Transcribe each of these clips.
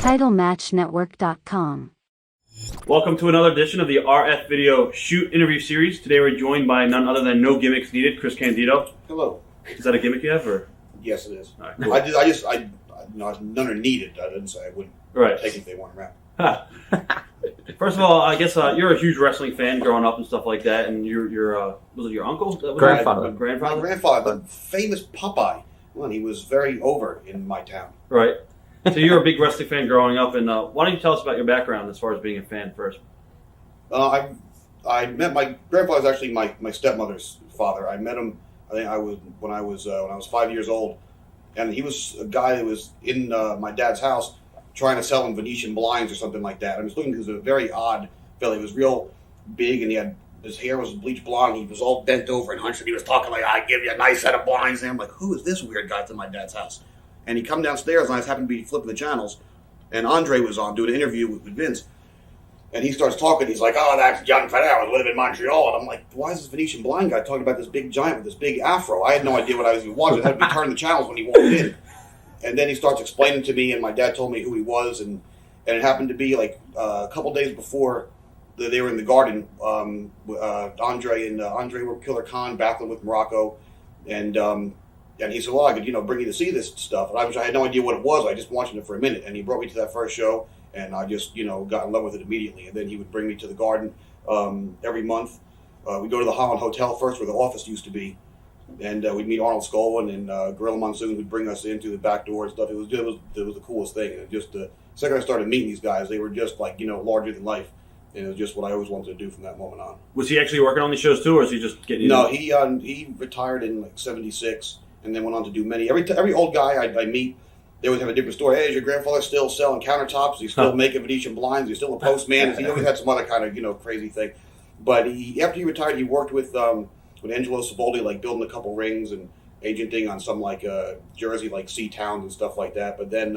TitleMatchNetwork.com. Welcome to another edition of the RF Video Shoot interview series. Today we're joined by none other than No Gimmicks Needed, Chris Candido. Hello. Is that a gimmick you have, or? Yes, it is. All right, cool. None are needed. I didn't say I wouldn't take it if they weren't around. First of all, I guess you're a huge wrestling fan growing up and stuff like that, and your was it your uncle? Grandfather. My grandfather, the famous Popeye. Well, he was very over in my town. Right. So you're a big wrestling fan growing up, and why don't you tell us about your background as far as being a fan first? I met my grandfather's actually my stepmother's father. I met him. I think when I was 5 years old, and he was a guy that was in my dad's house trying to sell him Venetian blinds or something like that. I was looking. He was a very odd fellow. He was real big, and his hair was bleached blonde. He was all bent over and hunched, and he was talking like, "I give you a nice set of blinds." And I'm like, "Who is this weird guy to my dad's house?" And he come downstairs, and I just happened to be flipping the channels, and Andre was on doing an interview with Vince. And he starts talking. He's like, "Oh, that's John Fedor. I was living in Montreal." And I'm like, "Why is this Venetian blind guy talking about this big giant with this big afro?" I had no idea what I was even watching. I had to be turning the channels when he walked in. And then he starts explaining to me, and my dad told me who he was. And it happened to be like a couple days before they were in the Garden. Andre were Killer Khan battling with Morocco. And he said, "Well, I could, bring you to see this stuff." And I had no idea what it was. I just watched it for a minute. And he brought me to that first show. And I just, got in love with it immediately. And then he would bring me to the Garden every month. We'd go to the Holland Hotel first, where the office used to be. And we'd meet Arnold Skolin and Gorilla Monsoon, who'd bring us in through the back door and stuff. It was the coolest thing. And just the second I started meeting these guys, they were just like, larger than life. And it was just what I always wanted to do from that moment on. Was he actually working on these shows too, or is he just getting? No, he retired in like '76, and then went on to do many. Every old guy I meet, they always have a different story. Hey, is your grandfather still selling countertops? Is he still making Venetian blinds? Is he still a postman? He always had some other kind of crazy thing. But after he retired, he worked with Angelo Saboldi, like building a couple rings and agenting on some like Jersey like Sea Towns and stuff like that. But then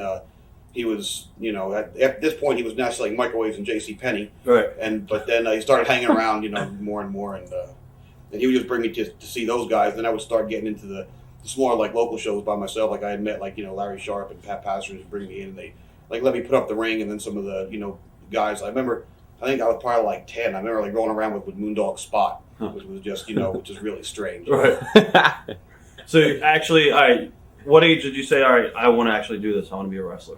he was at this point he was now selling microwaves and J.C. Penney. Right. But then he started hanging around more and more, and he would just bring me to see those guys. Then I would start getting into the smaller like local shows by myself. Like I had met like Larry Sharp and Pat Passers bring me in, and they like let me put up the ring, and then some of the guys. I think I was probably like 10. I remember like rolling around with Moondog Spot, which was just which is really strange. Right. So actually, all right, what age did you say, all right, I want to actually do this? I want to be a wrestler.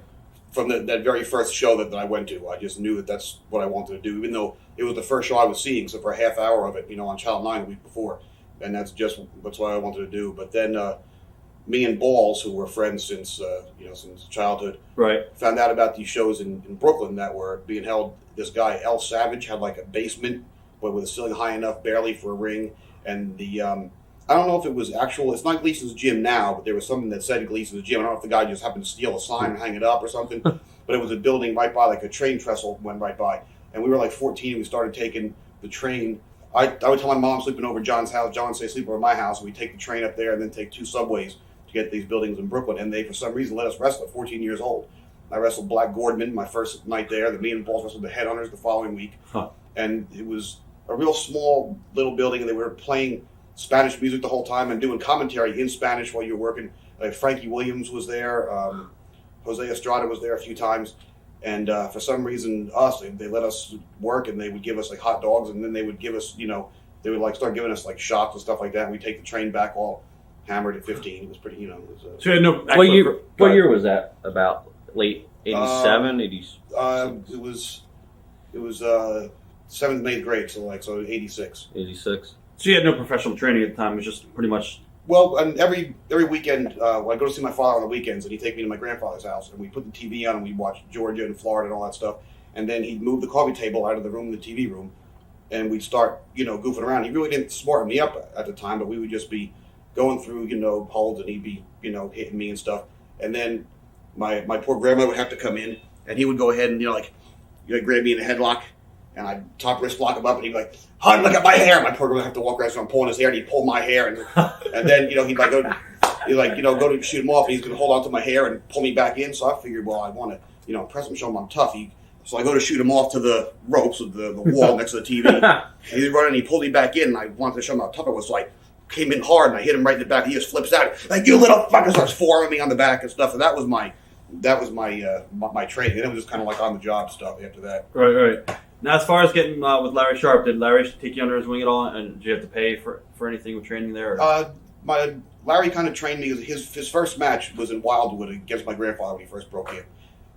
From that very first show that I went to, I just knew that that's what I wanted to do, even though it was the first show I was seeing, so for a half hour of it, on Channel 9 the week before. And that's what I wanted to do. But then me and Balls, who were friends since childhood, right, found out about these shows in Brooklyn that were being held. This guy El Savage had like a basement, but with a ceiling high enough barely for a ring. And the I don't know if it was actual. It's not Gleason's Gym now, but there was something that said Gleason's Gym. I don't know if the guy just happened to steal a sign and hang it up or something. But it was a building right by, like a train trestle went right by. And we were like 14. And we started taking the train. I would tell my mom sleeping over at John's house. John would say sleep over at my house. And we'd take the train up there and then take 2 subways to get these buildings in Brooklyn. And they, for some reason, let us wrestle at 14 years old. I wrestled Black Gordman my first night there. Me and Balls wrestled the Headhunters the following week. Huh. And it was a real small little building, and they were playing Spanish music the whole time and doing commentary in Spanish while you were working. Like Frankie Williams was there. Jose Estrada was there a few times. And for some reason, they let us work, and they would give us like hot dogs, and then they would give us, they would like start giving us like shots and stuff like that. And we'd take the train back all hammered at 15. It was pretty, it was, so you had no. What year was that? About late 87, 80s? It was 7th and 8th grade, so 86. 86. So you had no professional training at the time. It was just pretty much. Well, and every weekend, I go to see my father on the weekends, and he'd take me to my grandfather's house, and we put the TV on, and we'd watch Georgia and Florida and all that stuff. And then he'd move the coffee table out of the room, the TV room, and we'd start, goofing around. He really didn't smarten me up at the time, but we would just be going through, holds, and he'd be, hitting me and stuff. And then my poor grandma would have to come in, and he would go ahead and, grab me in a headlock, and I'd top wrist lock him up, and he'd be like, "Hon, look at my hair." My poor grandma would have to walk around, so I'm pulling his hair, and he'd pull my hair, and then, he'd like go to shoot him off, and he's going to hold on to my hair and pull me back in. So I figured, well, I want to, impress him, show him I'm tough. So I go to shoot him off to the ropes of the wall next to the TV. And he's running, and he pulled me back in, and I wanted to show him how tough I was. So I came in hard, and I hit him right in the back. He just flips out, like, "You little fucker," starts forearming me on the back and stuff. And that was my that was my training. And it was just kind of like on the job stuff after that. Right. Now, as far as getting with Larry Sharp, did Larry take you under his wing at all, and did you have to pay for anything with training there? Or? Larry kind of trained me. His first match was in Wildwood against my grandfather when he first broke in.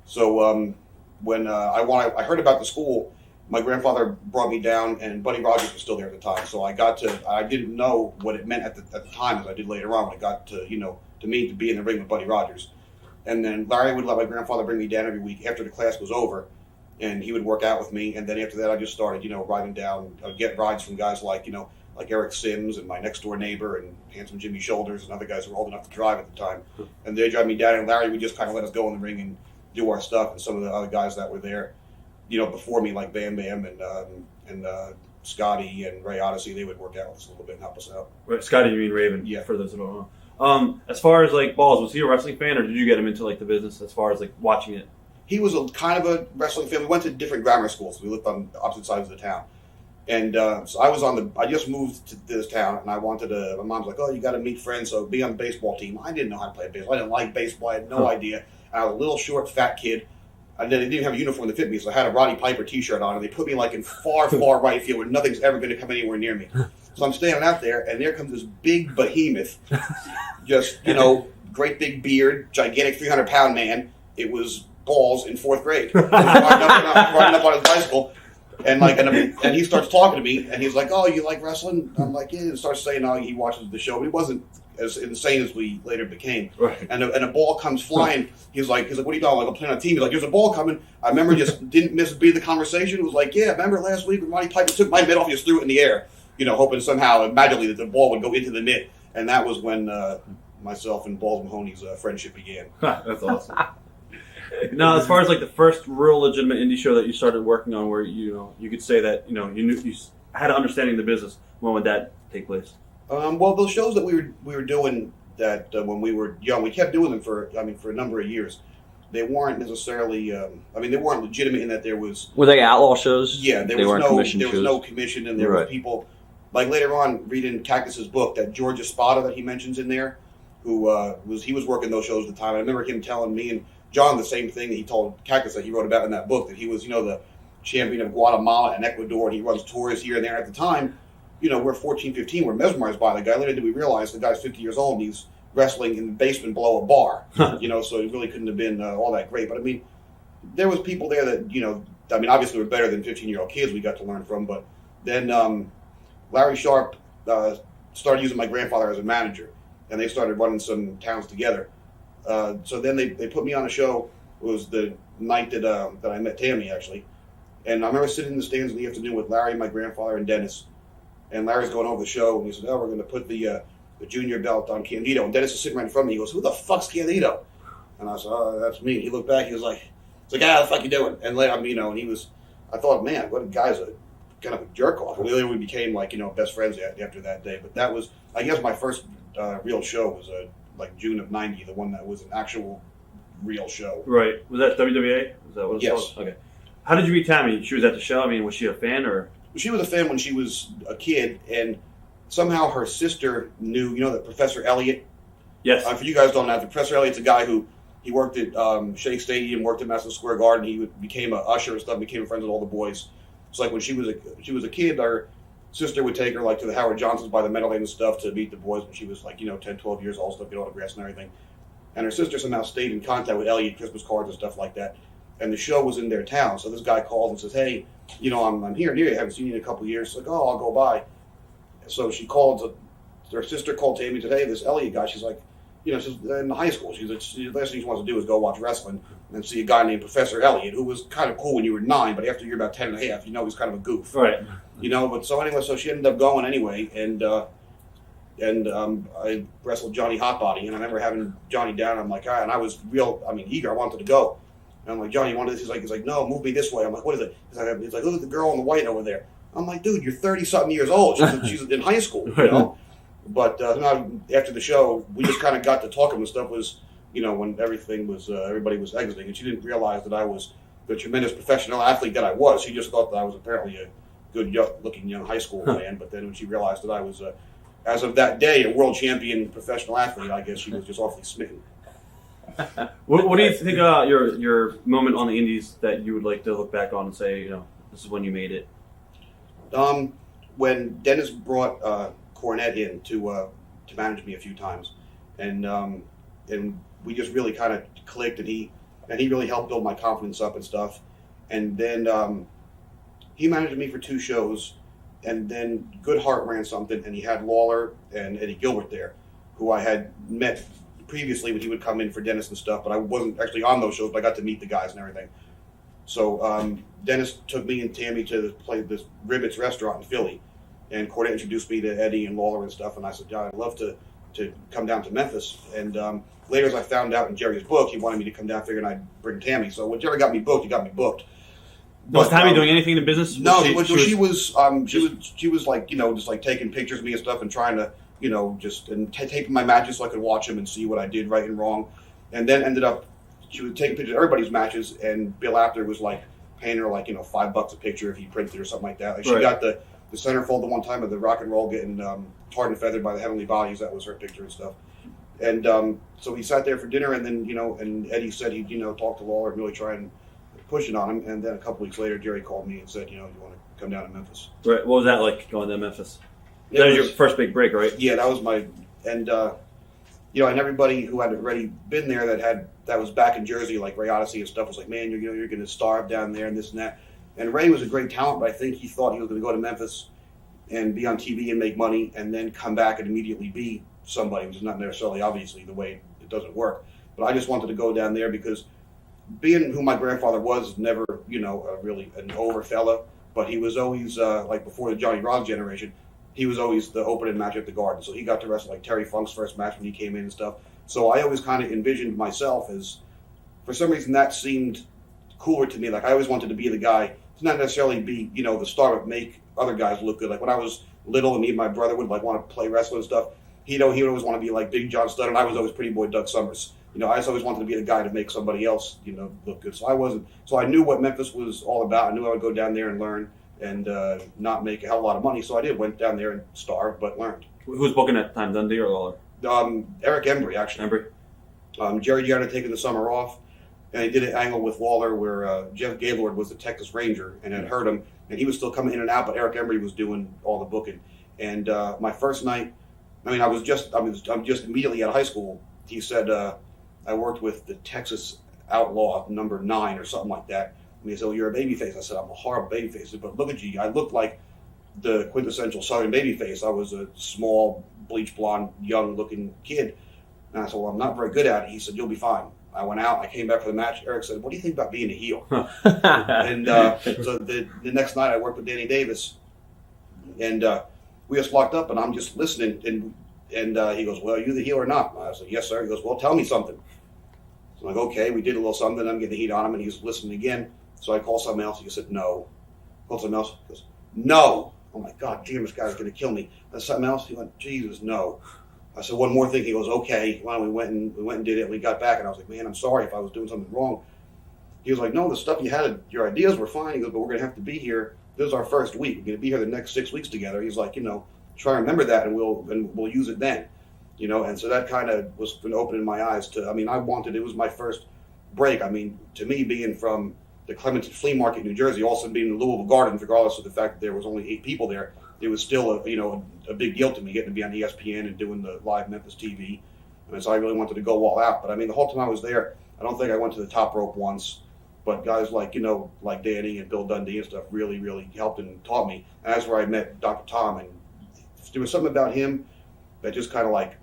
So when I heard about the school, my grandfather brought me down, and Buddy Rogers was still there at the time. So I didn't know what it meant at the time as I did later on when I got to me to be in the ring with Buddy Rogers. And then Larry would let my grandfather bring me down every week after the class was over, and he would work out with me. And then after that, I just started, riding down, get rides from guys like Eric Sims and my next door neighbor and Handsome Jimmy Shoulders and other guys who were old enough to drive at the time. And they'd drive me down, and Larry would just kind of let us go in the ring and do our stuff. And some of the other guys that were there, before me, like Bam Bam and Scotty and Ray Odyssey, they would work out with us a little bit and help us out. Right, Scotty, you mean Raven? Yeah. For those who don't know. As far as like Balls, was he a wrestling fan, or did you get him into like the business as far as like watching it? He was kind of a wrestling fan. We went to different grammar schools. We lived on opposite sides of the town. And so I just moved to this town, and I wanted to, my mom's like, oh, you got to meet friends, so be on the baseball team. I didn't know how to play baseball. I didn't like baseball. I had no idea. And I was a little short, fat kid. They didn't have a uniform that fit me, so I had a Roddy Piper t-shirt on, and they put me like in far, far right field where nothing's ever going to come anywhere near me. So I'm standing out there, and there comes this big behemoth, just, great big beard, gigantic 300-pound man. It was Balls in 4th grade. Riding up on his bicycle. And he starts talking to me, and he's like, "Oh, you like wrestling?" I'm like, "Yeah." And starts saying, "Oh, he watches the show," but he wasn't as insane as we later became. Right. And a ball comes flying. He's like, "What are you doing?" I'm like, "I'm playing on a team." He's like, "There's a ball coming." I remember just didn't miss a beat of the conversation. It was like, "Yeah, remember last week when Roddy Piper took my mitt off, he just threw it in the air, hoping somehow magically that the ball would go into the mitt." And that was when myself and Balls Mahoney's friendship began. That's awesome. Now, as far as like the first real legitimate indie show that you started working on, where you could say that you knew you had an understanding of the business, when would that take place? Well, those shows that we were doing that when we were young, we kept doing them for a number of years. They weren't necessarily. They weren't legitimate in that there was. Were they outlaw shows? Yeah, there was no commission, and there were people like later on reading Cactus's book that George Espada that he mentions in there, who was working those shows at the time. I remember him telling me and John the same thing that he told Cactus that he wrote about in that book, that he was, the champion of Guatemala and Ecuador, and he runs tours here and there. At the time, we're 14, 15, we're mesmerized by the guy. Later did we realize the guy's 50 years old and he's wrestling in the basement below a bar, so it really couldn't have been all that great. But there was people there that, obviously were better than 15-year-old kids we got to learn from. But then Larry Sharp started using my grandfather as a manager, and they started running some towns together. So then they put me on a show. It was the night that I met Tammy, actually. And I remember sitting in the stands in the afternoon with Larry, my grandfather, and Dennis. And Larry's going over the show, and he said, "Oh, we're going to put the junior belt on Candido." And Dennis is sitting right in front of me. He goes, "Who the fuck's Candido?" And I said, "Oh, that's me." He looked back. He was like, "How the fuck you doing?" And later, and he was, I thought, man, what a guy's a kind of a jerk off. And later we became best friends after that day. But that was, I guess, my first real show was June of '90, the one that was an actual real show. Right. Was that WWA? Is that what it's called? Okay. How did you meet Tammy? She was at the show? Was she a fan or? She was a fan when she was a kid, and somehow her sister knew, that Professor Elliott? Yes. For you guys don't know, Professor Elliott's a guy who, he worked at Shea Stadium, worked at Madison Square Garden. He became an usher and stuff, became friends with all the boys. It's like when she was a kid, our sister would take her to the Howard Johnsons by the Meadow Lane and stuff to meet the boys when she was 10, 12 years old, stuff, get autographs and everything. And her sister somehow stayed in contact with Elliot, Christmas cards and stuff like that. And the show was in their town. So this guy calls and says, "Hey, I'm here near you. I haven't seen you in a couple of years." She's like, "Oh, I'll go by." So she called, her sister called Tammy and said, "Hey, this Elliot guy," she's like, she's in high school. She's the last thing she wants to do is go watch wrestling and see a guy named Professor Elliott, who was kind of cool when you were 9, but after you're about 10 and a half, he's kind of a goof. Right. But so anyway, so she ended up going anyway, and I wrestled Johnny Hotbody, and I remember having Johnny down. I'm like, and I was eager. I wanted to go. And I'm like, "Johnny, you want this?" He's like, "No, move me this way." I'm like, "What is it?" He's like, "Look at the girl in the white over there." I'm like, "Dude, you're 30-something years old. She's in high school, But after the show, we just kind of got to talking and stuff. Was when everything was everybody was exiting, and she didn't realize that I was the tremendous professional athlete that I was. She just thought that I was apparently a good-looking young high school man. But then when she realized that I was, as of that day, a world champion professional athlete, I guess she was just awfully smitten. What do you think your moment on the Indies that you would like to look back on and say, this is when you made it? When Dennis brought Cornette in to manage me a few times, and we just really kind of clicked, and he really helped build my confidence up and stuff. And then he managed me for 2 shows, and then Goodhart ran something, and he had Lawler and Eddie Gilbert there, who I had met previously when he would come in for Dennis and stuff, but I wasn't actually on those shows, but I got to meet the guys and everything. So Dennis took me and Tammy to play this Ribbits restaurant in Philly, and Cornette introduced me to Eddie and Lawler and stuff, and I said, yeah, I'd love to come down to Memphis. And later, as I found out in Jerry's book, he wanted me to come down, figuring I'd bring Tammy. So when Jerry got me booked, he got me booked. Was Tammy doing anything in business? No, she was like, just like taking pictures of me and stuff and trying to, just taping my matches so I could watch them and see what I did right and wrong. And then ended up, she would take pictures of everybody's matches, and Bill Apter was like paying her like, $5 a picture if he printed or something like that. Like, she got the centerfold the one time of the Rock and Roll getting tarred and feathered by the Heavenly Bodies. That was her picture and stuff. And so he sat there for dinner, and then, and Eddie said he'd, talk to Lawler and really try and push it on him. And then a couple weeks later, Jerry called me and said, you want to come down to Memphis? Right. What was that like, going to Memphis? That was your first big break, right? Yeah, that was my, and everybody who had already been there that was back in Jersey, like Ray Odyssey and stuff, was like, man, you're going to starve down there and this and that. And Ray was a great talent, but I think he thought he was going to go to Memphis and be on TV and make money and then come back and immediately be somebody, which is not necessarily obviously the way it doesn't work. But I just wanted to go down there because being who my grandfather was never, really an over fella, but he was always, like before the Johnny Rodz generation, he was always the opening match at the Garden. So he got to wrestle like Terry Funk's first match when he came in and stuff. So I always kind of envisioned myself as, for some reason, that seemed cooler to me. Like, I always wanted to be the guy, to not necessarily be, the star, but make other guys look good. Like, when I was little and me and my brother would like want to play wrestling and stuff, he would always want to be like Big John Studd, and I was always Pretty Boy Doug Summers. I just always wanted to be the guy to make somebody else, look good. So I knew what Memphis was all about. I knew I would go down there and learn and not make a hell of a lot of money. So I went down there and starved, but learned. Who was booking at the time, Dundee or Lawler? Eric Embry, actually. Jerry Gianna taking the summer off, and he did an angle with Lawler where Jeff Gaylord was the Texas Ranger and had hurt him, and he was still coming in and out, but Eric Embry was doing all the booking. And my first night, I'm just immediately out of high school. He said, I worked with the Texas Outlaw number 9 or something like that. And he said, well, you're a babyface. I said, I'm a horrible babyface. He said, but look at you. I looked like the quintessential Southern babyface. I was a small, bleach blonde, young-looking kid. And I said, well, I'm not very good at it. He said, you'll be fine. I went out. I came back for the match. Eric said, what do you think about being a heel? And so the next night I worked with Danny Davis. And we just locked up, and I'm just listening. And he goes, well, are you the heel or not? I said, yes, sir. He goes, well, tell me something. So I'm like, okay, we did a little something. I'm getting the heat on him, and he's listening again. So I call something else. He said, no. I called something else. He goes, no. Oh, my God, damn, this guy's going to kill me. That's something else. He went, Jesus, no. I said, one more thing. He goes, okay. Well, we went and did it. We got back, and I was like, man, I'm sorry if I was doing something wrong. He was like, no, the stuff you had, your ideas were fine. He goes, but we're going to have to be here. This is our first week. We're going to be here the next 6 weeks together. He's like, try and remember that, and we'll use it then. And so that kind of was an opening my eyes to, it was my first break. To me, being from the Clements Flea Market, New Jersey, also being in the Louisville Gardens, regardless of the fact that there was only 8 people there, it was still a big deal to me getting to be on ESPN and doing the live Memphis TV. And so I really wanted to go all out. But the whole time I was there, I don't think I went to the top rope once. But guys like Danny and Bill Dundee and stuff really, really helped and taught me. And that's where I met Dr. Tom. And there was something about him that just kind of like,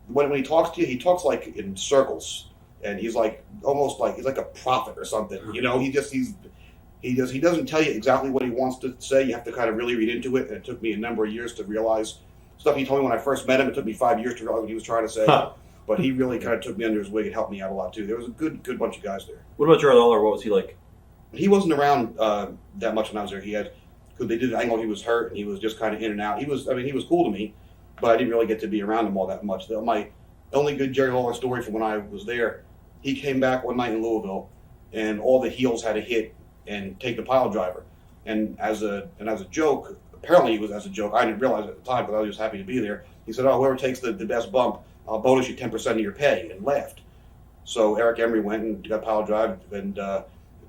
when he talks to you, he talks like in circles. And he's like, almost like, he's like a prophet or something. He doesn't tell you exactly what he wants to say. You have to kind of really read into it. And it took me a number of years to realize stuff he told me when I first met him. It took me 5 years to realize what he was trying to say. But he really kind of took me under his wing and helped me out a lot too. There was a good bunch of guys there. What about Gerald Lawler? What was he like? He wasn't around that much when I was there. Because they did the angle, he was hurt, and he was just kind of in and out. He was cool to me, but I didn't really get to be around him all that much. My only good Jerry Lawler story from when I was there, he came back one night in Louisville, and all the heels had to hit and take the pile driver. And as a joke, apparently it was as a joke. I didn't realize it at the time, but I was just happy to be there. He said, "Oh, whoever takes the best bump, I'll bonus you 10% of your pay," and laughed. So Eric Emery went and got pile drive, and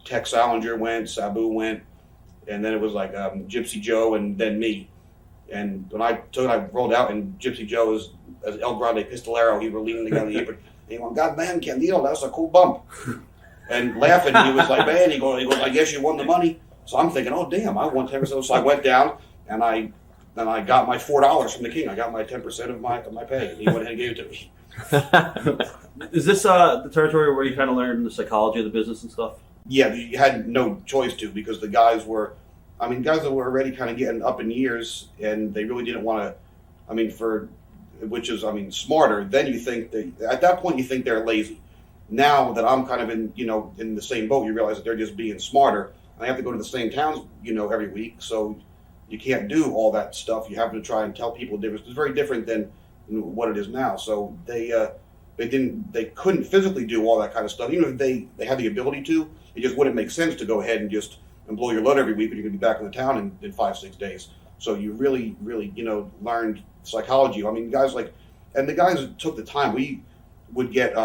Tex Salinger went, Sabu went, and then it was like Gypsy Joe and then me. And when I rolled out, and Gypsy Joe was as El Grande Pistolero, he were leaning together the apron. And he went, "God man, Candido, that's a cool bump." And laughing, he was like, "Man," he goes, "I guess you won the money." So I'm thinking, "Oh damn, I won 10%." So I went down and I got my $4 from the King. I got my 10% of my pay. And he went ahead and gave it to me. Is this the territory where you kind of learned the psychology of the business and stuff? Yeah, you had no choice to, because the guys were, guys that were already kind of getting up in years, and they really didn't want to, which is, smarter. Then you think at that point you think they're lazy. Now that I'm kind of in the same boat, you realize that they're just being smarter. I have to go to the same towns, every week, so you can't do all that stuff. You have to try and tell people the difference. It's very different than what it is now. So they couldn't physically do all that kind of stuff. Even if they had the ability to, it just wouldn't make sense to go ahead and just blow your load every week, and you're going to be back in the town in 5-6 days. So you really, learned psychology. Guys and the guys that took the time, we would get,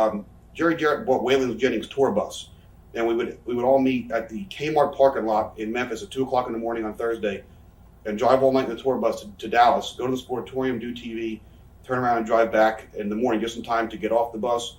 Jerry Jarrett bought Waylon Jennings' tour bus, and we would all meet at the Kmart parking lot in Memphis at 2:00 in the morning on Thursday, and drive all night in the tour bus to Dallas, go to the Sportatorium, do TV, turn around and drive back in the morning just in time to get off the bus,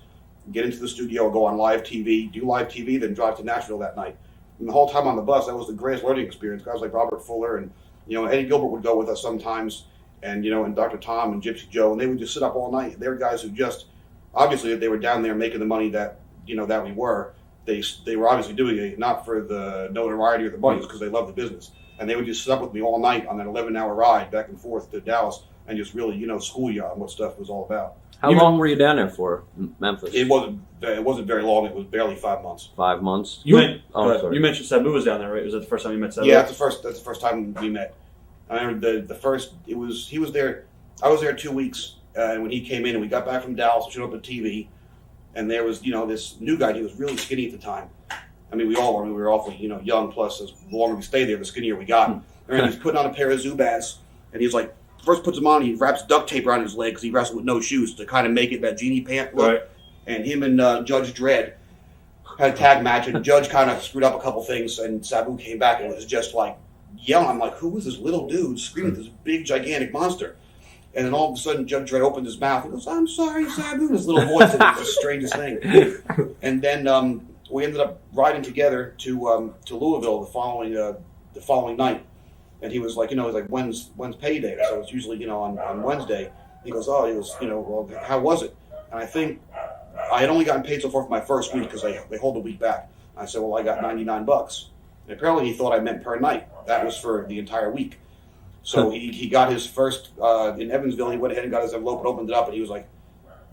get into the studio, go on live TV, do live TV, then drive to Nashville that night. And the whole time on the bus, that was the greatest learning experience. Guys like Robert Fuller and Eddie Gilbert would go with us sometimes, and and Dr. Tom and Gypsy Joe, and they would just sit up all night. They were guys who just obviously they were down there making the money that that we were. They were obviously doing it not for the notoriety or the money, because they loved the business. And they would just sit up with me all night on that 11-hour ride back and forth to Dallas and just really school you on what stuff was all about. How long were you down there for, Memphis? It wasn't very long. It was barely 5 months. 5 months. You Sorry. mentioned Sabu was down there, right? Was that the first time you met Sabu? Yeah, that's the first time we met. I remember he was there. I was there 2 weeks, and when he came in and we got back from Dallas, we showed up on TV, and there was this new guy. He was really skinny at the time. We all were. We were awfully young. Plus, as the longer we stayed there, the skinnier we got. And he's putting on a pair of Zubaz, and he's like, first puts them on, he wraps duct tape around his leg because he wrestled with no shoes to kind of make it that genie pant look. Right. And him and Judge Dredd had a tag match, and Judge kind of screwed up a couple things, and Sabu came back and was just like yelling. I'm like, who was this little dude screaming at this big, gigantic monster? And then all of a sudden, Judge Dredd opened his mouth and goes, "I'm sorry, Sabu," in his little voice. It was the strangest thing. And then we ended up riding together to Louisville the following night. And he was like, when's payday? So it's usually, on Wednesday. He goes, well, how was it? And I think I had only gotten paid so far for my first week because they hold the week back. I said, well, I got $99. And apparently he thought I meant per night. That was for the entire week. So he got his first, in Evansville, he went ahead and got his envelope and opened it up, and he was like,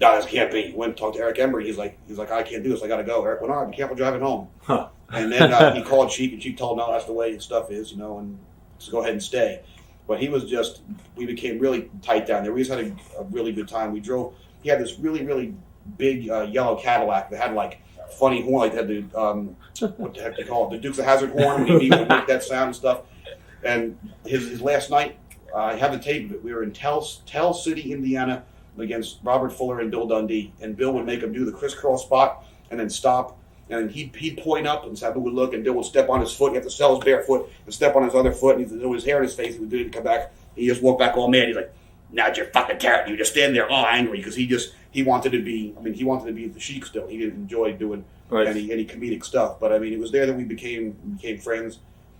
"No, this can't be." He went and talked to Eric Emery. He's like, "I can't do this. I got to go." Eric went, "All right, be careful driving home." Huh. And then he called Cheek, and Cheek told him, "No, that's the way stuff is, and just go ahead and stay." But we became really tight down there. We just had a really good time. He had this really, really big yellow Cadillac that had like funny horn, like that. What the heck do you call it? The Dukes of Hazzard horn. When he would make that sound and stuff. And his last night, I have the tape of it. We were in Tell City, Indiana, against Robert Fuller and Bill Dundee. And Bill would make him do the crisscross spot and then stop. And he'd point up, and Sabu would look, and Bill would step on his foot. He had to sell his bare foot and step on his other foot. And his hair in his face. He would do it and come back. He just walked back all mad. He's like, "Now's your fucking carrot." You just stand there all angry because he wanted to be. He wanted to be the Sheik still. He didn't enjoy doing any comedic stuff. But it was there that we became friends.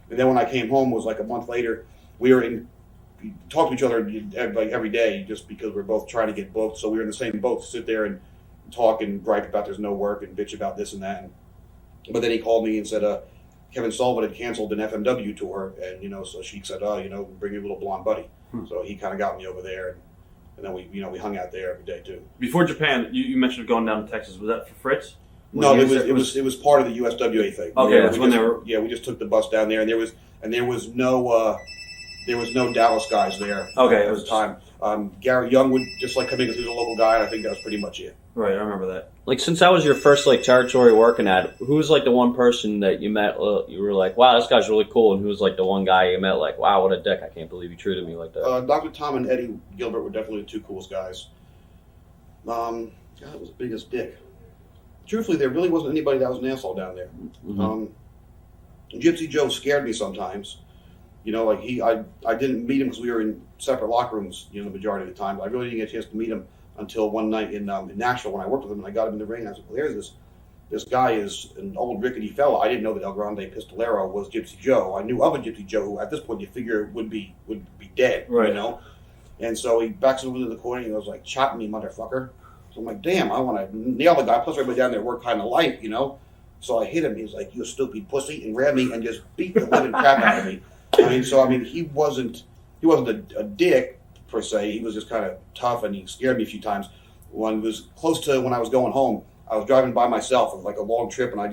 And then when I came home, it was like a month later. We talked to each other like every day just because we're both trying to get booked. So we were in the same boat to sit there and talk and gripe about there's no work and bitch about this and that. But then he called me and said Kevin Sullivan had canceled an FMW tour, and so Sheik said, bring your little blonde buddy. So he kind of got me over there, and then we hung out there every day too. Before Japan, you mentioned going down to Texas. Was that for Fritz? No, it was part of the USWA thing. Okay, that's when they were. Yeah, we just took the bus down there, and there was no Dallas guys there. Okay, at the time. Gary Young would just come in because he was a local guy, and I think that was pretty much it. Right, I remember that. Since that was your first territory working at, who was the one person that you met? You were like, "Wow, this guy's really cool," and who was the one guy you met? Like, "Wow, what a dick! I can't believe he treated me like that." Dr. Tom and Eddie Gilbert were definitely the two coolest guys. God, it was the biggest dick. truthfully, there really wasn't anybody that was an asshole down there. Mm-hmm. Gypsy Joe scared me sometimes. You know, like I didn't meet him because we were in separate locker rooms, you know, the majority of the time. But I really didn't get a chance to meet him until one night in Nashville when I worked with him, and I got him in the ring. And I was like, well, there's this guy is an old rickety fella. I didn't know that El Grande Pistolero was Gypsy Joe. I knew of a Gypsy Joe who, at this point, you figure would be dead, Right. You know. And so he backs over to the corner and he was like, "Chop me, motherfucker." So I'm like, "Damn, I want to nail the guy." Plus, everybody down there worked kind of light, you know. So I hit him. He was like, "You stupid pussy," and grabbed me and just beat the living crap out of me. I mean, he wasn't a dick per se. He was just kind of tough, and he scared me a few times. When it was close to when I was going home, I was driving by myself. It was like a long trip, and I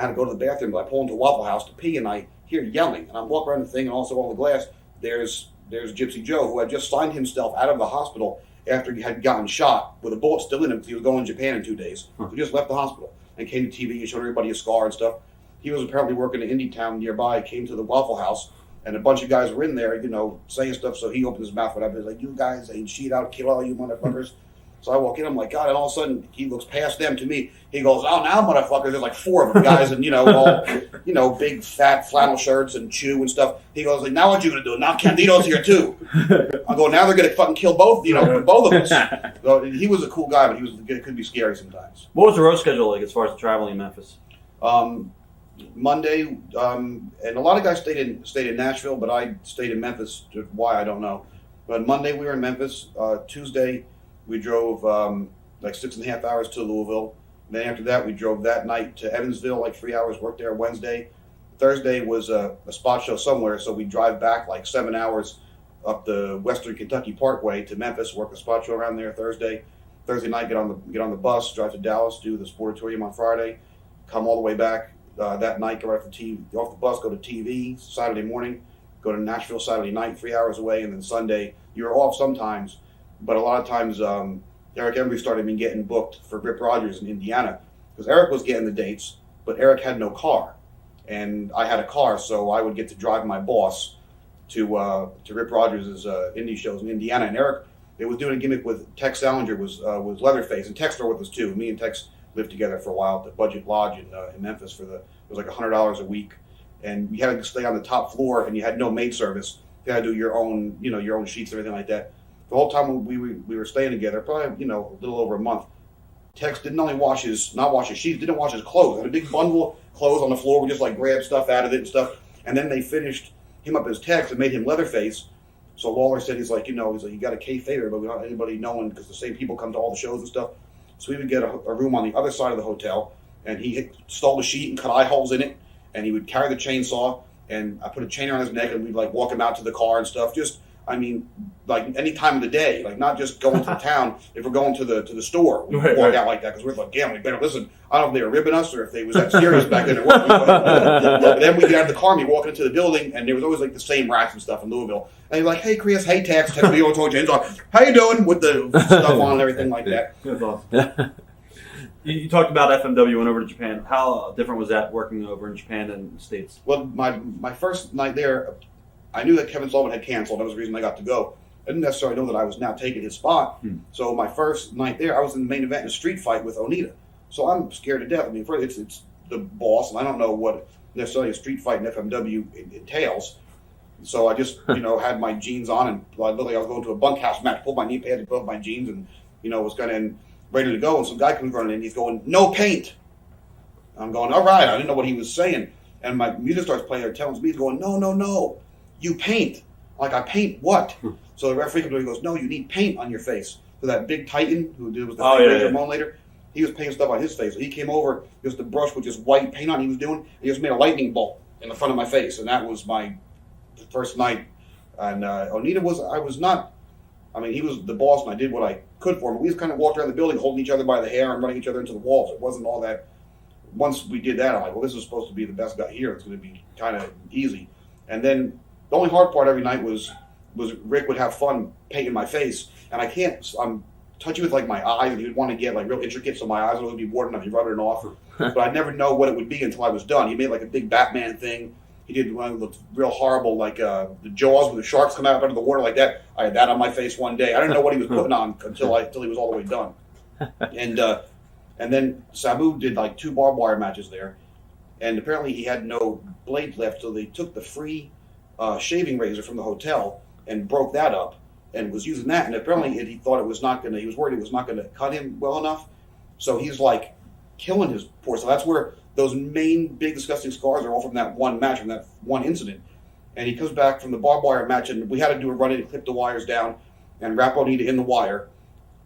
had to go to the bathroom. But I pull into Waffle House to pee, and I hear yelling, and I walk around the thing, and also on the glass, there's Gypsy Joe, who had just signed himself out of the hospital after he had gotten shot with a bullet still in him because he was going to Japan in 2 days. He just left the hospital and came to TV and showed everybody a scar and stuff. He was apparently working in Indie Town nearby, came to the Waffle House, and a bunch of guys were in there, you know, saying stuff. So he opened his mouth whatever. He's like, "You guys ain't shit, I'll kill all you motherfuckers." So I walk in, I'm like, God, and all of a sudden he looks past them to me. He goes, "Oh, now motherfuckers." There's like 4 of them guys, and all, big fat flannel shirts and chew and stuff. He goes, like, "Now what you gonna do? Now Candido's here too." I go, "Now they're gonna fucking kill both of us." So he was a cool guy, but it could be scary sometimes. What was the road schedule like as far as traveling in Memphis? Monday, and a lot of guys stayed in Nashville, but I stayed in Memphis. Why, I don't know. But Monday we were in Memphis. Tuesday we drove like 6.5 hours to Louisville. And then after that we drove that night to Evansville, like 3 hours, worked there Wednesday. Thursday was a spot show somewhere, so we drive back like 7 hours up the Western Kentucky Parkway to Memphis, work a spot show around there Thursday. Thursday night, get on the bus, drive to Dallas, do the Sportatorium on Friday, come all the way back that night, go off the bus, go to TV Saturday morning, go to Nashville Saturday night, 3 hours away, and then Sunday you're off sometimes, but a lot of times Eric Embry started me getting booked for Rip Rogers in Indiana because Eric was getting the dates, but Eric had no car, and I had a car, so I would get to drive my boss to Rip Rogers' indie shows in Indiana. And Eric, they was doing a gimmick with Tex Salinger was Leatherface, and Tex were with us too. Me and Tex lived together for a while at the Budget Lodge in Memphis it was like $100 a week, and you had to stay on the top floor, and you had no maid service. You had to do your own sheets and everything like that. The whole time we were staying together, probably a little over a month. Tex didn't only wash his sheets, didn't wash his clothes. Had a big bundle of clothes on the floor. We just like grabbed stuff out of it and stuff, and then they finished him up as Tex and made him Leatherface. So Lawler said, he's like, you got a kayfabe, but we don't want anybody knowing because the same people come to all the shows and stuff. So we would get a room on the other side of the hotel, and he stole the sheet and cut eye holes in it, and he would carry the chainsaw, and I put a chain around his neck, and we'd like walk him out to the car and stuff. Like any time of the day, like not just going to the town. If we're going to the store, we walk out like that because we're like, damn, we better listen. I don't know if they were ribbing us or if they was that serious back then or what. But then we get out of the car and we walk into the building, and there was always like the same rats and stuff in Louisville. And he's like, "Hey Chris, hey Tex, we all told James, how you doing?" with the stuff on and everything like that. That's awesome. You talked about FMW, went over to Japan. How different was that working over in Japan and the States? Well, my first night there, I knew that Kevin Sullivan had canceled. That was the reason I got to go. I didn't necessarily know that I was now taking his spot. So my first night there, I was in the main event in a street fight with Onita. So I'm scared to death. I mean, first it's the boss, and I don't know what necessarily a street fight in FMW entails. So I just, had my jeans on, and I looked like I was going to a bunkhouse match. Pulled my knee pads above my jeans, and was kind of ready to go. And some guy comes running in. He's going, "No paint." I'm going, "All right." I didn't know what he was saying, and my music starts playing. They're telling me, he's going, "No, you paint." I'm like, "I paint what?" So the referee comes over, he goes, "No, you need paint on your face." So that big Titan who was the Ramon later, he was painting stuff on his face. So he came over, just the brush with just white paint on he was doing. He just made a lightning bolt in the front of my face, and that was my first night. And Onita he was the boss, and I did what I could for him. We just kind of walked around the building holding each other by the hair and running each other into the walls. It wasn't all that. Once we did that, I'm like, well, this is supposed to be the best guy here. It's going to be kind of easy. And then the only hard part every night was Rick would have fun painting my face, and I'm touchy with like my eyes, and he would want to get like real intricate, so my eyes would be watered up, he'd rub it off. But I'd never know what it would be until I was done. He made like a big Batman thing. He did one that looked real horrible, like the Jaws with the sharks come out of the water like that. I had that on my face one day. I didn't know what he was putting on until he was all the way done. And And then Sabu did like 2 barbed wire matches there, and apparently he had no blade left, so they took the free shaving razor from the hotel and broke that up and was using that. And apparently he thought it was not going to. He was worried it was not going to cut him well enough, so he's like killing his poor. So that's where those main big disgusting scars are all from that one match, from that one incident. And he comes back from the barbed wire match, and we had to do a run in and clip the wires down and wrap Onita in the wire.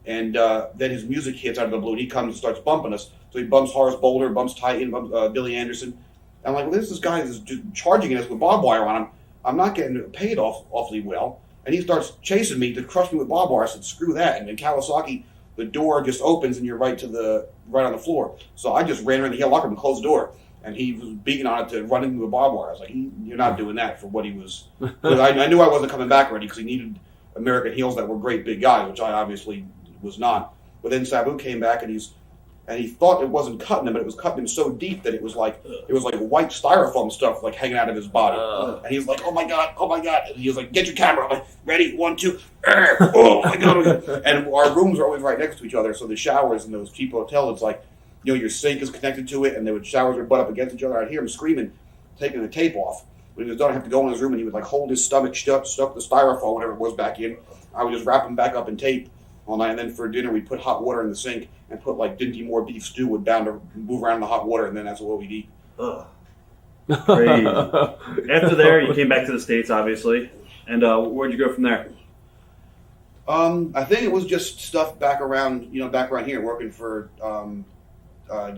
And then his music hits out of the blue, and he comes and starts bumping us. So he bumps Horace Boulder, bumps Titan, bumps Billy Anderson. And I'm like, well, this guy is just charging us with barbed wire on him. I'm not getting paid awfully well. And he starts chasing me to crush me with barbed wire. I said, screw that. And in Kawasaki, the door just opens, and you're right on the floor. So I just ran around the heel locker room and closed the door. And he was beating on it to run into a barbed wire. I was like, you're not doing that for what he was. Because I knew I wasn't coming back already because he needed American heels that were great big guys, which I obviously was not. But then Sabu came back, and he thought it wasn't cutting him, but it was cutting him so deep that it was like white styrofoam stuff like hanging out of his body. And he was like, oh my god. And he was like, get your camera. I'm like, ready, 1, 2. Oh my god. And our rooms are always right next to each other, so the showers in those cheap hotels, it's like, your sink is connected to it, and the showers would butt up against each other. I'd hear him screaming, taking the tape off. When he was done, I'd have to go in his room, and he would like hold his stomach shut, stuff the styrofoam, whatever it was, back in. I would just wrap him back up in tape all night, and then for dinner we'd put hot water in the sink and put like Dundee more beef stew with down to move around in the hot water, and then that's what we'd eat. Ugh. Crazy. After there, you came back to the States, obviously, and where'd you go from there? I think it was just stuff back around here, working for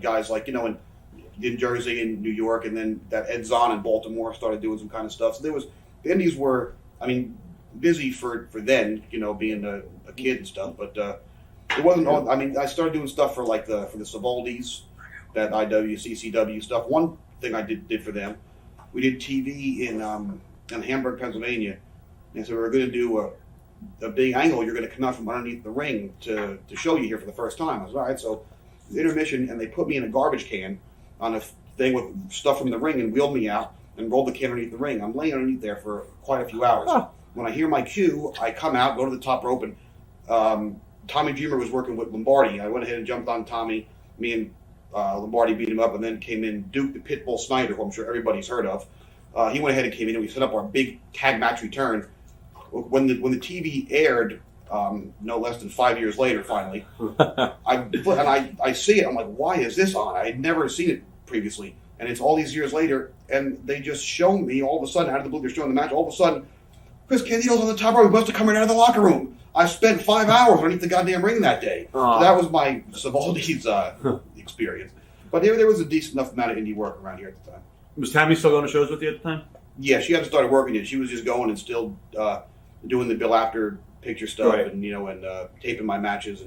guys like in Jersey and New York, and then that Ed Zahn in Baltimore started doing some kind of stuff. So the Indies were, busy for then, being a kid and stuff, but it wasn't all. I started doing stuff for the Savoldi's, that CCW stuff. One thing I did for them, we did TV in Hamburg, Pennsylvania, and so we were going to do a big angle. You're going to come out from underneath the ring to show you here for the first time. I was all right. So the intermission, and they put me in a garbage can on a thing with stuff from the ring and wheeled me out and rolled the can underneath the ring. I'm laying underneath there for quite a few hours. Oh. When I hear my cue, I come out, go to the top rope, and Tommy Dreamer was working with Lombardi. I went ahead and jumped on Tommy. Me and Lombardi beat him up, and then came in Duke the Pitbull Snyder, who I'm sure everybody's heard of. He went ahead and came in, and we set up our big tag match return. When the TV aired, no less than 5 years later, finally, I see it. I'm like, why is this on? I had never seen it previously, and it's all these years later, and they just show me all of a sudden out of the blue. They're showing the match. All of a sudden, Chris Candido's on the top rope. He must have come right out of the locker room. I spent 5 hours underneath the goddamn ring that day. So that was my Savoldi's experience. But there was a decent enough amount of indie work around here at the time. Was Tammy still going to shows with you at the time? Yeah, she hadn't started working yet. She was just going and still doing the Bill After picture stuff, right. And taping my matches,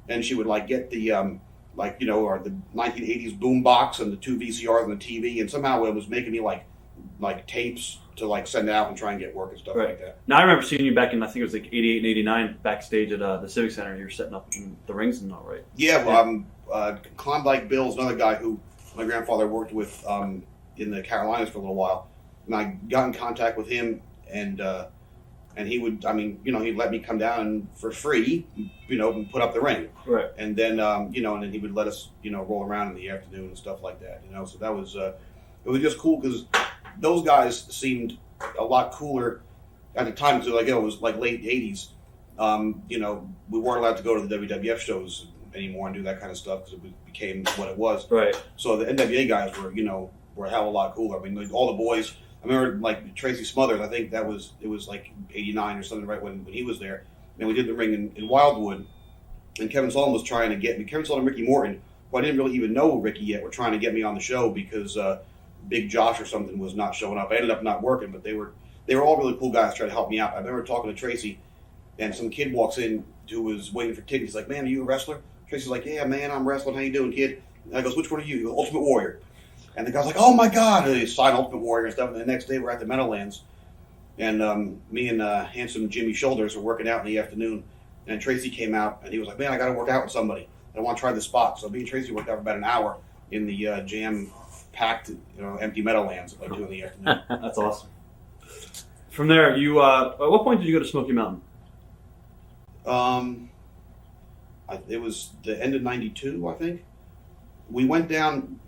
and she would get the or the 1980s boom box and the 2 VCRs and the TV, and somehow it was making me like tapes to send out and try and get work and stuff like that. Now I remember seeing you back in, I think it was 88 and 89 backstage at the Civic Center. You were setting up the rings and all, right? Yeah, well, Klondike Bill's another guy who my grandfather worked with in the Carolinas for a little while, and I got in contact with him, and he would, he'd let me come down for free, and put up the ring, right? And then, and then he would let us, roll around in the afternoon and stuff like that, So that was, it was just cool because those guys seemed a lot cooler at the time. So it was late '80s. We weren't allowed to go to the WWF shows anymore and do that kind of stuff because it became what it was. Right. So the NWA guys were, were a hell of a lot cooler. All the boys. I remember Tracy Smothers. I think it was '89 or something, right when he was there. And we did the ring in Wildwood, and Kevin Sullivan was trying to get me. Kevin Sullivan and Ricky Morton, who I didn't really even know Ricky yet, were trying to get me on the show because Big Josh or something was not showing up. I ended up not working, but they were all really cool guys trying to help me out. I remember talking to Tracy, and some kid walks in who was waiting for tickets. He's like, "Man, are you a wrestler?" Tracy's like, "Yeah, man, I'm wrestling. How you doing, kid?" And I goes, "Which one are you?" He goes, "Ultimate Warrior." And the guy's like, "Oh my God!" And he signed Ultimate Warrior and stuff. And the next day we're at the Meadowlands, and me and handsome Jimmy Shoulders were working out in the afternoon. And Tracy came out, and he was like, "Man, I got to work out with somebody. I want to try the spot." So me and Tracy worked out for about an hour in the jam-packed, empty Meadowlands at 2 in the afternoon. That's awesome. From there, you at what point did you go to Smoky Mountain? It was the end of '92, I think. we went down.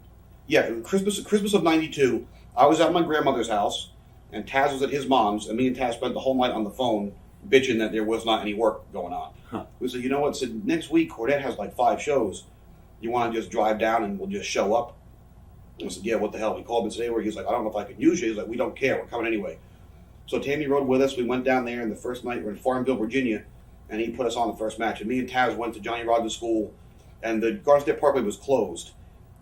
Yeah, Christmas of '92. I was at my grandmother's house, and Taz was at his mom's, and me and Taz spent the whole night on the phone bitching that there was not any work going on. Huh. We said, you know what? Said next week Cornette has like 5 shows. You want to just drive down and we'll just show up? And I said, yeah. What the hell? We called him and said, hey, he's like, I don't know if I can use you. He's like, we don't care. We're coming anyway. So Tammy rode with us. We went down there, and the first night we were in Farmville, Virginia, and he put us on the first match. And me and Taz went to Johnny Rogers' school, and the Garden State Parkway was closed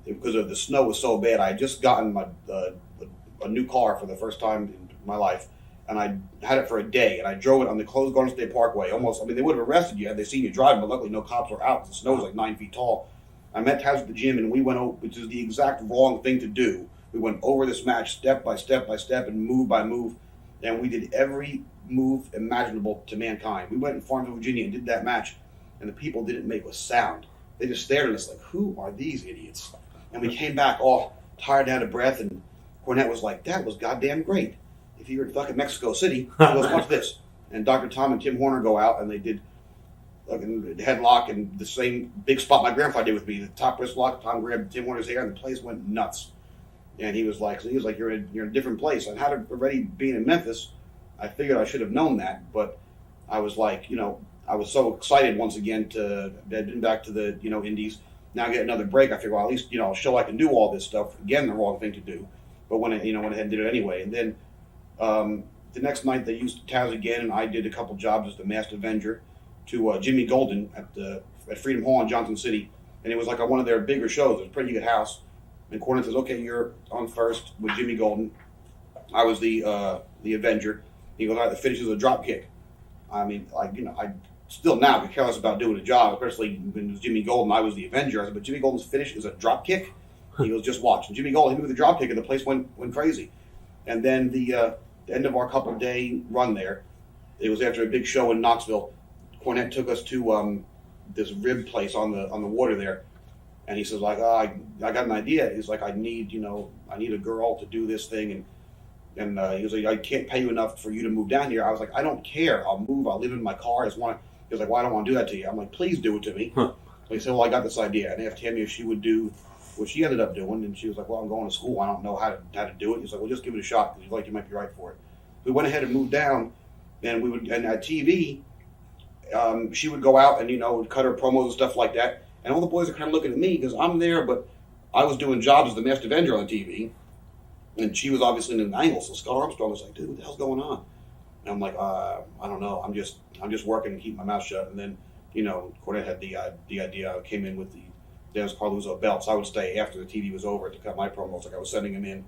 because of the snow was so bad. I had just gotten a new car for the first time in my life, and I had it for a day, and I drove it on the closed Garden State Parkway. Almost, I mean, they would have arrested you had they seen you driving, but luckily no cops were out. The snow was like 9 feet tall. I met Taz at the gym, and we went over, which is the exact wrong thing to do. We went over this match step by step by step and move by move, and we did every move imaginable to mankind. We went in Farmville, Virginia, and did that match, and the people didn't make a sound. They just stared at us like, who are these idiots? And we came back all tired, out of breath, and Cornette was like, that was goddamn great. If you were in fucking Mexico City, he goes, watch this. And Dr. Tom and Tim Horner go out, and they did fucking headlock and the same big spot my grandfather did with me. The top wrist lock, Tom grabbed Tim Horner's hair, and the place went nuts. And he was like, you're in a different place. And had already being in Memphis, I figured I should have known that, but I was like, I was so excited once again to been back to the, indies. Now get another break. I figured, well, at least, I'll show I can do all this stuff. Again, the wrong thing to do. But went ahead and did it anyway. And then the next night they used Taz again, and I did a couple jobs as the Masked Avenger to Jimmy Golden at Freedom Hall in Johnson City. And it was like on one of their bigger shows. It was a pretty good house. And Cornette says, okay, you're on first with Jimmy Golden. I was the Avenger. He goes, all right, the finish is a drop kick. I mean, I still now get careless about doing a job, especially when it was Jimmy Golden. I was the Avenger. I said, but Jimmy Golden's finish is a drop kick? He goes, just watch. And Jimmy Golden hit me with a drop kick, and the place went crazy. And then the end of our couple-day run there, it was after a big show in Knoxville. Cornette took us to this rib place on the water there. And he says, like, I got an idea. He's like, I need a girl to do this thing. And he was like, I can't pay you enough for you to move down here. I was like, I don't care. I'll move. I'll live in my car. He was like, well, I don't want to do that to you. I'm like, please do it to me. Huh. He said, well, I got this idea. And I asked Tammy if she would do what she ended up doing. And she was like, well, I'm going to school. I don't know how to do it. He's like, well, just give it a shot because you might be right for it. We went ahead and moved down. And and at TV, she would go out and, cut her promos and stuff like that. And all the boys are kind of looking at me because I'm there, but I was doing jobs as the Masked Avenger on TV. And she was obviously in an angle. So Scott Armstrong was like, dude, what the hell's going on? And I'm like, I don't know. I'm just working and keep my mouth shut. And then, Cornette had the idea. I came in with the Dennis Carluzzo belts. I would stay after the TV was over to cut my promos. Like I was sending them in,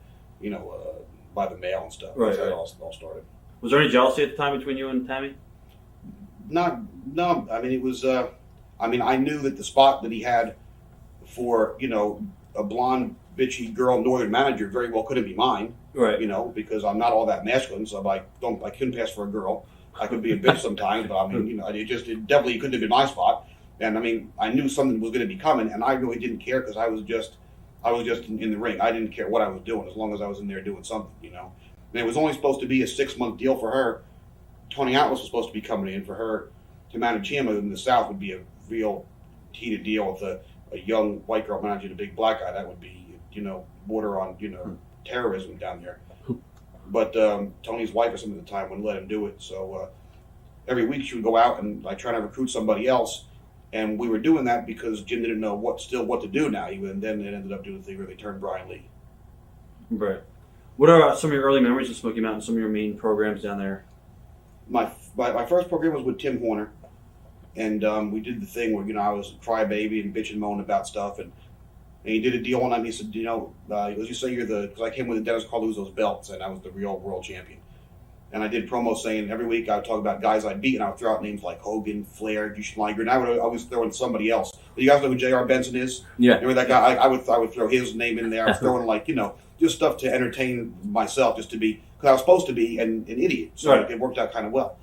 by the mail and stuff. Right. That's how it all started. Was there any jealousy at the time between you and Tammy? No. I mean, it was. I knew that the spot that he had for a blonde, bitchy girl northern manager very well couldn't be mine. Right. Because I'm not all that masculine, so I couldn't pass for a girl. I could be a bitch sometimes, but it definitely couldn't have been my spot. And I knew something was going to be coming, and I really didn't care because I was just in the ring. I didn't care what I was doing as long as I was in there doing something, And it was only supposed to be a 6-month deal for her. Tony Atlas was supposed to be coming in for her to manage him in the South would be a real heated deal with a young white girl managing a big black guy. That would be, border on, terrorism down there. But Tony's wife or something at the time wouldn't let him do it. So every week she would go out and try to recruit somebody else. And we were doing that because Jim didn't know what to do now. And then it ended up doing the thing where they turned Brian Lee. Right. What are some of your early memories of Smoky Mountain, some of your main programs down there? My first program was with Tim Horner. And we did the thing where, I was a crybaby and bitch and moan about stuff. And he did a deal one time. He said, as you say, because I came with the Dennis Carluzzo's belts, and I was the real world champion. And I did promos saying every week I would talk about guys I'd beat, and I would throw out names like Hogan, Flair, Jushin Liger, and I would always throw in somebody else. But you guys know who J.R. Benson is? Yeah. Remember that guy? I would throw his name in there. I was throwing just stuff to entertain myself, just to be, because I was supposed to be an idiot. So right. It worked out kind of well.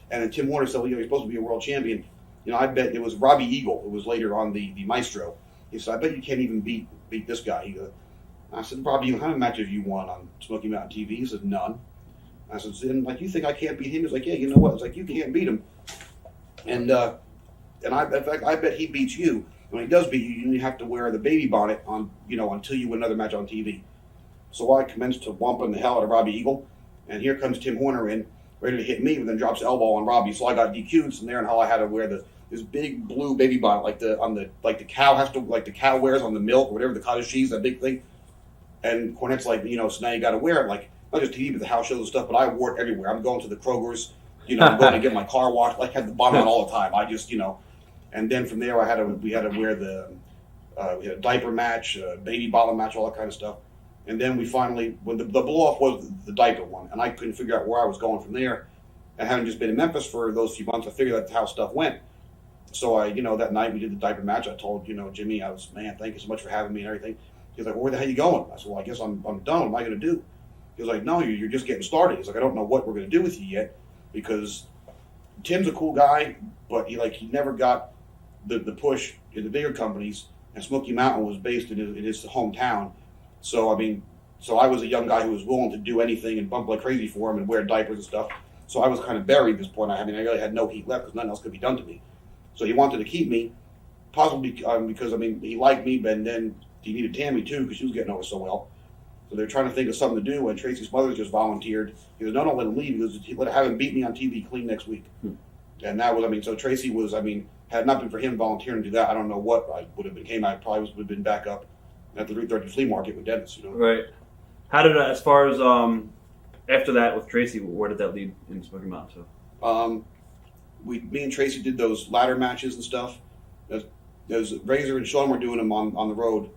And then Tim Horner said, well, you're supposed to be a world champion. I bet it was Robbie Eagle, who was later on the Maestro. He said, I bet you can't even beat this guy. I said, probably, how many matches have you won on Smoky Mountain TV? He said, none. I said, you think I can't beat him? He's like, yeah, you know what? It's like, you can't beat him. And in fact, I bet he beats you. When he does beat you, you have to wear the baby bonnet on, until you win another match on TV. So I commenced to whumping the hell out of Robbie Eagle, and here comes Tim Horner in, ready to hit me, but then drops the elbow on Robbie. So I got DQ'd from there, and how I had to wear this big blue baby bonnet, like the cow wears on the milk or whatever, the cottage cheese, that big thing. And Cornette's like, so now you got to wear it, like not just TV, but the house shows and stuff. But I wore it everywhere. I'm going to the Kroger's, I'm going to get my car washed. Like had the bonnet on all the time. I just, and then from there we had to wear we had a diaper match, baby bottle match, all that kind of stuff. And then we finally, when the blow off was the diaper one, and I couldn't figure out where I was going from there. And having just been in Memphis for those few months, I figured that's how stuff went. So that night we did the diaper match. I told, Jimmy, man, thank you so much for having me and everything. He's like, well, where the hell are you going? I said, well, I guess I'm done. What am I going to do? He was like, no, you're just getting started. He's like, I don't know what we're going to do with you yet, because Tim's a cool guy, but he never got the push in the bigger companies, and Smoky Mountain was based in his hometown. So I was a young guy who was willing to do anything and bump like crazy for him and wear diapers and stuff. So I was kind of buried at this point. I really had no heat left because nothing else could be done to me. So he wanted to keep me, possibly because he liked me, but then he needed Tammy too because she was getting over so well. So they're trying to think of something to do, and Tracy Smothers just volunteered. He goes, no, don't let him leave. He goes, have him beat me on TV clean next week. And that was, so Tracy was, had it not been for him volunteering to do that, I don't know what I would have became. I probably would have been back up at the 330 flea market with Dennis, Right. How did, as far as after that with Tracy, where did that lead in Smoky Mountain? So? Me and Tracy did those ladder matches and stuff. There's Razor and Shawn were doing them on the road.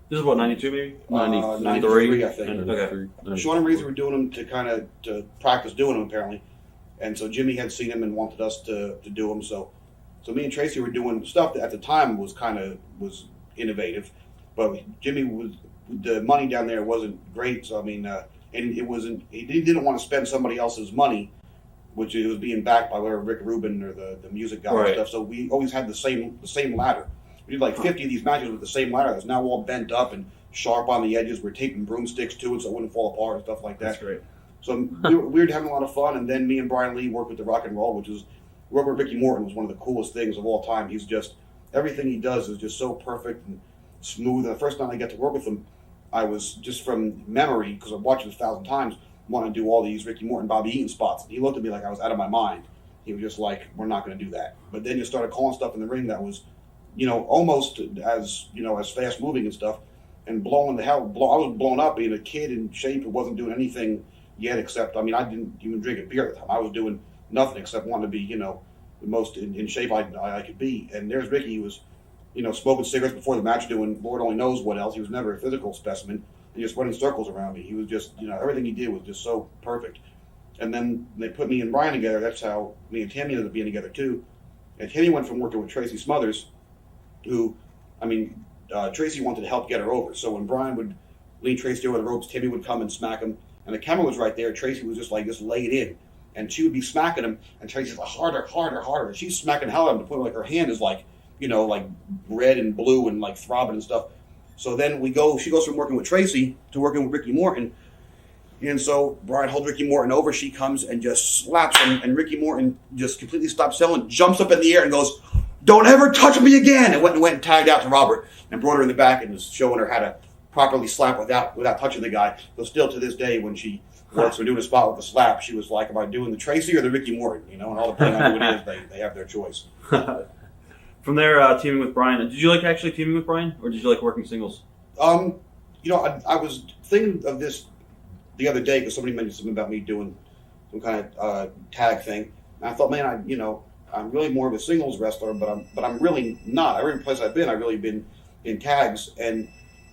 This is what, 92 maybe? 93, I think. Okay. Shawn and Razor were doing them to practice doing them, apparently. And so Jimmy had seen them and wanted us to do them. So me and Tracy were doing stuff that at the time was innovative. But Jimmy the money down there wasn't great. So, and it wasn't, he didn't want to spend somebody else's money, which it was being backed by whatever Rick Rubin or the music guy and stuff. So we always had the same ladder. We did like 50 of these matches with the same ladder that's now all bent up and sharp on the edges. We're taping broomsticks to it so it wouldn't fall apart and stuff like that. That's great. So we were having a lot of fun. And then me and Brian Lee worked with the Rock and Roll, which was working with Ricky Morton was one of the coolest things of all time. He's just, everything he does is just so perfect and smooth. And the first time I got to work with him, I was just from memory, because I've watched it 1,000 times, want to do all these Ricky Morton, Bobby Eaton spots. And he looked at me like I was out of my mind. He was just like, we're not going to do that. But then you started calling stuff in the ring that was, almost as fast moving and stuff, and blowing the hell. I was blown up being a kid in shape who wasn't doing anything yet except, I didn't even drink a beer at the time. I was doing nothing except wanting to be, the most in shape I could be. And there's Ricky. He was, smoking cigarettes before the match, doing Lord only knows what else. He was never a physical specimen. He just running circles around me. He was just, everything he did was just so perfect. And then they put me and Brian together. That's how me and Tammy ended up being together too. And Tammy went from working with Tracy Smothers, who, Tracy wanted to help get her over. So when Brian would lean Tracy over the ropes, Tammy would come and smack him. And the camera was right there. Tracy was just laid in. And she would be smacking him. And Tracy's like, harder, harder, harder. And she's smacking hell out of him to the point where her hand is like red and blue and like throbbing and stuff. So then she goes from working with Tracy to working with Ricky Morton. And so Brian holds Ricky Morton over. She comes and just slaps him. And Ricky Morton just completely stops selling, jumps up in the air and goes, "Don't ever touch me again!" And went and tagged out to Robert and brought her in the back and was showing her how to properly slap without touching the guy. So still to this day, when she works or doing a spot with a slap, she was like, am I doing the Tracy or the Ricky Morton? And all the thing I do it is, they have their choice. From there, teaming with Brian. Did you like actually teaming with Brian, or did you like working singles? I was thinking of this the other day because somebody mentioned something about me doing some kind of tag thing, and I thought, man, I'm really more of a singles wrestler, but I'm really not. Every place I've been, I've really been in tags. And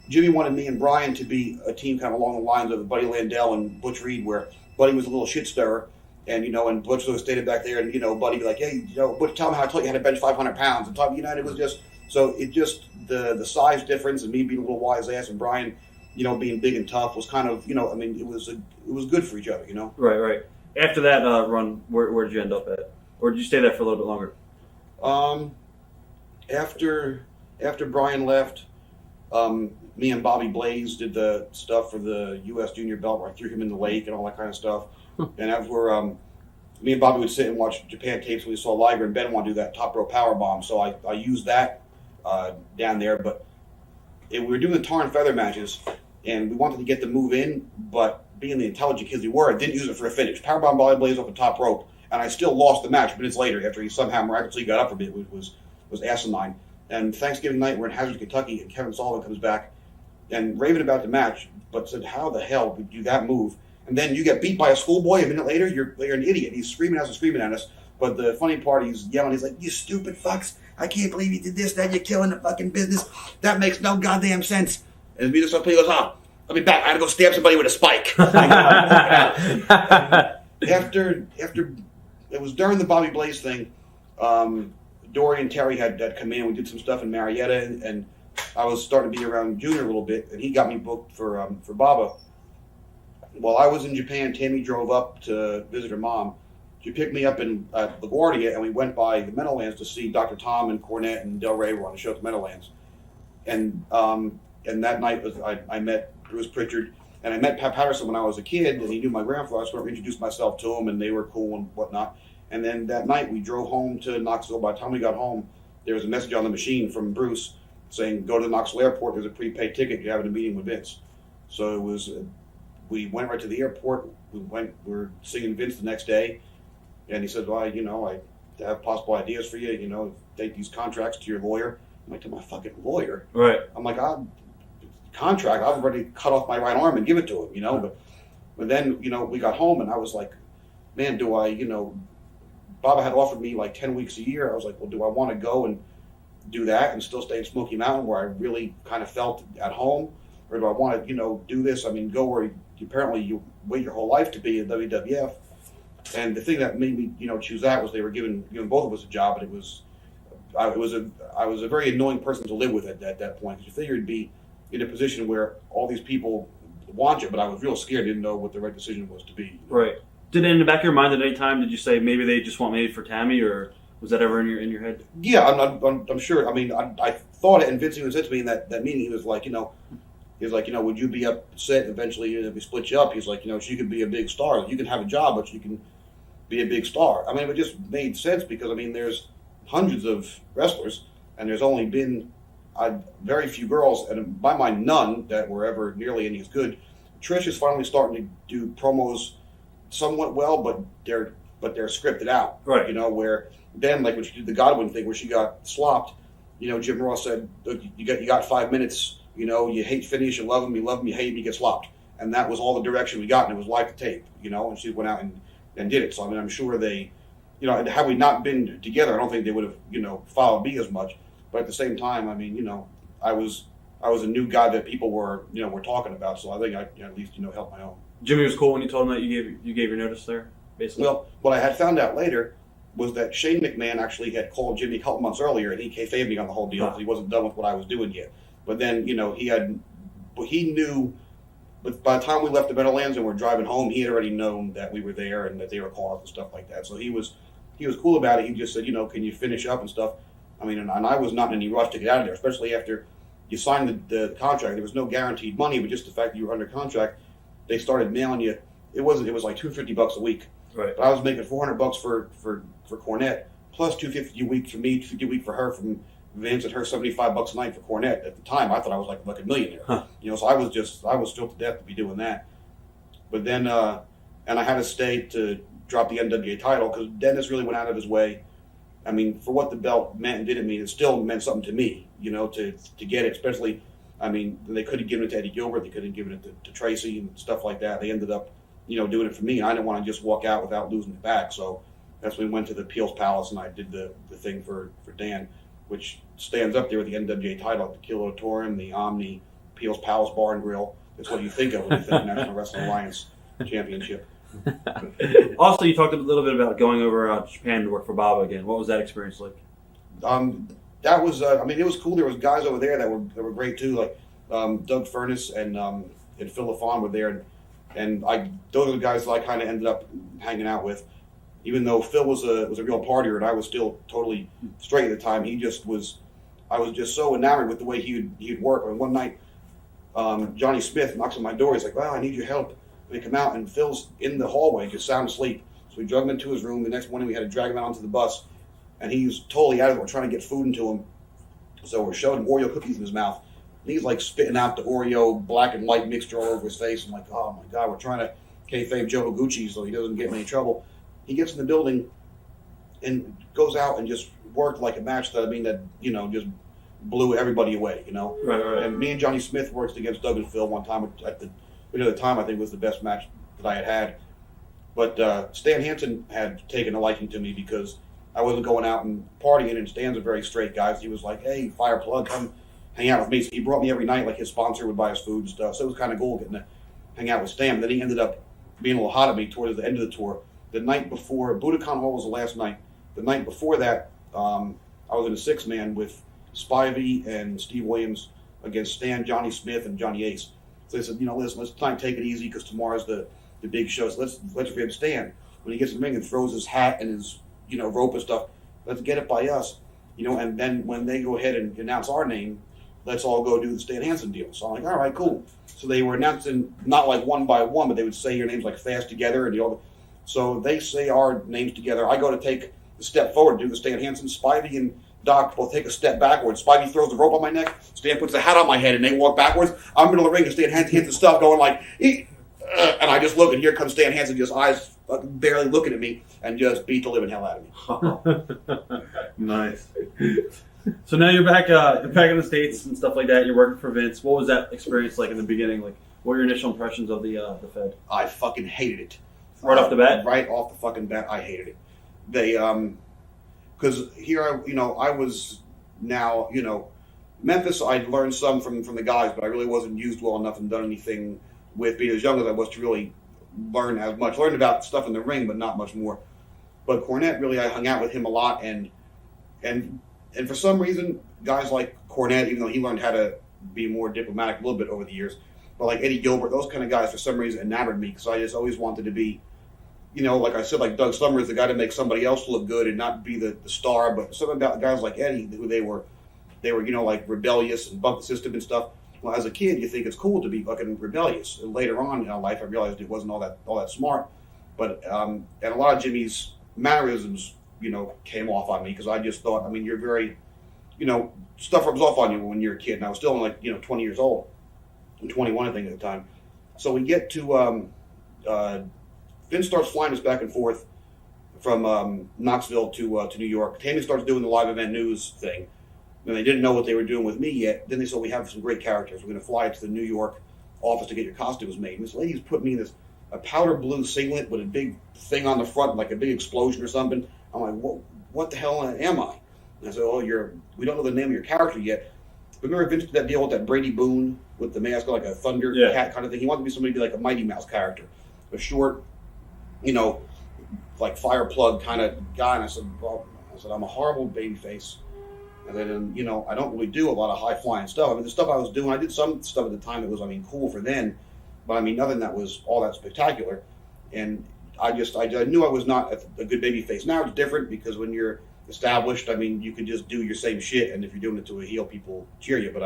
Jimmy wanted me and Brian to be a team kind of along the lines of Buddy Landell and Butch Reed, where Buddy was a little shit stirrer. And, and Butch sort of stayed back there, and, Buddy be like, hey, Butch, tell me how I told you how to bench 500 pounds. And talk, it was just, so it just, the size difference and me being a little wise ass and Brian, being big and tough was kind of, it was good for each other, Right. After that run, where did you end up at? Or did you stay there for a little bit longer? After Brian left, me and Bobby Blaze did the stuff for the U.S. Junior Belt where I threw him in the lake and all that kind of stuff. And that's where me and Bobby would sit and watch Japan tapes when we saw Liger and Ben want to do that top row power bomb. So I used that down there, but we were doing the tar and feather matches, and we wanted to get the move in, but being the intelligent kids we were, I didn't use it for a finish. Powerbomb Body Blaze off the top rope, and I still lost the match minutes later after he somehow miraculously got up a bit, which was asinine. And Thanksgiving night, we're in Hazard, Kentucky, and Kevin Sullivan comes back and raving about the match, but said, how the hell would you do that move? And then you get beat by a schoolboy a minute later, you're an idiot. He's screaming at us. But the funny part, he's yelling, he's like, you stupid fucks, I can't believe you did this, that, you're killing the fucking business. That makes no goddamn sense. And the music player goes, oh, I'll be back. I had to go stab somebody with a spike. After it was during the Bobby Blaze thing, Dory and Terry had come in. We did some stuff in Marietta, and I was starting to be around Junior a little bit, and he got me booked for Baba. While I was in Japan, Tammy drove up to visit her mom. She picked me up in LaGuardia, and we went by the Meadowlands to see Dr. Tom and Cornette and Del Rey were on the show at the Meadowlands. And that night I met Bruce Prichard, and I met Pat Patterson when I was a kid, and he knew my grandfather, so I introduced myself to him, and they were cool and whatnot. And then that night we drove home to Knoxville. By the time we got home, there was a message on the machine from Bruce saying, go to the Knoxville airport, there's a prepaid ticket, you're having a meeting with Vince. So it was, we went right to the airport, we were seeing Vince the next day, and he said, well, I have possible ideas for you, take these contracts to your lawyer. I'm like, to my fucking lawyer? Right. I'm like, contract, I've already cut off my right arm and give it to him, But then, we got home, and I was like, man, do I, Baba had offered me like 10 weeks a year. I was like, well, do I want to go and do that and still stay in Smoky Mountain where I really kind of felt at home? Or do I want to, do this? I mean, go where you wait your whole life to be at WWF. And the thing that made me, choose that was they were giving both of us a job, but I was a very annoying person to live with at that point. Because you figured you'd be in a position where all these people want you, but I was real scared, didn't know what the right decision was to be. Right. Did in the back of your mind at any time did you say maybe they just want me for Tammy, or was that ever in your head? Yeah, I'm sure. I mean, I thought it, and Vince even said to me in that meeting, he was like, would you be upset eventually if we split you up? He's like, she could be a big star. You can have a job, but you can be a big star. I mean, it just made sense because there's hundreds of wrestlers, and there's only been very few girls, and in my mind, none that were ever nearly any as good. Trish is finally starting to do promos somewhat well, but they're scripted out, right? Where then, like when she did the Godwin thing, where she got slopped, Jim Ross said, "Look, you got 5 minutes. You hate finish, you love him, you hate him, you get slopped," and that was all the direction we got, and it was live to tape, and she went out and did it. So I'm sure they, had we not been together, I don't think they would have, followed me as much. But at the same time, I was a new guy that people were talking about, so I think I at least held my own. Jimmy was cool when you told him that you gave your notice there, basically. Well, what I had found out later was that Shane McMahon actually had called Jimmy a couple months earlier, and he kayfabed me on the whole deal because he wasn't done with what I was doing yet. But then he knew. But by the time we left the Meadowlands and we're driving home, he had already known that we were there and that they were calling us and stuff like that. So he was cool about it. He just said, can you finish up and stuff. And I was not in any rush to get out of there, especially after you signed the contract. There was no guaranteed money, but just the fact that you were under contract, they started mailing you. It was like $250 a week. Right. But I was making $400 for Cornette, plus $250 a week for me, $250 a week for her from Vince, and her $75 a night for Cornette. At the time, I thought I was like a millionaire. Huh. So I was thrilled to death to be doing that. But then, and I had to stay to drop the NWA title because Dennis really went out of his way. For what the belt meant and didn't mean, it still meant something to me, to get it, especially, they could have given it to Eddie Gilbert, they could have given it to Tracy and stuff like that. They ended up, doing it for me, and I didn't want to just walk out without losing it back. So that's when we went to the Peel's Palace, and I did the thing for Dan, which stands up there with the NWA title, the Kill Auditorium, the Omni, Peel's Palace Bar and Grill. That's what you think of when you think National Wrestling Alliance Championship. Also, you talked a little bit about going over to Japan to work for Baba again. What was that experience like? That was, it was cool. There was guys over there that were great too, like Doug Furness and Phil LaFawn were there, and those are the guys that I kind of ended up hanging out with. Even though Phil was a real partier and I was still totally straight at the time, I was just so enamored with the way he'd work. And one night, Johnny Smith knocks on my door. He's like, "Well, I need your help." And they come out, and Phil's in the hallway, just sound asleep. So we drug him into his room. The next morning, we had to drag him out onto the bus, and he was totally out of it. We're trying to get food into him. So we're showing Oreo cookies in his mouth. And he's like spitting out the Oreo black and white mixture all over his face. I'm like, oh my God, we're trying to kayfabe Joe Higuchi so he doesn't get in any trouble. He gets in the building and goes out and just worked like a match that just blew everybody away, Right. And me and Johnny Smith worked against Doug and Phil one time at the time I think was the best match that I had. But Stan Hansen had taken a liking to me because I wasn't going out and partying, and Stan's a very straight guy. So he was like, hey, Fireplug, come hang out with me. So he brought me every night, like his sponsor would buy us food and stuff. So it was kind of cool getting to hang out with Stan. And then he ended up being a little hot at me towards the end of the tour. The night before, Budokan Hall was the last night. The night before that, I was in a six-man with Spivey and Steve Williams against Stan, Johnny Smith, and Johnny Ace. So they said, listen, let's try and take it easy because tomorrow's the big show. So let's forget Stan. When he gets in the ring and throws his hat and his rope and stuff, let's get it by us. And then when they go ahead and announce our name, let's all go do the Stan Hansen deal. So I'm like, all right, cool. So they were announcing not like one by one, but they would say your names like fast together. So they say our names together. I go to take a step forward to do the Stan Hansen. Spivey and Doc both take a step backwards. Spivey throws the rope on my neck. Stan puts the hat on my head, and they walk backwards. I'm in the middle of the ring, and Stan Hansen stuff going like, and I just look, and here comes Stan Hansen, just eyes barely looking at me, and just beat the living hell out of me. Nice. So now you're back in the States and stuff like that. You're working for Vince. What was that experience like in the beginning? Like, what were your initial impressions of the Fed? I fucking hated it. Right off the bat? Right off the fucking bat, I hated it. They, because here I was now, Memphis, I learned some from the guys, but I really wasn't used well enough and done anything with being as young as I was to really learn as much. Learned about stuff in the ring, but not much more. But Cornette, really, I hung out with him a lot, and for some reason, guys like Cornette, even though he learned how to be more diplomatic a little bit over the years, but like Eddie Gilbert, those kind of guys, for some reason, enamored me because I just always wanted to be, like I said, like Doug Summers, the guy to make somebody else look good and not be the star. But something about guys like Eddie, who they were, like rebellious and bump the system and stuff. Well, as a kid, you think it's cool to be fucking rebellious. And later on in life, I realized it wasn't all that smart. But and a lot of Jimmy's mannerisms, came off on me because I just thought, you're very, stuff rubs off on you when you're a kid. And I was still like 20 years old, and 21 I think at the time. So we get to Vince starts flying us back and forth from Knoxville to New York. Tammy starts doing the live event news thing. And they didn't know what they were doing with me yet. Then they said, we have some great characters. We're going to fly to the New York office to get your costumes made. And this lady's put me in a powder blue singlet with a big thing on the front, like a big explosion or something. I'm like, what the hell am I? And I said, we don't know the name of your character yet. Remember Vince did that deal with that Brady Boone with the mask, like a thunder cat kind of thing? He wanted to be somebody to be like a Mighty Mouse character. A short, like Fireplug kind of guy. And I said, I'm a horrible babyface. And then, I don't really do a lot of high-flying stuff. The stuff I was doing, I did some stuff at the time that was, cool for then. But, nothing that was all that spectacular. And I knew I was not a good babyface. Now it's different because when you're established, you can just do your same shit. And if you're doing it to a heel, people cheer you. But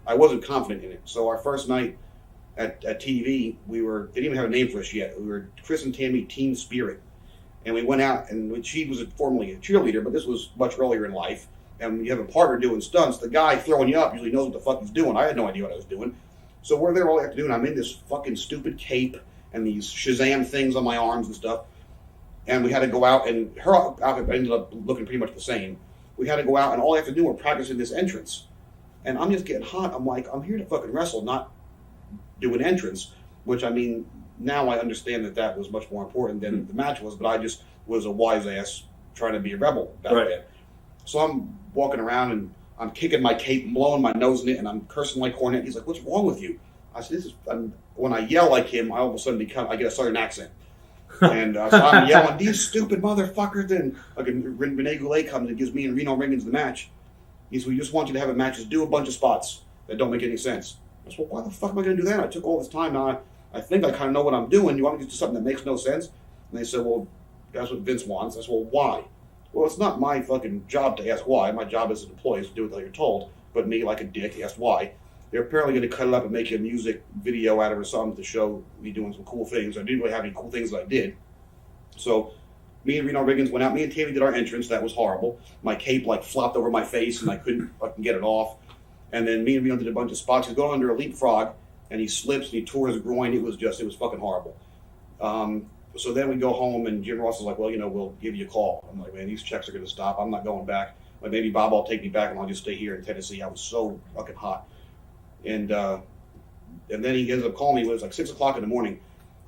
I wasn't confident in it. So our first night at TV, they didn't even have a name for us yet. We were Chris and Tammy Team Spirit. And we went out, and she was formerly a cheerleader, but this was much earlier in life. And when you have a partner doing stunts, the guy throwing you up usually knows what the fuck he's doing. I had no idea what I was doing. So we're there all afternoon. I'm in this fucking stupid cape and these Shazam things on my arms and stuff. And we had to go out, and her outfit ended up looking pretty much the same. We had to go out, and all afternoon we're practicing this entrance. And I'm just getting hot. I'm like, I'm here to fucking wrestle, not do an entrance. Which, now I understand that was much more important than the match was, but I just was a wise ass trying to be a rebel back then. So I'm walking around and I'm kicking my cape, blowing my nose in it, and I'm cursing like Cornette. He's like, "What's wrong with you?" I said, when I yell like him, I all of a sudden I get a southern accent. And so I'm yelling, "These stupid motherfuckers." Then Rene Goulet comes and gives me and Reno Riggins the match. He said, "We just want you to have a match. Just do a bunch of spots that don't make any sense." I said, "Well, why the fuck am I going to do that? I took all this time. Now I think I kind of know what I'm doing. You want me to do something that makes no sense?" And they said, "Well, that's what Vince wants." I said, "Well, why?" "Well, it's not my fucking job to ask why. My job as an employee is to do what you're told." But me, like a dick, asked why. They're apparently going to cut it up and make a music video out of it or something to show me doing some cool things. I didn't really have any cool things that I did. So Me and Reno Riggins went out. Me and Tammy did our entrance. That was horrible. My cape like flopped over my face, and I couldn't fucking get it off. And then me and Reno did a bunch of spots. He's going under a leapfrog, and he slips and he tore his groin. It was fucking horrible. So then we go home, and Jim Ross is like, well, we'll give you a call. I'm like, man, these checks are going to stop. I'm not going back. Like, maybe Bob will take me back, and I'll just stay here in Tennessee. I was so fucking hot. And then he ends up calling me. It was like 6 o'clock in the morning,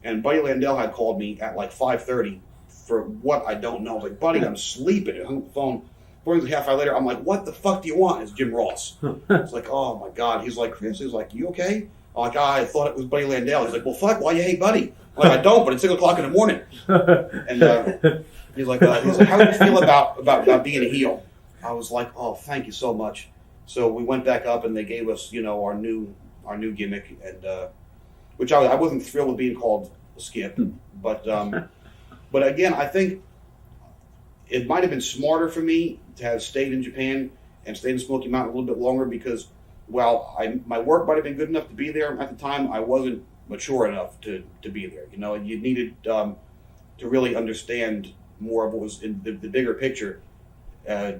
and Buddy Landell had called me at like 5:30 for what I don't know. I was like, Buddy, I'm sleeping. I hung up the phone. 40 half hour later, I'm like, what the fuck do you want? It's Jim Ross. It's like, oh my God. He's like, Chris, he's like, you okay? I'm like, I thought it was Buddy Landell. He's like, well, fuck, why you hate Buddy? I'm like, I don't, but it's 6 o'clock in the morning. And he's like, how do you feel about being a heel? I was like, oh, thank you so much. So we went back up, and they gave us, our new gimmick, and which I wasn't thrilled with being called Skip, but again, I think it might have been smarter for me to have stayed in Japan and stayed in Smoky Mountain a little bit longer, because while my work might have been good enough to be there at the time, I wasn't mature enough to be there. You needed to really understand more of what was in the bigger picture to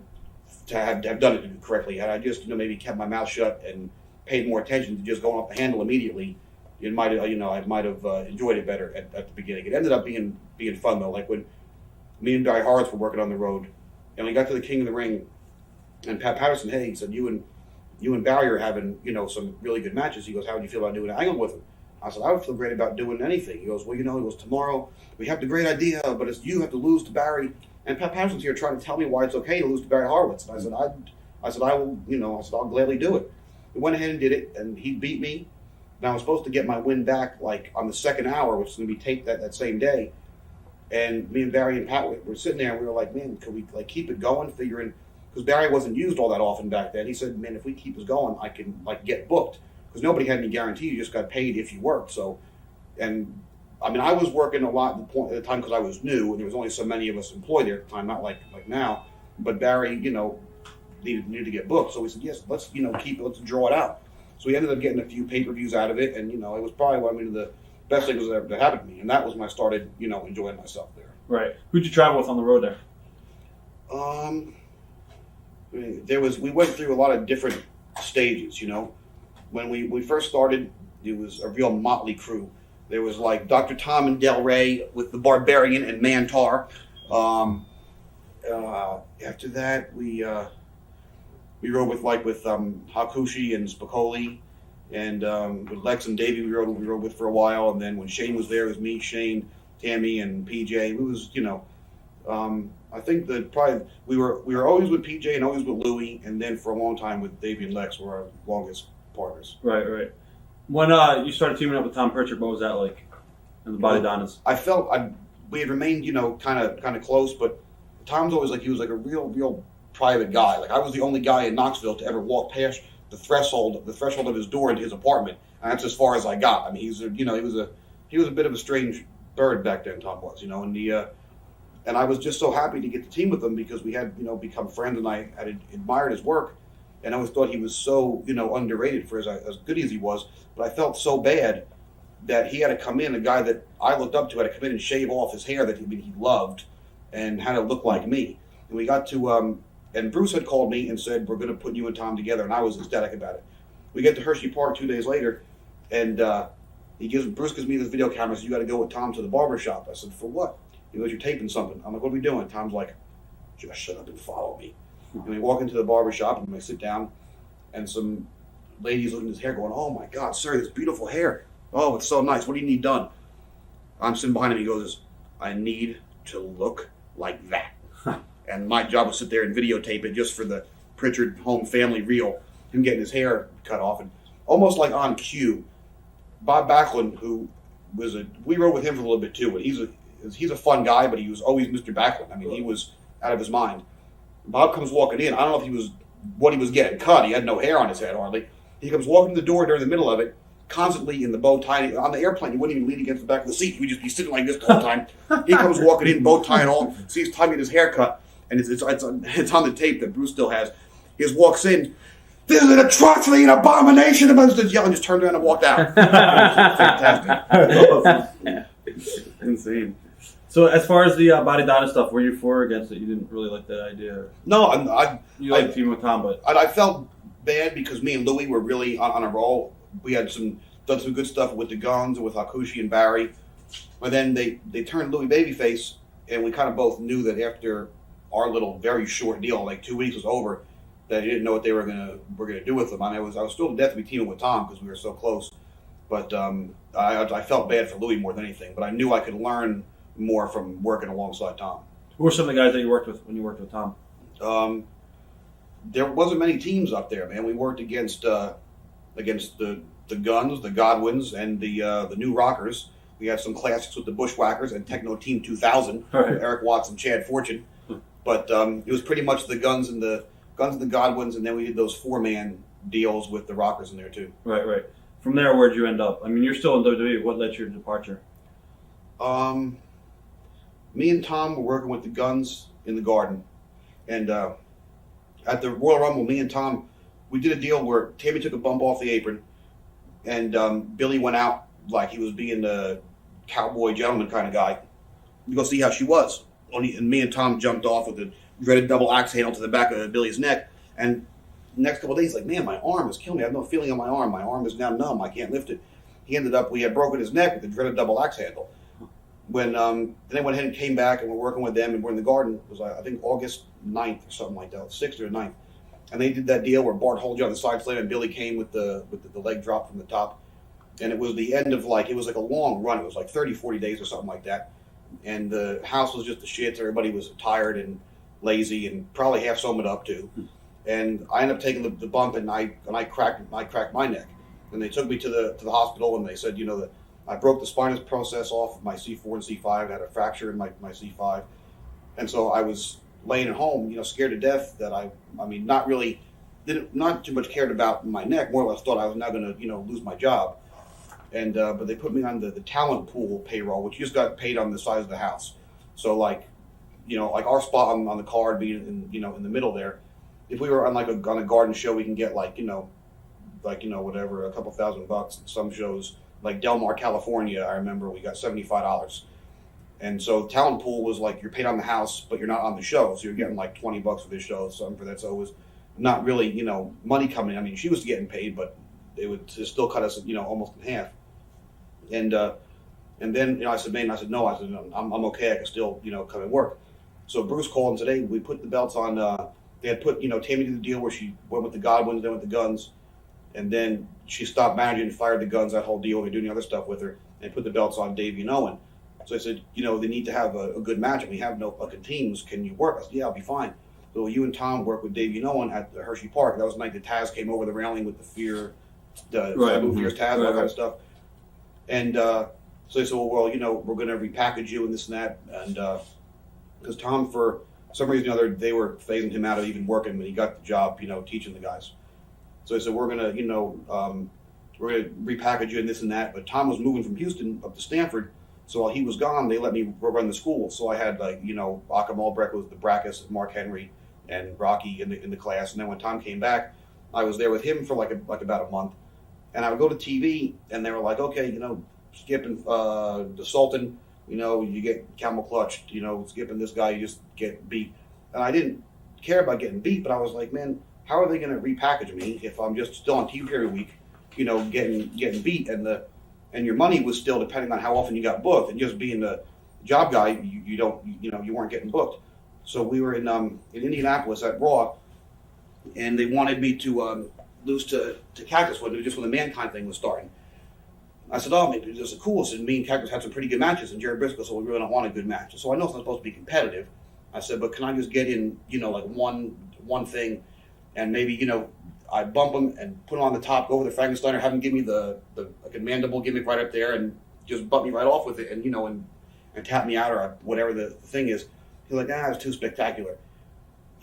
have done it correctly. Had I just maybe kept my mouth shut and paid more attention to just going off the handle immediately, it might have I might have enjoyed it better at the beginning. It ended up being fun though. Like when me and Barry Horowitz were working on the road, and we got to the King of the Ring, and Pat Patterson, hey, he said, you and Barry are having some really good matches. He goes, how would you feel about doing an angle with him? I said, I would feel great about doing anything. He goes, well, he goes, tomorrow we have the great idea, but it's you have to lose to Barry. And Pat Patterson's here trying to tell me why it's okay to lose to Barry Horowitz. And I said, I will, I'll gladly do it. We went ahead and did it, and he beat me. And I was supposed to get my win back like on the second hour, which is going to be taped that same day. And me and Barry and Pat were sitting there, and we were like, man, could we like keep it going? Figuring, because Barry wasn't used all that often back then. He said, man, if we keep this going, I can like get booked. Because nobody had any guarantee. You just got paid if you worked. So, and I mean, I was working a lot at the time because I was new, and there was only so many of us employed there at the time, not like now. But Barry, needed to get booked. So we said, yes, let's let's draw it out. So we ended up getting a few pay-per-views out of it, and it was probably one of the best things that ever happened to me. And that was when I started, enjoying myself there. Right. Who'd you travel with on the road there? We went through a lot of different stages. When we first started, it was a real motley crew. There was like Dr. Tom and Del Rey with the Barbarian and Mantar. After that, we rode with Hakushi and Spicoli, and with Lex and Davey we rode with for a while. And then when Shane was there, it was me, Shane, Tammy, and PJ. It was I think that probably we were always with PJ and always with Louie, and then for a long time with Davey and Lex were our longest partners. Right. When you started teaming up with Tom Prichard, what was that like in the Bodydonnas? I felt we had remained, kind of close, but Tom's always he was like a real private guy. Like I was the only guy in Knoxville to ever walk past the threshold of his door into his apartment, and that's as far as I got. I mean, he was a bit of a strange bird back then. Tom was, and I was just so happy to get to team with him because we had become friends, and I had admired his work. And I always thought he was so, underrated for as good as he was. But I felt so bad that he had to come in, a guy that I looked up to had to come in and shave off his hair that he loved and had to look like me. And we got to, and Bruce had called me and said, we're going to put you and Tom together. And I was ecstatic about it. We get to Hershey Park 2 days later, and Bruce gives me this video camera and says, you got to go with Tom to the barber shop. I said, for what? He goes, you're taping something. I'm like, what are we doing? Tom's like, just shut up and follow me. And we walk into the barber shop and we sit down, and some ladies looking at his hair going, oh my God, sir, this beautiful hair. Oh, it's so nice. What do you need done? I'm sitting behind him. He goes, I need to look like that. And my job was to sit there and videotape it just for the Prichard home family reel, him getting his hair cut off. And almost like on cue, Bob Backlund, who we rode with him for a little bit too, but he's a fun guy, but he was always Mr. Backlund. I mean, he was out of his mind. Bob comes walking in. I don't know if what he was getting cut. He had no hair on his head hardly. He comes walking to the door during the middle of it, constantly in the bow tie. On the airplane, he wouldn't even lean against the back of the seat. He would just be sitting like this the whole time. He comes walking in, bow tie and all, sees Tommy his haircut, and it's on the tape that Bruce still has. He just walks in. This is an atrocity, an abomination. And just yelling, just turned around and walked out. It was fantastic. Insane. So as far as the Bodydonnas stuff, were you for or against it? You didn't really like that idea? No, You liked teaming with Tom, but... I felt bad because me and Louie were really on a roll. We had done some good stuff with the Guns and with Hakushi and Barry. But then they turned Louie babyface, and we kind of both knew that after our little very short deal, like 2 weeks was over, that he didn't know what they were gonna do with him. I mean, I was still to death to be teaming with Tom because we were so close. But I felt bad for Louie more than anything. But I knew I could learn more from working alongside Tom. Who were some of the guys that you worked with when you worked with Tom? There wasn't many teams up there, man. We worked against the Guns, the Godwins, and the New Rockers. We had some classics with the Bushwhackers and Techno Team 2000, right. Eric Watts and Chad Fortune. But it was pretty much the Guns and the Godwins, and then we did those 4-man deals with the Rockers in there too. Right. From there, where'd you end up? I mean, you're still in WWE. What led to your departure? Me and Tom were working with the Guns in the Garden, and at the Royal Rumble, me and Tom, we did a deal where Tammy took a bump off the apron, and Billy went out like he was being the cowboy gentleman kind of guy. You go see how she was. And me and Tom jumped off with the dreaded double axe handle to the back of Billy's neck. And the next couple of days, like, man, my arm is killing me. I have no feeling on my arm. My arm is now numb. I can't lift it. We had broken his neck with the dreaded double axe handle. When then they went ahead and came back, and we're working with them, and we're in the Garden. It was, I think, August 9th or something like that, 6th or 9th. And they did that deal where Bart holds you on the side slam, and Billy came with the leg drop from the top. And it was the end of, like, it was like a long run. It was like 30, 40 days or something like that. And the house was just the shit. Everybody was tired and lazy and probably half sewed up too. And I ended up taking the bump, and I cracked my neck. And they took me to the hospital, and they said, that I broke the spinous process off of my C4 and C5. I had a fracture in my C5. And so I was laying at home, scared to death that not too much cared about my neck, more or less thought I was now going to, lose my job. And but they put me on the talent pool payroll, which just got paid on the size of the house. So like our spot on the card being in the middle there, if we were on on a Garden show, we can get whatever, a couple $1,000. Some shows like Del Mar, California, I remember we got $75. And so talent pool was like you're paid on the house, but you're not on the show, so you're getting like $20 for this show, something for that. So it was not really money coming in. I mean, she was getting paid, but they would still cut us almost in half. And then I said, no. I said, I'm okay. I can still come and work. So Bruce called, and today we put the belts on. They had put Tammy did the deal where she went with the Godwins, then with the Guns, and then she stopped managing and fired the Guns. That whole deal. They're doing the other stuff with her, and put the belts on Davey and Owen. So I said, they need to have a good match, and we have no fucking teams. Can you work? I said, yeah, I'll be fine. So you and Tom work with Davey and Owen at the Hershey Park. That was the night that Taz came over the railing with the Fear, Sabu Fear's Taz, all that kind of stuff. And so they said, well, we're going to repackage you and this and that. And because Tom, for some reason or other, they were phasing him out of even working when he got the job, teaching the guys. So they said, we're going to repackage you and this and that. But Tom was moving from Houston up to Stanford. So while he was gone, they let me run the school. So I had Akam Albrecht was the Brackus, Mark Henry, and Rocky in the class. And then when Tom came back, I was there with him for like about a month. And I would go to TV, and they were like, okay, Skip and the Sultan, you get camel clutched, Skip and this guy, you just get beat. And I didn't care about getting beat, but I was like, man, how are they going to repackage me if I'm just still on TV every week, getting beat? And your money was still depending on how often you got booked, and just being the job guy, you weren't getting booked. So we were in Indianapolis at Raw, and they wanted me to lose to Cactus when the Mankind thing was starting. I said, oh, maybe this is cool. I said, me and Cactus had some pretty good matches, and Jerry Briscoe said, we really don't want a good match. So I know it's not supposed to be competitive. I said, but can I just get in, one thing, and maybe, I bump them and put them on the top, go over the Frankensteiner, have them give me the mandible gimmick right up there, and just bump me right off with it, and and tap me out or whatever the thing is. He's like, it's too spectacular.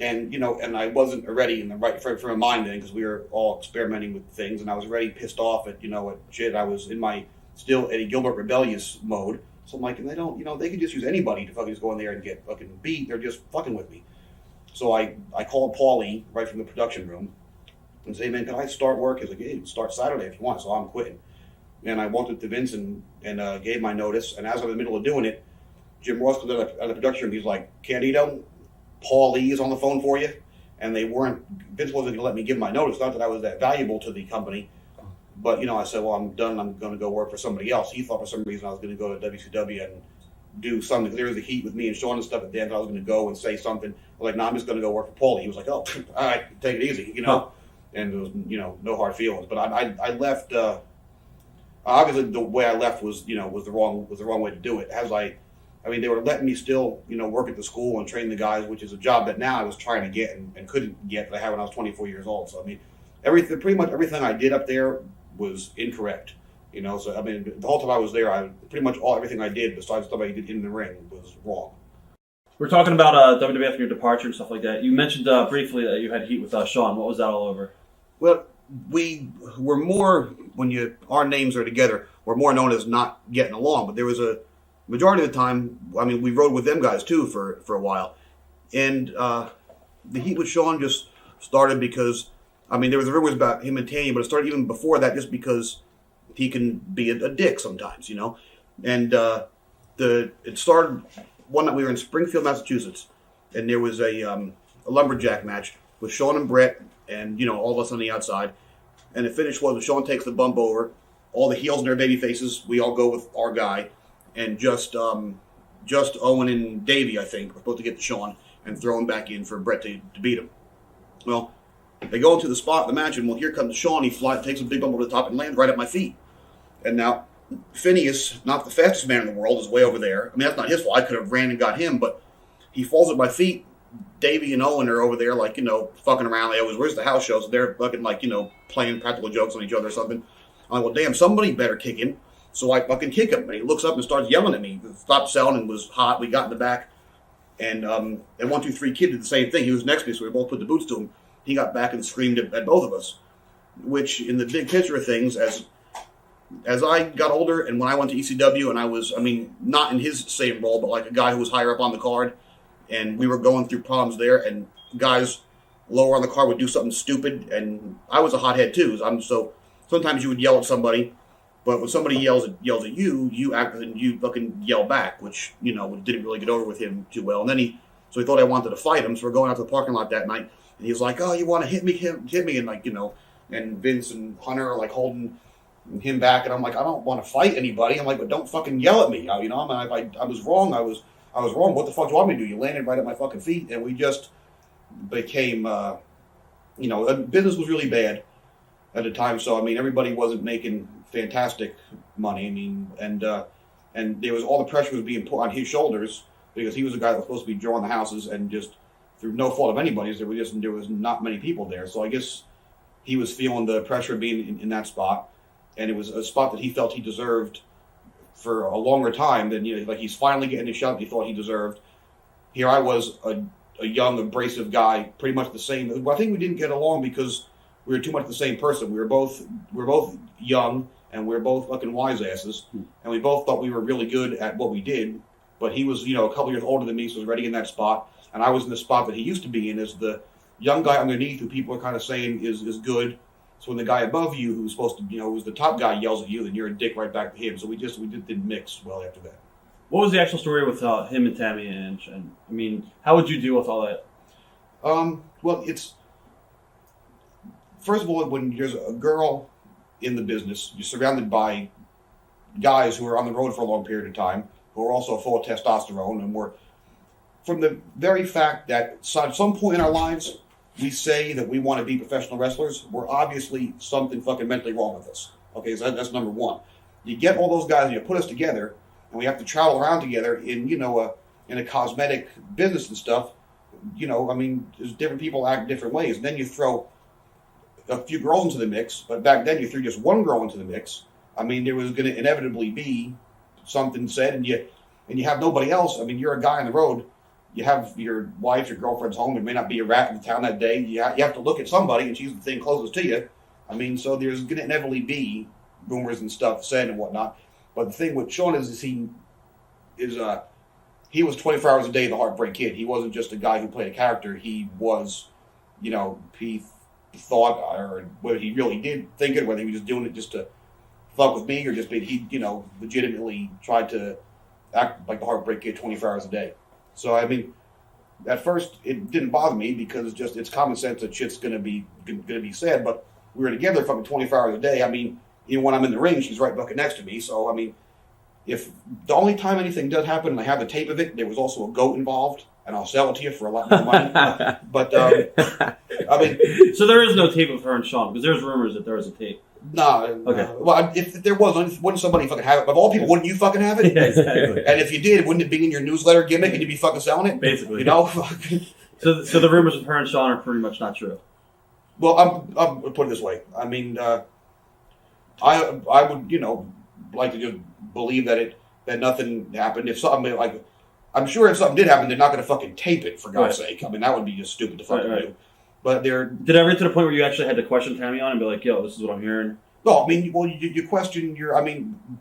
And, and I wasn't already in the right frame of mind then, because we were all experimenting with things, and I was already pissed off at, at shit. I was in my still Eddie Gilbert rebellious mode. So I'm like, and they don't, they could just use anybody to fucking just go in there and get fucking beat. They're just fucking with me. So I called Paulie right from the production room and say, man, can I start work? He's like, hey, start Saturday if you want. So I'm quitting. and I walked up to Vince and gave my notice. And as I'm in the middle of doing it, Jim Ross comes out of the production room. He's like, Candido, Paul Lee is on the phone for you. And Vince wasn't going to let me give my notice. Not that I was that valuable to the company. But, you know, I said, well, I'm done. I'm going to go work for somebody else. He thought for some reason I was going to go to WCW and do something. Because there was a heat with me and Shawn and stuff at the end. I was going to go and say something. I was like, no, I'm just going to go work for Paulie. He was like, oh, all right, take it easy, you know. And there was, you know, no hard feelings. But I left. Obviously, the way I left was the wrong way to do it. I mean, they were letting me still, you know, work at the school and train the guys, which is a job that now I was trying to get and couldn't get that I had when I was 24 years old. So I mean, pretty much everything I did up there was incorrect. You know, so I mean, the whole time I was there, everything I did besides stuff I did in the ring was wrong. We're talking about WWF and your departure and stuff like that. You mentioned briefly that you had heat with Shawn. What was that all over? Well, we were more, our names are together, we're more known as not getting along. But there was a majority of the time, I mean, we rode with them guys too for a while. And the heat with Shawn just started because, I mean, there was rumors about him and Tammy, but it started even before that just because he can be a dick sometimes, you know. And it started one night we were in Springfield, Massachusetts, and there was a lumberjack match with Shawn and Brett and, you know, all of us on the outside. And the finish was Shawn takes the bump over, all the heels and their baby faces, we all go with our guy, and just Owen and Davey, I think, were supposed to get to Shawn and throw him back in for Brett to beat him. Well, they go into the spot of the match, and well, here comes Shawn. He takes a big bump over the top and lands right at my feet. And now, Phineas, not the fastest man in the world, is way over there. I mean, that's not his fault. I could have ran and got him, but he falls at my feet. Davey and Owen are over there, like, you know, fucking around. They always, where's the house shows? They're fucking, like, you know, playing practical jokes on each other or something. I'm like, well, damn, somebody better kick him. So I fucking kick him. And he looks up and starts yelling at me. Stopped selling and was hot. We got in the back. And 1, 2, 3 Kid did the same thing. He was next to me, so we both put the boots to him. He got back and screamed at both of us. Which, in the big picture of things, as I got older and when I went to ECW and I was, I mean, not in his same role, but like a guy who was higher up on the card, and we were going through problems there, and guys lower on the card would do something stupid, and I was a hothead too. So sometimes you would yell at somebody, but when somebody yells at you, you act and you fucking yell back, which, you know, didn't really get over with him too well. And then he thought I wanted to fight him, so we're going out to the parking lot that night, and he was like, oh, you want to hit me, and like, you know, and Vince and Hunter are like holding him back, and I'm like, I don't want to fight anybody. I'm like, but don't fucking yell at me, you know. I was wrong. I was wrong. What the fuck do you want me to do? You landed right at my fucking feet, and we just became, you know, business was really bad at the time. So I mean, everybody wasn't making fantastic money. I mean, and there was all the pressure was being put on his shoulders because he was the guy that was supposed to be drawing the houses, and just through no fault of anybody's, there was not many people there. So I guess he was feeling the pressure of being in that spot. And it was a spot that he felt he deserved for a longer time than, you know, like he's finally getting the shot he thought he deserved. Here I was, a young, abrasive guy, pretty much the same. I think we didn't get along because we were too much the same person. We were both young, and we were both fucking wise asses, and we both thought we were really good at what we did. But he was, you know, a couple years older than me, so was already in that spot, and I was in the spot that he used to be in as the young guy underneath, who people are kind of saying is good. So when the guy above you, who's supposed to, you know, who's the top guy, yells at you, then you're a dick right back to him. So we didn't mix well after that. What was the actual story with him and Tammy? And I mean, how would you deal with all that? Well, it's, first of all, when there's a girl in the business, you're surrounded by guys who are on the road for a long period of time, who are also full of testosterone, and we're, from the very fact that at some point in our lives, we say that we want to be professional wrestlers, we're obviously something fucking mentally wrong with us. Okay, so that's number one. You get all those guys and you put us together, and we have to travel around together in, you know, in a cosmetic business and stuff. You know, I mean, there's different people act different ways. And then you throw a few girls into the mix, but back then you threw just one girl into the mix. I mean, there was going to inevitably be something said, and you have nobody else. I mean, you're a guy on the road. You have your wife, your girlfriend's home. There may not be a rat in the town that day. You have to look at somebody, and she's the thing closest to you. I mean, so there's going to inevitably be rumors and stuff said and whatnot. But the thing with Shawn is he was 24 hours a day the Heartbreak Kid. He wasn't just a guy who played a character. He was, you know, he thought, or whether he really did think it, whether he was just doing it just to fuck with me or just he, legitimately tried to act like the Heartbreak Kid 24 hours a day. So, I mean, at first it didn't bother me because it's common sense that shit's gonna be said, but we were together fucking 24 hours a day. I mean, even when I'm in the ring, she's right fucking next to me. So, I mean, if the only time anything does happen and I have the tape of it, there was also a goat involved, and I'll sell it to you for a lot more money. But, I mean... So there is no tape of her and Shawn, because there's rumors that there is a tape. No. Okay. Well, if there was, wouldn't somebody fucking have it? Of all people, wouldn't you fucking have it? Yeah, exactly. And if you did, wouldn't it be in your newsletter gimmick and you'd be fucking selling it? Basically. So the rumors of her and Shawn are pretty much not true. Well, I'll put it this way. I mean, I would, like to just believe that nothing happened. If something, I'm sure if something did happen, they're not going to fucking tape it, for God's sake. I mean, that would be just stupid to fucking do. But did it ever get to the point where you actually had to question Tammy on and be like, yo, this is what I'm hearing? No, I mean, well, you question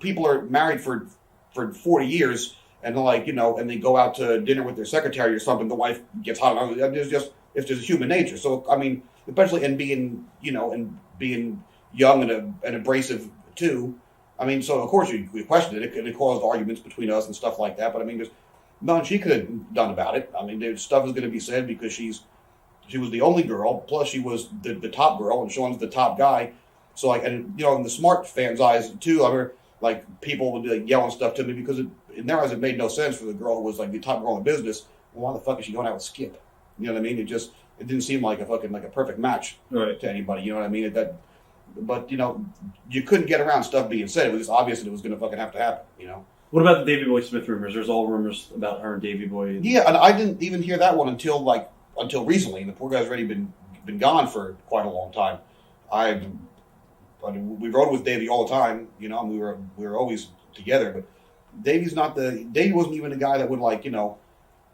people are married for 40 years and they're like, and they go out to dinner with their secretary or something, the wife gets hot. I mean, it's just human nature. So, I mean, especially and being young and abrasive too. I mean, so of course we questioned it. It caused arguments between us and stuff like that. But I mean, there's nothing she could have done about it. I mean, there's stuff is going to be said because she was the only girl. Plus, she was the top girl, and Shawn's the top guy. So like, and in the smart fans' eyes too, I remember like people would be like yelling stuff to me because in their eyes it made no sense for the girl who was like the top girl in the business. Well, why the fuck is she going out with Skip? You know what I mean? It didn't seem like a perfect match to anybody. You know what I mean? But you couldn't get around stuff being said. It was just obvious that it was going to fucking have to happen. What about the Davey Boy Smith rumors? There's all rumors about her and Davey Boy. Yeah, and I didn't even hear that one until recently. And the poor guy's already been gone for quite a long time. We rode with Davey all the time, and we were always together. But Davey wasn't even a guy that would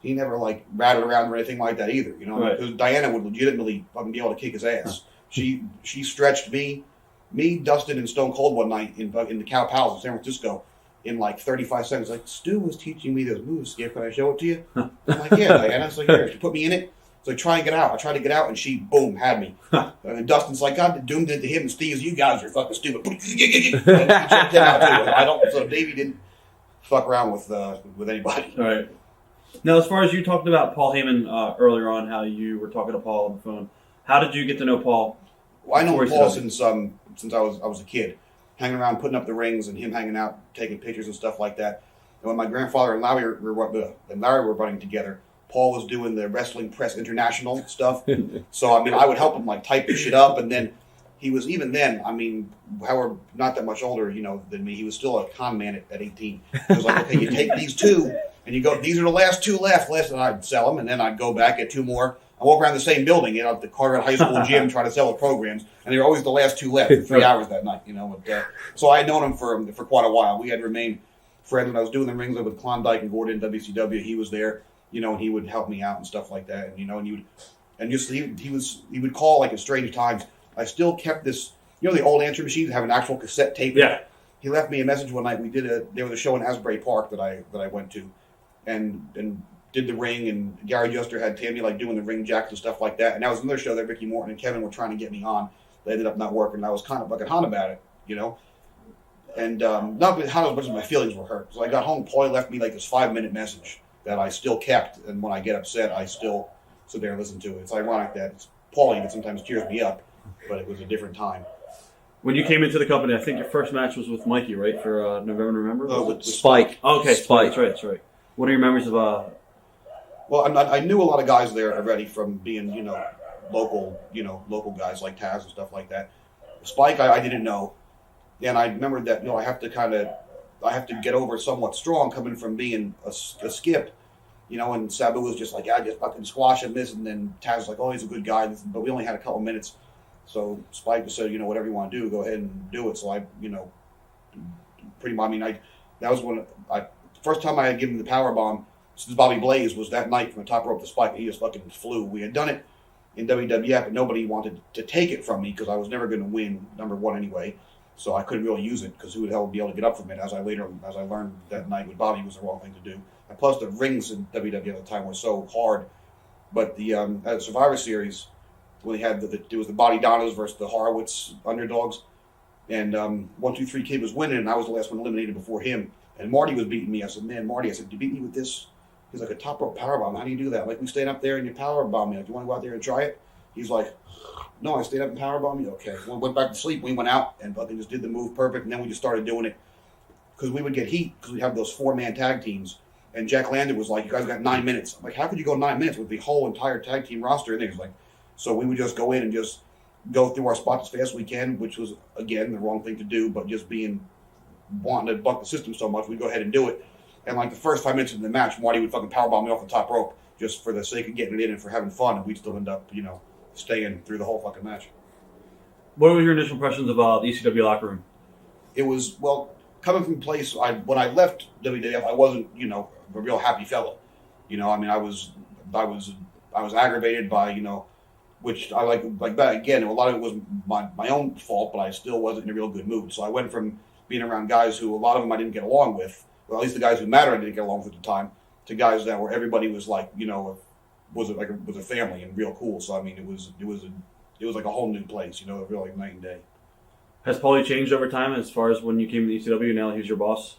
he never ratted around or anything like that either. Because Diana would legitimately fucking be able to kick his ass. She stretched me, Dustin, and Stone Cold one night in the Cow Palace in San Francisco in 35 seconds. Like, Stu was teaching me those moves, Skip. Can I show it to you? I'm like, yeah, Diana. It's like, here, she put me in it. It's like, try and get out. I tried to get out, and she, boom, had me. And then Dustin's like, God, doomed it to him, and Steve's, you guys are fucking stupid. And he choked him out, too. So Davey didn't fuck around with anybody. All right. Now, as far as you talked about Paul Heyman earlier on, how you were talking to Paul on the phone, how did you get to know Paul? Well, I know Paul since I was a kid, hanging around, putting up the rings, and him hanging out, taking pictures and stuff like that. And when my grandfather and Larry were running together, Paul was doing the Wrestling Press International stuff. So I mean, I would help him type the shit up, and then he was however, not that much older, than me. He was still a con man at 18. He was like, okay, you take these two, and you go, these are the last two left, and I'd sell them, and then I'd go back, get two more. I walk around the same building, at the Carteret High School gym, trying to sell the programs, and they were always the last two left for 3 hours that night, So I had known him for quite a while. We had remained friends when I was doing the rings with Klondike and Gordon in WCW. He was there, and he would help me out and stuff like that, and he would call at strange times. I still kept this, the old answer machines have an actual cassette tape. Yeah. He left me a message one night. There was a show in Asbury Park that I went to, and did the ring, and Gary Juster had Tammy doing the ring jacks and stuff like that. And that was another show that Ricky Morton and Kevin were trying to get me on. They ended up not working. And I was kind of fucking hot about it, And not hot as much as my feelings were hurt. So I got home, Paulie left me this 5-minute message that I still kept. And when I get upset, I still sit there and listen to it. It's ironic that Paulie that sometimes cheers me up, but it was a different time. When you came into the company, I think your first match was with Mikey, right? For November? With Spike. Oh, okay, Spike. That's right. What are your memories of... Well, I knew a lot of guys there already from being, local guys like Taz and stuff like that. Spike, I didn't know. And I remembered that, I have to get over somewhat strong coming from being a Skip, and Sabu was just just fucking squash him this, and then Taz was like, oh, he's a good guy, but we only had a couple minutes. So Spike just said, whatever you want to do, go ahead and do it. So I, pretty much, that was when first time I had given the power bomb since Bobby Blaze was that night from the top rope to Spike. He just fucking flew. We had done it in WWF, but nobody wanted to take it from me because I was never going to win number one anyway. So I couldn't really use it because who the hell would be able to get up from it? As I learned that night with Bobby was the wrong thing to do. And plus the rings in WWF at the time were so hard. But the at Survivor Series, when they had it was the Bodydonnas versus the Horowitz underdogs. And 1, 2, 3 Kid was winning, and I was the last one eliminated before him. And Marty was beating me. I said, man, Marty, did you beat me with this? He's like, a top rope powerbomb. How do you do that? Like, we stand up there and you powerbomb me. Like, you want to go out there and try it? He's like, no, I stayed up and powerbomb you. Okay. We went back to sleep. We went out and fucking just did the move perfect. And then we just started doing it because we would get heat because we have those 4-man tag teams. And Jack Lander was like, you guys got 9 minutes. I'm like, how could you go 9 minutes with the whole entire tag team roster? And things like, so we would just go in and just go through our spots as fast as we can, which was, again, the wrong thing to do, but just wanting to buck the system so much, we'd go ahead and do it. And like the first 5 minutes of the match, Marty would fucking powerbomb me off the top rope just for the sake of getting it in and for having fun, and we'd still end up, staying through the whole fucking match. What were your initial impressions of the ECW locker room? It was, well, coming from a place, when I left WWF, I wasn't, a real happy fellow. I was aggravated by, which I like that again. A lot of it was my own fault, but I still wasn't in a real good mood. So I went from being around guys who a lot of them I didn't get along with, well, at least the guys who mattered I didn't get along with at the time, to guys that where everybody was like, was a family and real cool. So I mean, it was like a whole new place, really night and day. Has Paulie changed over time as far as when you came to ECW? Now he's your boss.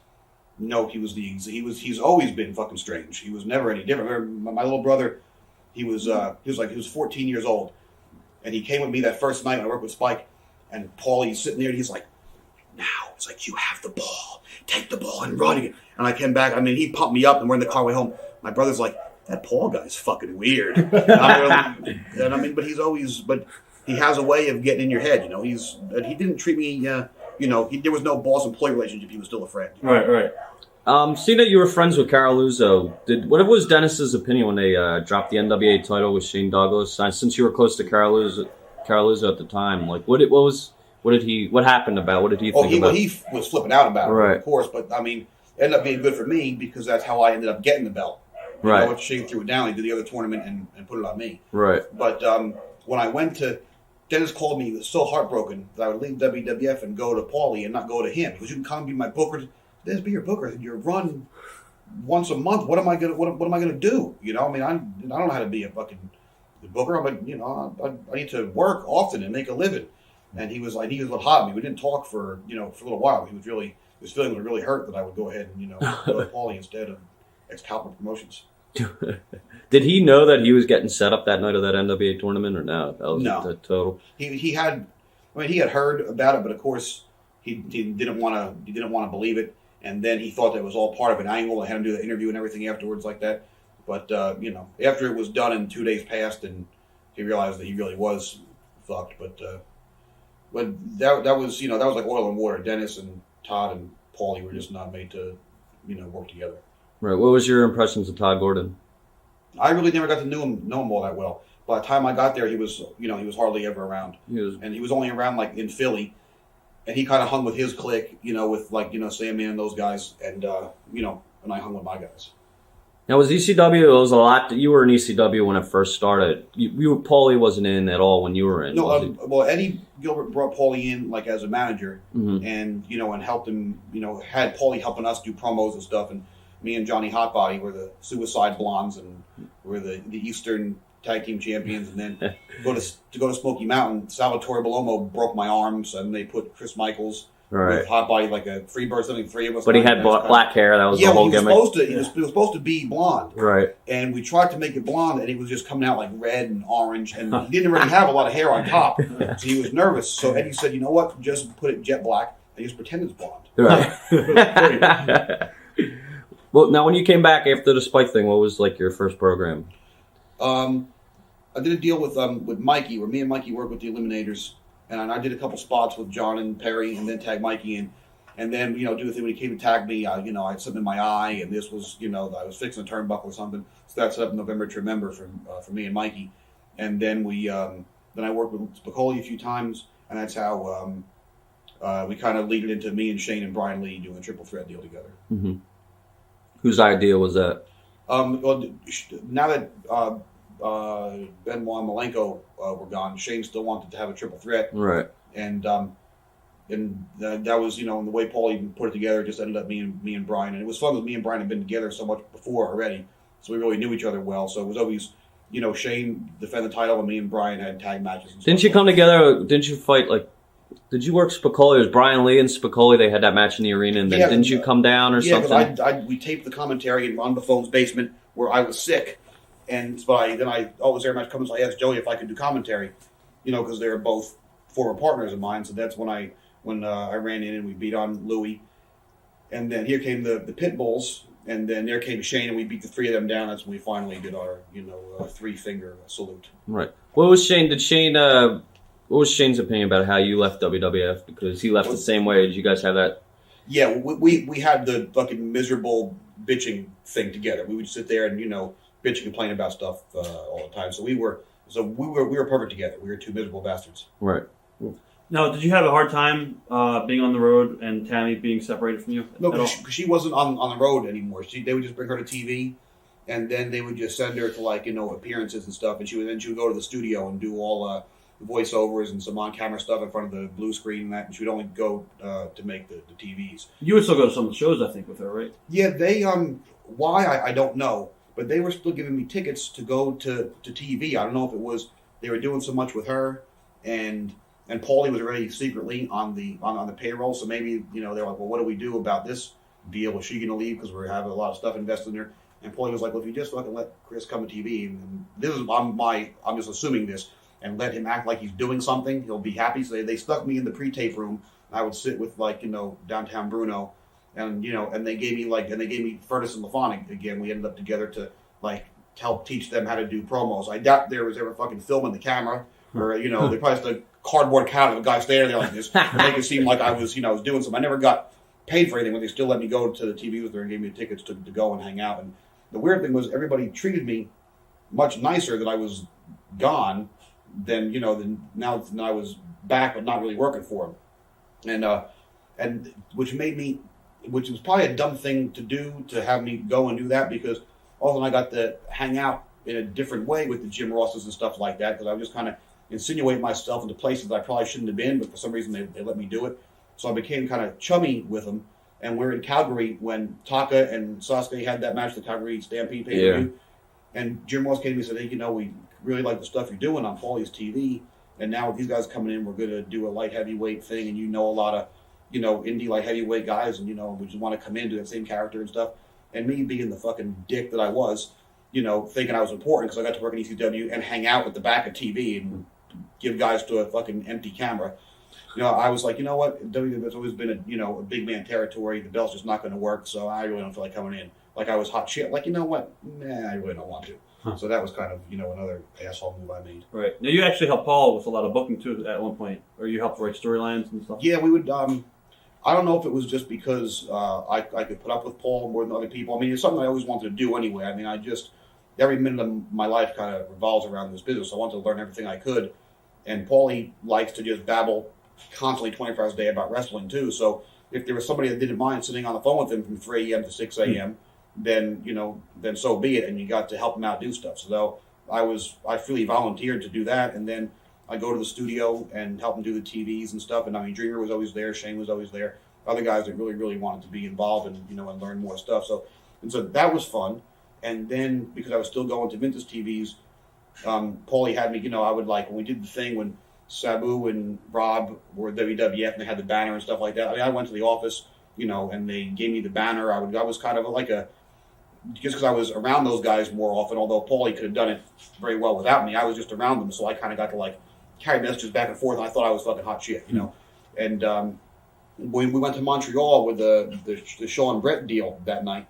No, he's always been fucking strange. He was never any different. I remember my little brother, he was 14 years old, and he came with me that first night when I worked with Spike, and Paulie's sitting there and he's like, now it's like, you have the ball, take the ball and run again. And I came back. I mean, he pumped me up, and we're in the car way home. My brother's like, that Paul guy's fucking weird. But he has a way of getting in your head. He didn't treat me. There was no boss-employee relationship. He was still a friend. Right. Seeing that you were friends with Caroluzzo, what was Dennis's opinion when they dropped the NWA title with Shane Douglas? Since you were close to Caroluzzo at the time, like what happened about? What did he think about? He was flipping out about it, right. Of course. But I mean, it ended up being good for me because that's how I ended up getting the belt. Right. Shane threw it down. He did the other tournament and put it on me. Right. But when I went to, Dennis called me. He was so heartbroken that I would leave WWF and go to Paulie and not go to him because you can come and be my booker. Dennis, be your booker. You run once a month. What am I gonna do? I mean, I don't know how to be a fucking booker. I need to work often and make a living. And he was hot at me. We didn't talk for a little while. His feelings were really hurt that I would go ahead and go to Paulie instead of Excalibur Promotions. Did he know that he was getting set up that night of that NWA tournament or no? That was no. Total. He had heard about it, but of course he didn't want to believe it. And then he thought that it was all part of an angle. I had him do the interview and everything afterwards like that. But after it was done and 2 days passed, and he realized that he really was fucked. But that was like oil and water. Dennis and Todd and Paulie were just not made to work together. Right. What was your impressions of Todd Gordon? I really never got to know him all that well. By the time I got there, he was hardly ever around. And he was only around like in Philly, and he kind of hung with his clique, with like Sandman and those guys, and and I hung with my guys. Now, was ECW? It was a lot. You were in ECW when it first started. Paulie wasn't in at all when you were in. No, well, Eddie Gilbert brought Paulie in like as a manager, mm-hmm. and and helped him. Had Paulie helping us do promos and stuff, and me and Johnny Hotbody were the Suicide Blondes, and we're the Eastern Tag Team Champions. And then go to Smoky Mountain, Salvatore Bellomo broke my arms, and they put Chris Michaels. Right. With Hotbody, like a free bird, something, 3 of us. But he had black hair. That was the whole gimmick. He was supposed to be blonde. Right. And we tried to make it blonde, and he was just coming out like red and orange, and he didn't really have a lot of hair on top, so he was nervous. So Eddie said, "You know what? Just put it jet black and just pretend it's blonde." Right. Well, now when you came back after the Spike thing, what was like your first program? I did a deal with Mikey, where me and Mikey worked with the Eliminators. And I did a couple spots with John and Perry, and then tag Mikey in. And then, do the thing when he came to tag me, I had something in my eye, and this was, I was fixing a turnbuckle or something. So that's up in November to Remember for me and Mikey. And then then I worked with Spicoli a few times, and that's how we kind of lead it into me and Shane and Brian Lee doing a triple threat deal together. Mm-hmm. Whose idea was that? Well, now that Benoit and Malenko were gone, Shane still wanted to have a triple threat. Right. And that was, and the way Paul even put it together just ended up me and Brian. And it was fun because me and Brian had been together so much before already. So we really knew each other well. So it was always, Shane defend the title and me and Brian had tag matches. And didn't you come together? Didn't you fight like Did you work Spicoli? It was Brian Lee and Spicoli. They had that match in the arena, and then didn't you come down or something? Yeah, because we taped the commentary in Ron Buffone's basement where I was sick, and then I always every match comes. I asked Joey if I could do commentary, because they were both former partners of mine. So that's when I ran in and we beat on Louie, and then here came the Pit Bulls, and then there came Shane, and we beat the three of them down. That's when we finally did our 3-finger salute. Right. What was Shane's opinion about how you left WWF? Because he left the same way. Did you guys have that? Yeah, we had the fucking miserable bitching thing together. We would sit there and bitch and complain about stuff all the time. So we were perfect together. We were two miserable bastards. Right. Now, did you have a hard time being on the road and Tammy being separated from you? No, because she wasn't on the road anymore. They would just bring her to TV, and then they would just send her to appearances and stuff, and she would go to the studio and do all voiceovers and some on-camera stuff in front of the blue screen and that, and she would only go to make the TVs. You would still go to some of the shows, I think, with her, right? Yeah, they why I don't know, but they were still giving me tickets to go to TV. I don't know if it was they were doing so much with her, and Paulie was already secretly on the payroll, so maybe they were like, well, what do we do about this deal? Was she going to leave because we're having a lot of stuff invested in her? And Paulie was like, well, if you just fucking let Chris come to TV, and this is I'm just assuming this, and let him act like he's doing something, he'll be happy. So they stuck me in the pre-tape room. I would sit with downtown Bruno, and and they gave me Furnace and LaFon again. We ended up together to help teach them how to do promos. I doubt there was ever fucking filming the camera, or they probably just a cardboard count of a guy standing there like this to make it seem like I was was doing something. I never got paid for anything, but they still let me go to the TV with her and gave me tickets to go and hang out. And the weird thing was everybody treated me much nicer that I was gone than now I was back but not really working for them, and which was probably a dumb thing to do, to have me go and do that, because all of a sudden I got to hang out in a different way with the Jim Rosses and stuff like that, because I was just kind of insinuate myself into places that I probably shouldn't have been, but for some reason they let me do it. So I became kind of chummy with them. And we're in Calgary when Taka and Sasuke had that match, the Calgary Stampede pay-per-view. Yeah. And Jim Ross came to me and said, hey, we really like the stuff you're doing on Paulie's TV. And now with these guys coming in, we're going to do a light heavyweight thing. And a lot of, indie light heavyweight guys. And, we just want to come in, do that same character and stuff. And me being the fucking dick that I was, thinking I was important because I got to work in ECW and hang out at the back of TV and give guys to a fucking empty camera. I was like, what? WWF's always been a big man territory. The belt's just not going to work, so I really don't feel like coming in. Like I was hot shit. Like, what? Nah, I really don't want to. Huh. So that was kind of, another asshole move I made. Right. Now, you actually helped Paul with a lot of booking, too, at one point. Or you helped write storylines and stuff? Yeah, we would, I don't know if it was just because I could put up with Paul more than other people. I mean, it's something I always wanted to do anyway. I mean, every minute of my life kind of revolves around this business. So I wanted to learn everything I could. And Paulie likes to just babble constantly 24 hours a day about wrestling too. So if there was somebody that didn't mind sitting on the phone with him from 3 a.m. to 6 a.m., then so be it, and you got to help him out do stuff. So I freely volunteered to do that, and then I go to the studio and help him do the TVs and stuff. And I mean, Dreamer was always there, Shane was always there, other guys that really, really wanted to be involved and and learn more stuff. So that was fun. And then because I was still going to Vintage TVs, Paulie had me, I would when we did the thing when Sabu and Rob were WWF and they had the banner and stuff like that. I mean, I went to the office, and they gave me the banner. I was kind of just because I was around those guys more often, although Paulie could have done it very well without me. I was just around them, so I kind of got to carry messages back and forth, and I thought I was fucking hot shit, And when we went to Montreal with the Shawn Brett deal that night,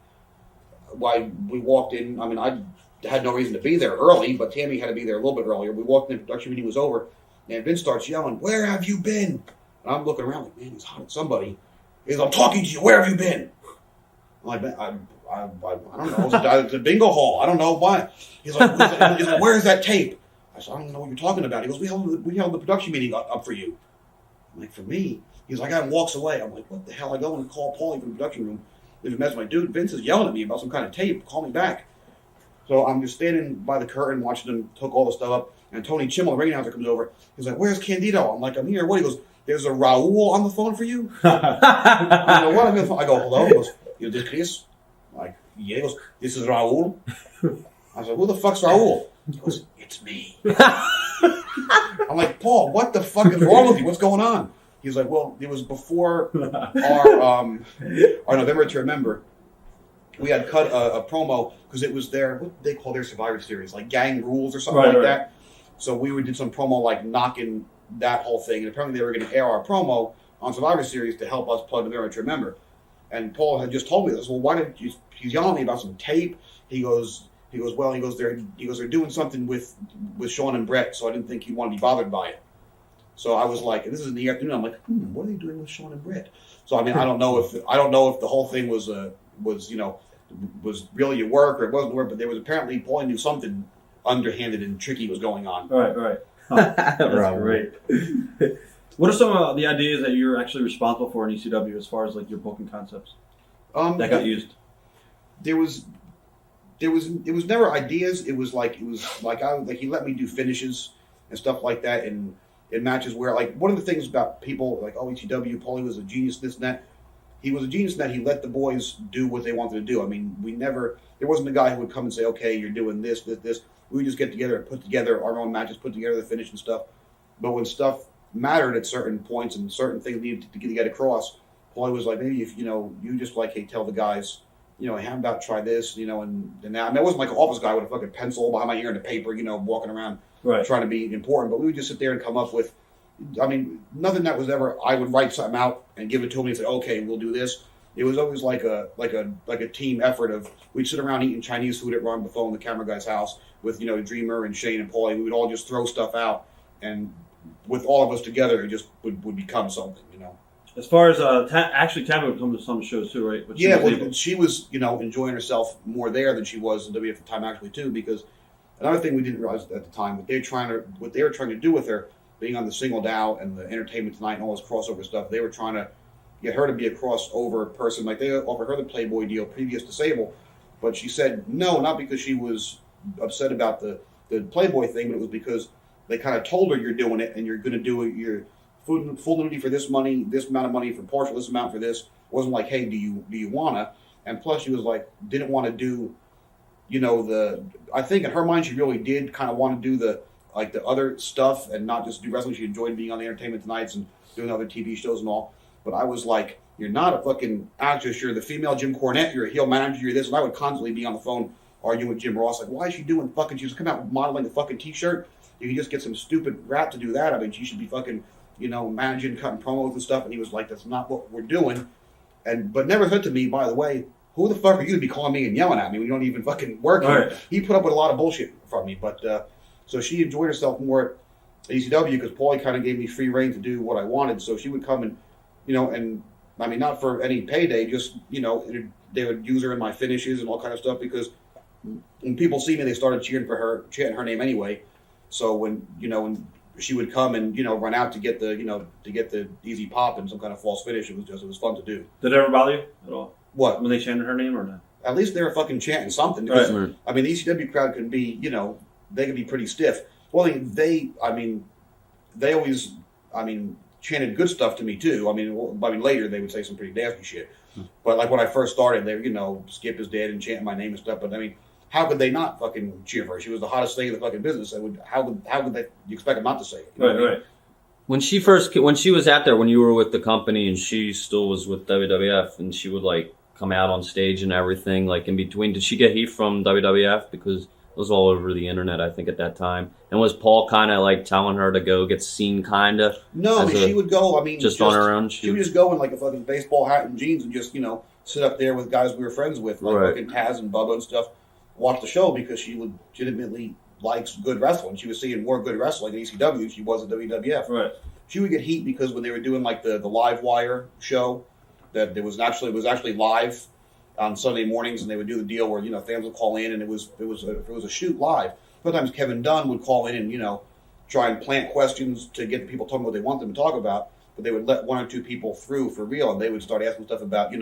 why we walked in, I mean, I had no reason to be there early, but Tammy had to be there a little bit earlier. We walked in, the production meeting was over, and Vince starts yelling, "Where have you been?" And I'm looking around like, man, he's hot at somebody. He's like, "I'm talking to you. Where have you been?" I'm like, I don't know. It was the bingo hall. I don't know why. He's like, "Where is that tape?" I said, "I don't know what you're talking about." He goes, "We held the production meeting up for you." I'm like, "For me?" He's like, "I walks away." I'm like, "What the hell?" I go and call Paulie from the production room. Leave a message. I'm like, "Dude, Vince is yelling at me about some kind of tape. Call me back." So I'm just standing by the curtain watching them hook all the stuff up. And Tony Chimmel, the ring announcer, comes over. He's like, "Where's Candido?" I'm like, "I'm here." What? He goes, "There's a Raul on the phone for you?" I go, "What?" I go, "Hello?" He goes, "This Chris?" I'm like, "Yeah." He goes, "This is Raul?" I said, "Who the fuck's Raul?" He goes, "It's me." I'm like, "Paul, what the fuck is wrong with you? What's going on?" He's like, well, it was before our November to Remember. We had cut a promo because it was their, what they call their Survivor Series, like Gang Rules or something like that. So we did some promo like knocking that whole thing, and apparently they were going to air our promo on Survivor Series to help us plug November to Remember. And Paul had just told me this. Well, why didn't you? He's yelling at me about some tape. He goes, they're doing something with Shawn and Brett, so I didn't think he'd want to be bothered by it. So I was like, and this is in the afternoon. I'm like, what are they doing with Shawn and Brett? So I mean, I don't know if the whole thing was really a work or it wasn't work, but there was apparently Paul knew something underhanded and tricky was going on. Right. Oh, that's great. What are some of the ideas that you're actually responsible for in ECW as far as like your booking concepts that got used? It was never ideas. It was like he let me do finishes and stuff like that in matches where, like, one of the things about people like, oh, ECW, Paulie was a genius, this and that. He was a genius in that he let the boys do what they wanted to do. I mean, there wasn't a guy who would come and say, okay, you're doing this. We would just get together and put together our own matches, put together the finish and stuff. But when stuff mattered at certain points and certain things needed to get across, Paulie was like, maybe if, you just like, hey, tell the guys, hey, how about try this, and that. I mean, I wasn't like an office guy with a fucking pencil behind my ear and a paper, walking around trying to be important. But we would just sit there and come up with, I mean, nothing that was ever, I would write something out and give it to him and say, okay, we'll do this. It was always like a team effort of, we'd sit around eating Chinese food at Ron Buffon, the camera guy's house, with, Dreamer and Shane and Paulie. We would all just throw stuff out, and with all of us together, it just would become something, As far as, actually, Tammy would come to some shows too, right? But she was, enjoying herself more there than she was in WWF at the time, actually, too, because another thing we didn't realize at the time, what they were trying to do with her, being on the Single Dow and the Entertainment Tonight and all this crossover stuff, they were trying to get her to be a crossover person. Like, they offered her the Playboy deal previous to Sable, but she said no, not because she was upset about the Playboy thing, but it was because they kind of told her, you're doing it and you're going to do it, you're full nudity for this money, this amount of money for partial, this amount for this. It wasn't like, hey, do you wanna? And plus she was like, didn't want to do, I think in her mind she really did kind of want to do the other stuff and not just do wrestling. She enjoyed being on the Entertainment Tonights and doing other TV shows and all. But I was like, you're not a fucking actress, you're the female Jim Cornette, you're a heel manager, you're this. And I would constantly be on the phone arguing with Jim Ross, like, why is she doing fucking, she just come out modeling a fucking t-shirt. You can just get some stupid rap to do that. I mean, she should be fucking, managing, cutting promos and stuff. And he was like, that's not what we're doing. But never said to me, by the way, who the fuck are you to be calling me and yelling at me when you don't even fucking work here? Right. He put up with a lot of bullshit from me. But so she enjoyed herself more at ECW because Paulie kind of gave me free reign to do what I wanted. So she would come and, and I mean, not for any payday, just, they would use her in my finishes and all kind of stuff because when people see me, they started cheering for her, chanting her name anyway. So when she would come and run out to get the easy pop and some kind of false finish, it was fun to do. Did it ever bother you at all? What? When they chanted her name or not? At least they were fucking chanting something. Because, right. I mean, the ECW crowd can be, they can be pretty stiff. Well, they always, chanted good stuff to me too. I mean, later they would say some pretty nasty shit. But like when I first started, they, Skip is dead and chanting my name and stuff. But I mean, how could they not fucking cheer for her? She was the hottest thing in the fucking business. How could they? You expect them not to say it? Right. When she was out there, when you were with the company and she still was with WWF, and she would like come out on stage and everything, like in between, did she get heat from WWF because it was all over the internet, I think, at that time? And was Paul kind of like telling her to go get seen, kind of? No, I mean, she would go. I mean, just on her own. She would just go in like a fucking baseball hat and jeans and just sit up there with guys we were friends with, like fucking Taz and Bubba and stuff. Watch the show because she legitimately likes good wrestling. She was seeing more good wrestling in ECW than she was at WWF. Right. She would get heat because when they were doing like the Live Wire show, that it was actually live on Sunday mornings, and they would do the deal where fans would call in and it was a shoot live. Sometimes Kevin Dunn would call in and try and plant questions to get the people talking what they want them to talk about, but they would let one or two people through for real, and they would start asking stuff about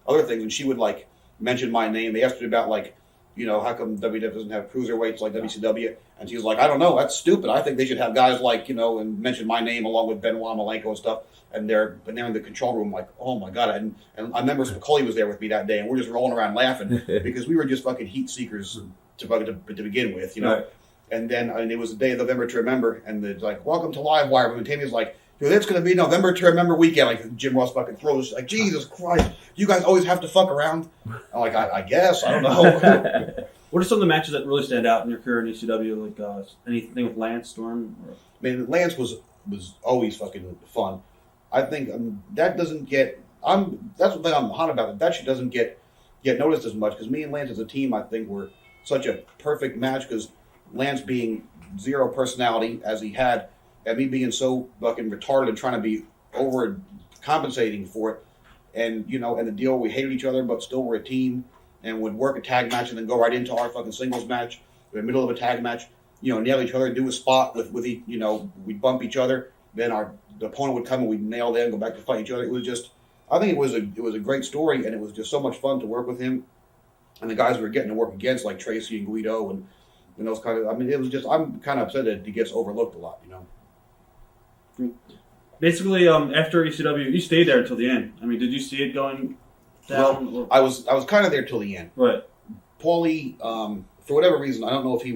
other things, and she would like mention my name. They asked her about like, how come WWF doesn't have cruiserweights like WCW? And she was like, I don't know, that's stupid. I think they should have guys like, and mention my name along with Benoit Malenko and stuff. And they're in the control room like, oh my God. And I remember Spicoli was there with me that day, and we're just rolling around laughing because we were just fucking heat seekers to begin with, Right. And then it was the day of November to Remember, and they're like, welcome to Live Wire. And Tammy's like, Dude, it's going to be November to Remember weekend. Like, Jim Ross fucking throws, like, Jesus Christ, you guys always have to fuck around? I'm like, I guess. I don't know. What are some of the matches that really stand out in your career in ECW? Like anything with Lance Storm? Or? I mean, Lance was always fucking fun. I think that doesn't get. That's the thing I'm hot about. That shit doesn't get noticed as much because me and Lance as a team, I think, were such a perfect match because Lance being zero personality as he had, and me being so fucking retarded and trying to be over compensating for it, and and the deal we hated each other but still were a team. And would work a tag match and then go right into our fucking singles match in the middle of a tag match. Nail each other and do a spot with we'd bump each other. Then the opponent would come and we'd nail them, go back to fight each other. It was just, I think it was a great story and it was just so much fun to work with him. And the guys we were getting to work against, like Tracy and Guido and those kind of, I mean, it was just, I'm kind of upset that he gets overlooked a lot, Basically, after ECW, you stayed there until the end. I mean, did you see it going down? Well, I was kind of there till the end. Right. Paulie, for whatever reason, I don't know if he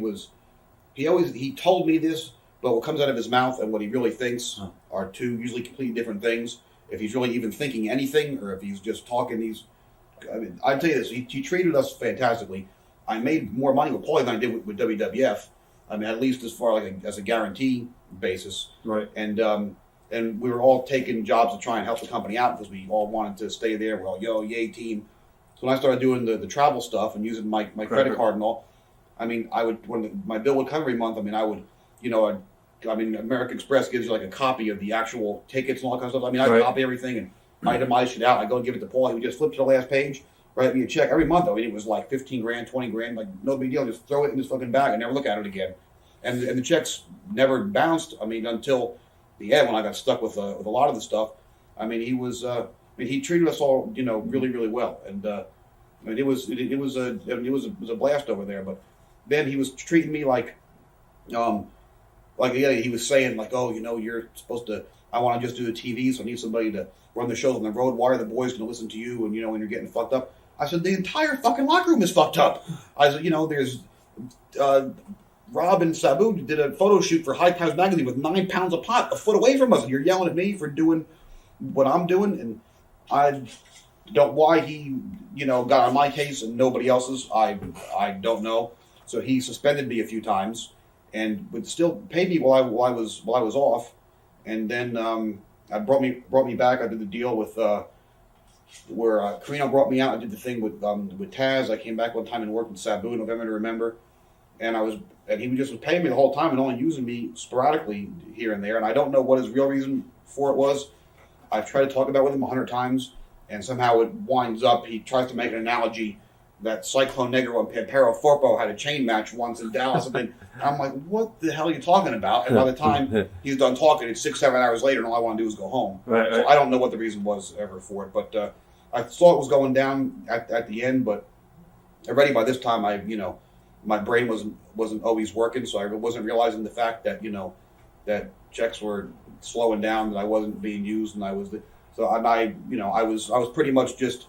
told me this, but what comes out of his mouth and what he really thinks are two usually completely different things. If he's really even thinking anything, or if he's just talking, I'd tell you this, he treated us fantastically. I made more money with Paulie than I did with WWF. I mean, at least as far as a guarantee basis. Right. And we were all taking jobs to try and help the company out because we all wanted to stay there. We're all, yay, team. So when I started doing the travel stuff and using my credit card and all, I mean, when my bill would come every month, I mean, American Express gives you like a copy of the actual tickets and all that kind of stuff. I mean, I'd copy everything and itemize shit out. I'd go and give it to Paul. He would just flip to the last page, write me a check every month. I mean, it was like 15 grand, 20 grand, like no big deal. Just throw it in his fucking bag and never look at it again. And the checks never bounced. I mean, until the end when I got stuck with a lot of the stuff. I mean, he treated us all, really, really well. And I mean, it was a blast over there. But then he was treating me like he was saying like, oh, you're supposed to. I want to just do the TV, so I need somebody to run the shows on the road. Why are the boys going to listen to you? And when you're getting fucked up, I said the entire fucking locker room is fucked up. I said, there's. Rob and Sabu did a photo shoot for High Times Magazine with 9 pounds of pot a foot away from us, and you're yelling at me for doing what I'm doing, and I don't why he got on my case and nobody else's. I don't know. So he suspended me a few times, and would still pay me while I was off, and then I brought me back. I did the deal with where Carino brought me out. I did the thing with Taz. I came back one time and worked with Sabu in November to Remember, and he just was paying me the whole time and only using me sporadically here and there. And I don't know what his real reason for it was. I've tried to talk about it with him 100 times, and somehow it winds up. He tries to make an analogy that Cyclone Negro and Pampero Forpo had a chain match once in Dallas. And I'm like, what the hell are you talking about? And by the time he's done talking, it's 6-7 hours later, and all I want to do is go home. Right. So I don't know what the reason was ever for it. But I thought it was going down at the end, but already by this time, my brain wasn't always working, so I wasn't realizing the fact that that checks were slowing down, that I wasn't being used, and I was pretty much just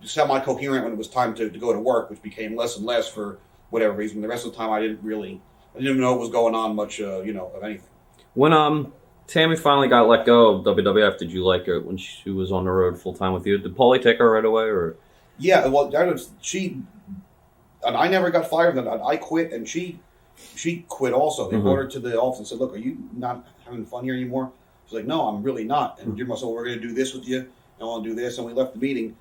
semi-coherent when it was time to go to work, which became less and less for whatever reason. The rest of the time, I didn't even know what was going on much, of anything. When Tammy finally got let go of WWF, did you like her when she was on the road full time with you? Did Paulie take her right away, or? Yeah, well, she. And I never got fired. I quit, and she quit also. They brought her to the office and said, "Look, are you not having fun here anymore?" She's like, "No, I'm really not." And Jim said, "We're going to do this with you, and I want to do this." And we left the meeting,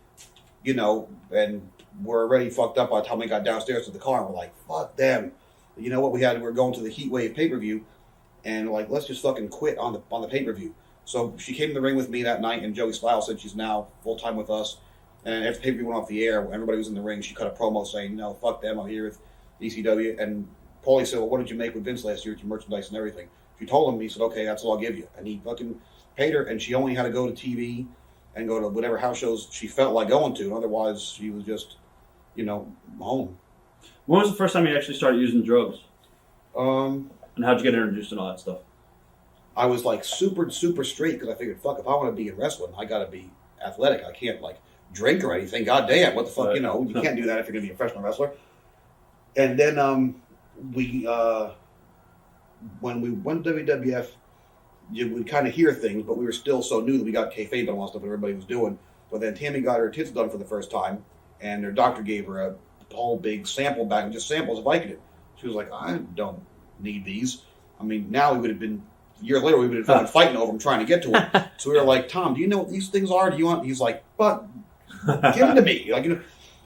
and we're already fucked up by the time we got downstairs to the car. And we're like, "Fuck them." You know what? We were going to the Heat Wave pay-per-view, and we're like, let's just fucking quit on the pay-per-view. So she came in the ring with me that night, and Joey Sliles said she's now full-time with us. And after the pay-per-view went off the air, everybody was in the ring. She cut a promo saying, "No, fuck them. I'm here with ECW." And Paulie said, "Well, what did you make with Vince last year with your merchandise and everything?" She told him. He said, "Okay, that's all I'll give you." And he fucking paid her, and she only had to go to TV and go to whatever house shows she felt like going to. Otherwise, she was just, home. When was the first time you actually started using drugs? And how'd you get introduced and all that stuff? I was like super, super straight because I figured, fuck, if I want to be in wrestling, I got to be athletic. I can't drink or anything. God damn, what the fuck, you can't do that if you're going to be a professional wrestler. And then when we went to WWF, you would kind of hear things, but we were still so new that we got kayfabe and all that stuff that everybody was doing. But then Tammy got her tits done for the first time, and her doctor gave her a whole big sample bag of just samples of Vicodin. She was like, I don't need these. I mean, now we would have been, a year later, we would have been fighting over them trying to get to them. So we were like, Tom, do you know what these things are? Do you want? He's like, but give them to me. Like, you know.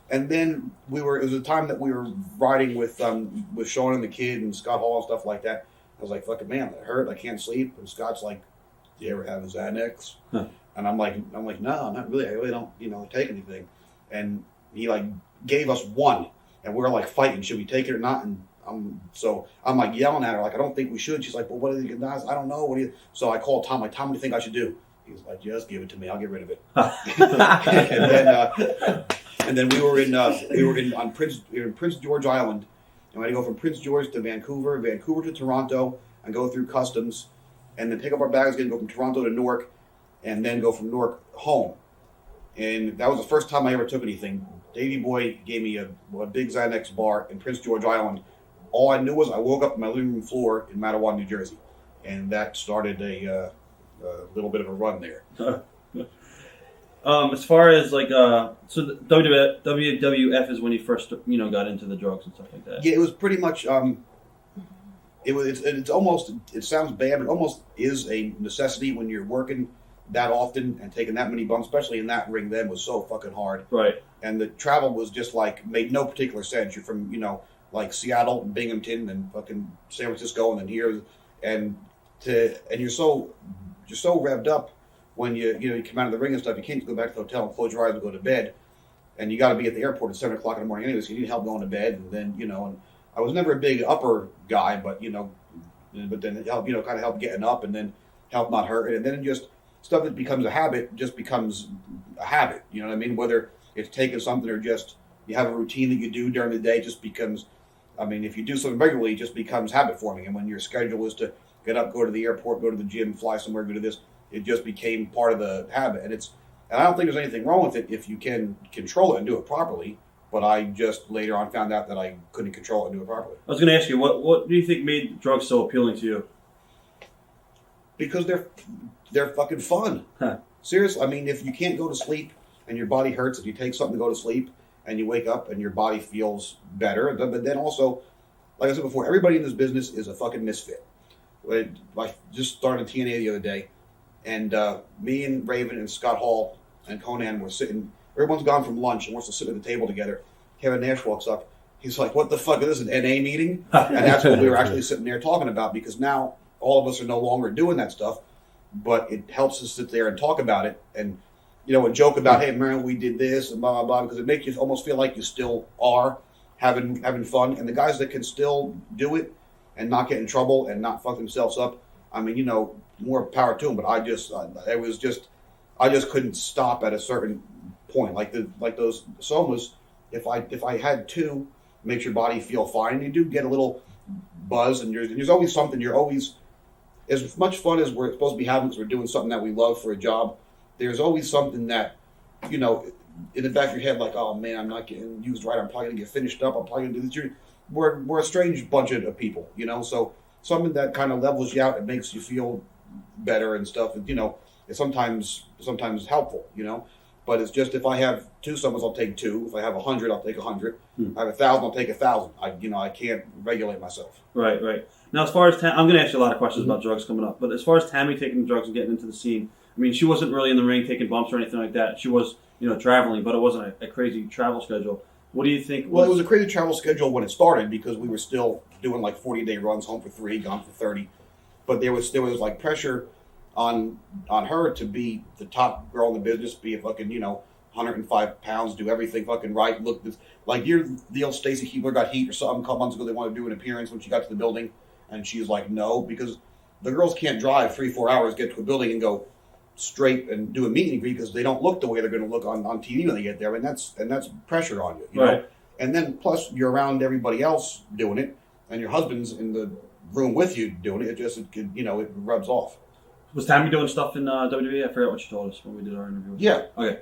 And then it was a time that we were riding with Shawn and the kid and Scott Hall and stuff like that. I was like, fucking man, it hurt. I can't sleep. And Scott's like, do you ever have a Xanax? Huh. And I'm like, no, not really. I really don't, take anything. And he like gave us one, and we were like fighting. Should we take it or not? And I'm like yelling at her, like, I don't think we should. She's like, well, what do you think? I don't know. So I called Tom, like, Tom, what do you think I should do? He was like, just give it to me. I'll get rid of it. and then we were in Prince George Island. And we had to go from Prince George to Vancouver to Toronto, and go through customs, and then pick up our bags again, go from Toronto to Newark, and then go from Newark home. And that was the first time I ever took anything. Davey Boy gave me a big Xanax bar in Prince George Island. All I knew was I woke up on my living room floor in Mattawa, New Jersey. And that started a little bit of a run there. As far as like, so the WWF is when you first, got into the drugs and stuff like that. Yeah, it was pretty much, it sounds bad, but it almost is a necessity when you're working that often and taking that many bumps, especially in that ring then, was so fucking hard. Right. And the travel was just like, made no particular sense. You're from, like Seattle and Binghamton and fucking San Francisco and then here. And you're so revved up when you come out of the ring and stuff, you can't go back to the hotel and close your eyes and go to bed. And you got to be at the airport at 7 o'clock in the morning anyway, so you need help going to bed. And then, and I was never a big upper guy, but then it helped, kind of help getting up and then help not hurt. And then just stuff that becomes a habit just becomes a habit. You know what I mean? Whether it's taking something or just you have a routine that you do during the day, just becomes, if you do something regularly, it just becomes habit forming. And when your schedule is to get up, go to the airport, go to the gym, fly somewhere, go to this, it just became part of the habit. And I don't think there's anything wrong with it if you can control it and do it properly. But I just later on found out that I couldn't control it and do it properly. I was going to ask you, what do you think made drugs so appealing to you? Because they're fucking fun. Huh. Seriously, if you can't go to sleep and your body hurts, if you take something to go to sleep and you wake up and your body feels better, but then also, like I said before, everybody in this business is a fucking misfit. I just started TNA the other day, and me and Raven and Scott Hall and Conan were sitting. Everyone's gone from lunch and wants to sit at the table together. Kevin Nash walks up. He's like, what the fuck is this, an NA meeting? And that's what we were actually sitting there talking about, because now all of us are no longer doing that stuff, but it helps us sit there and talk about it and, and joke about, hey, man, we did this and blah, blah, blah, because it makes you almost feel like you still are having fun. And the guys that can still do it and not get in trouble and not fuck themselves up, more power to them. But I just couldn't stop at a certain point. Like those somas, if I had two, makes your body feel fine. And you do get a little buzz, and there's always something. You're always, as much fun as we're supposed to be having because we're doing something that we love for a job, there's always something that, in the back of your head, like, oh man, I'm not getting used right. I'm probably going to get finished up. I'm probably going to do this. We're a strange bunch of people, so something that kind of levels you out and makes you feel better and stuff, it's sometimes helpful, but it's just, if I have two someones, I'll take two. If I have 100, I'll take 100. If I have 1,000, I'll take 1,000. I can't regulate myself. Right. Now, as far as I'm going to ask you a lot of questions about drugs coming up, but as far as Tammy taking the drugs and getting into the scene, she wasn't really in the ring taking bumps or anything like that. She was, traveling, but it wasn't a crazy travel schedule. What do you think? Well, it was a crazy travel schedule when it started, because we were still doing like 40-day runs, home for 3, gone for 30. But there was like pressure on her to be the top girl in the business, be a fucking, 105 pounds, do everything fucking right. Look, like the old Stacy Keebler got heat or something a couple months ago. They wanted to do an appearance when she got to the building, and she was like, no, because the girls can't drive 3-4 hours, get to a building and go straight and do a meet and greet, because they don't look the way they're going to look on TV when they get there, and that's pressure on you, you know? And then plus you're around everybody else doing it, and your husband's in the room with you doing it. It rubs off. Was Tammy doing stuff in WWE? I forgot what she told us when we did our interview. Yeah. Okay.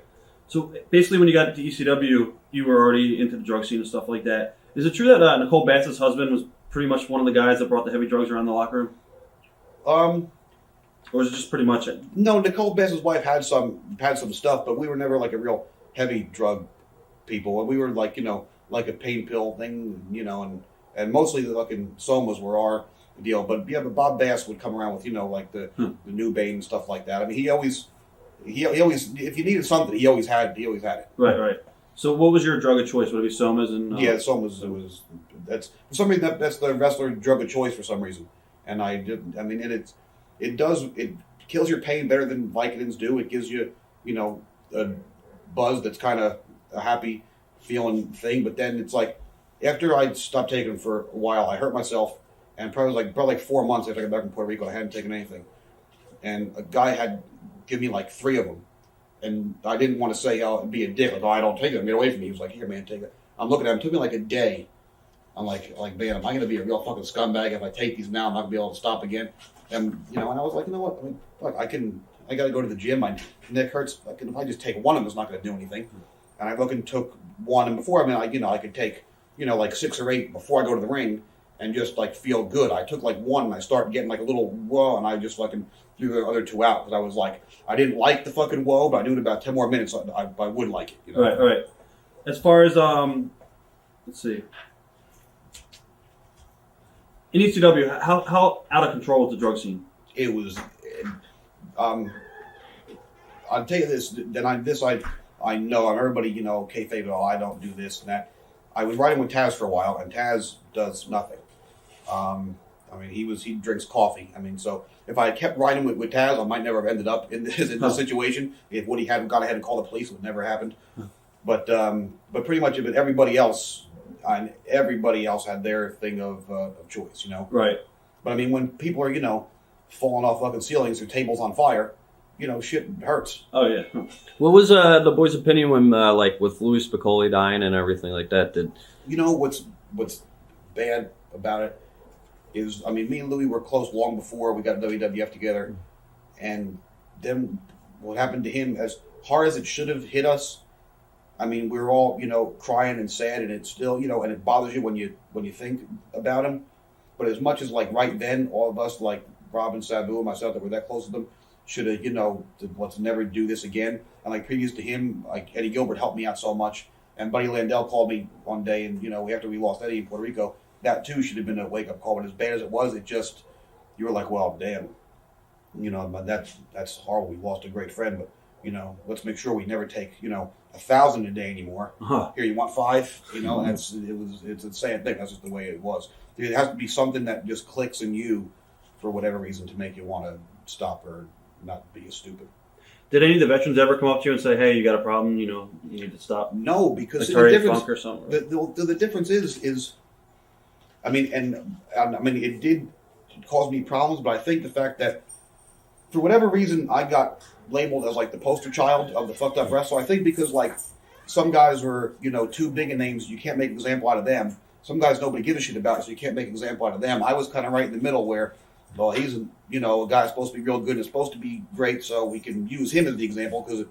So basically, when you got to ECW, you were already into the drug scene and stuff like that. Is it true that Nicole Bass's husband was pretty much one of the guys that brought the heavy drugs around the locker room? Or was it just pretty much it? No, Nicole Bass's wife had some stuff, but we were never like a real heavy drug people. We were like, like a pain pill thing, and mostly the fucking somas were our deal. But Bob Bass would come around with, like the New Bane and stuff like that. I mean, he always, if you needed something, he always had it. Right. So what was your drug of choice? Would it be somas and? Yeah, somas. That's for some reason that's the wrestler drug of choice for some reason, and I didn't. I mean, it kills your pain better than Vicodins do. It gives you, a buzz that's kind of a happy feeling thing. But then it's like, after I stopped taking them for a while, I hurt myself, and probably 4 months after I got back from Puerto Rico, I hadn't taken anything. And a guy had given me like 3 of them. And I didn't want to say, be a dick, like, I don't take them, get away from me. He was like, here, man, take it. I'm looking at him. It took me like a day. I'm like, man, am I going to be a real fucking scumbag if I take these now? I'm not going to be able to stop again. And, and I was like, you know what? I mean, fuck, I got to go to the gym. My neck hurts. If I just take one of them, it's not going to do anything. And I fucking took one. And before, I could take, like 6 or 8 before I go to the ring and just, like, feel good. I took, like, one, and I started getting, like, a little whoa, and I just fucking threw the other 2 out. Because I was like, I didn't like the fucking whoa, but I knew in about 10 more minutes I would like it. Right. As far as, let's see. In ECW, how out of control was the drug scene? It was, I'll tell you this, I know, everybody, kayfabe, I don't do this and that. I was riding with Taz for a while, and Taz does nothing. He drinks coffee. So if I had kept riding with Taz, I might never have ended up in this situation. If Woody hadn't gone ahead and called the police, it would never happened. But pretty much everybody else had their thing of choice, Right. But when people are, falling off fucking ceilings or tables on fire, shit hurts. Oh yeah. What was the boys' opinion when, with Louis Piccoli dying and everything like that? What's bad about it is, me and Louis were close long before we got WWF together, and then what happened to him, as hard as it should have hit us, we were all, crying and sad, and it still, and it bothers you when you think about him. But as much as right then, all of us, Rob and Sabu and myself that were that close to them, should have, let's never do this again. And previous to him, Eddie Gilbert helped me out so much. And Buddy Landell called me one day, and after we lost Eddie in Puerto Rico, that too should have been a wake up call. But as bad as it was, you were like, well, damn, that's horrible. We lost a great friend, but let's make sure we never take 1,000 a day anymore. Uh-huh. Here, you want 5? It's a sad thing. That's just the way it was. It has to be something that just clicks in you for whatever reason to make you want to stop or not be stupid. Did any of the veterans ever come up to you and say, "Hey, you got a problem? You need to stop"? No, because the difference, funk or something. The difference is, it did cause me problems, but I think the fact that for whatever reason I got labeled as the poster child of the fucked up wrestler. I think because some guys were too big a names, you can't make an example out of them. Some guys nobody gives a shit about, so you can't make an example out of them. I was kind of right in the middle where, well, he's a guy supposed to be real good and is supposed to be great, so we can use him as the example because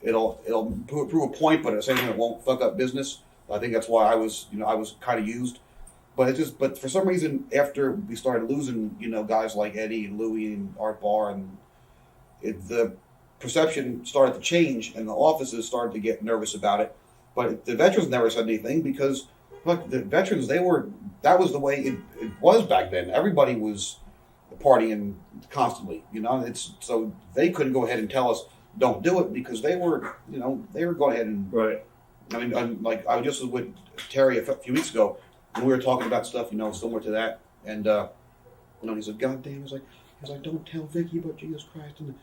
it'll prove a point, but at the same time it won't fuck up business. I think that's why I was kind of used. But for some reason, after we started losing, guys like Eddie and Louie and Art Barr, and the perception started to change, and the offices started to get nervous about it. But the veterans never said anything because, look, the veterans, that was the way it was back then. Everybody was partying constantly, so they couldn't go ahead and tell us don't do it because they were going ahead and right. I just was with Terry a few weeks ago, and we were talking about stuff similar to that, and he said, "God damn," he's like, "Don't tell Vicky about Jesus Christ and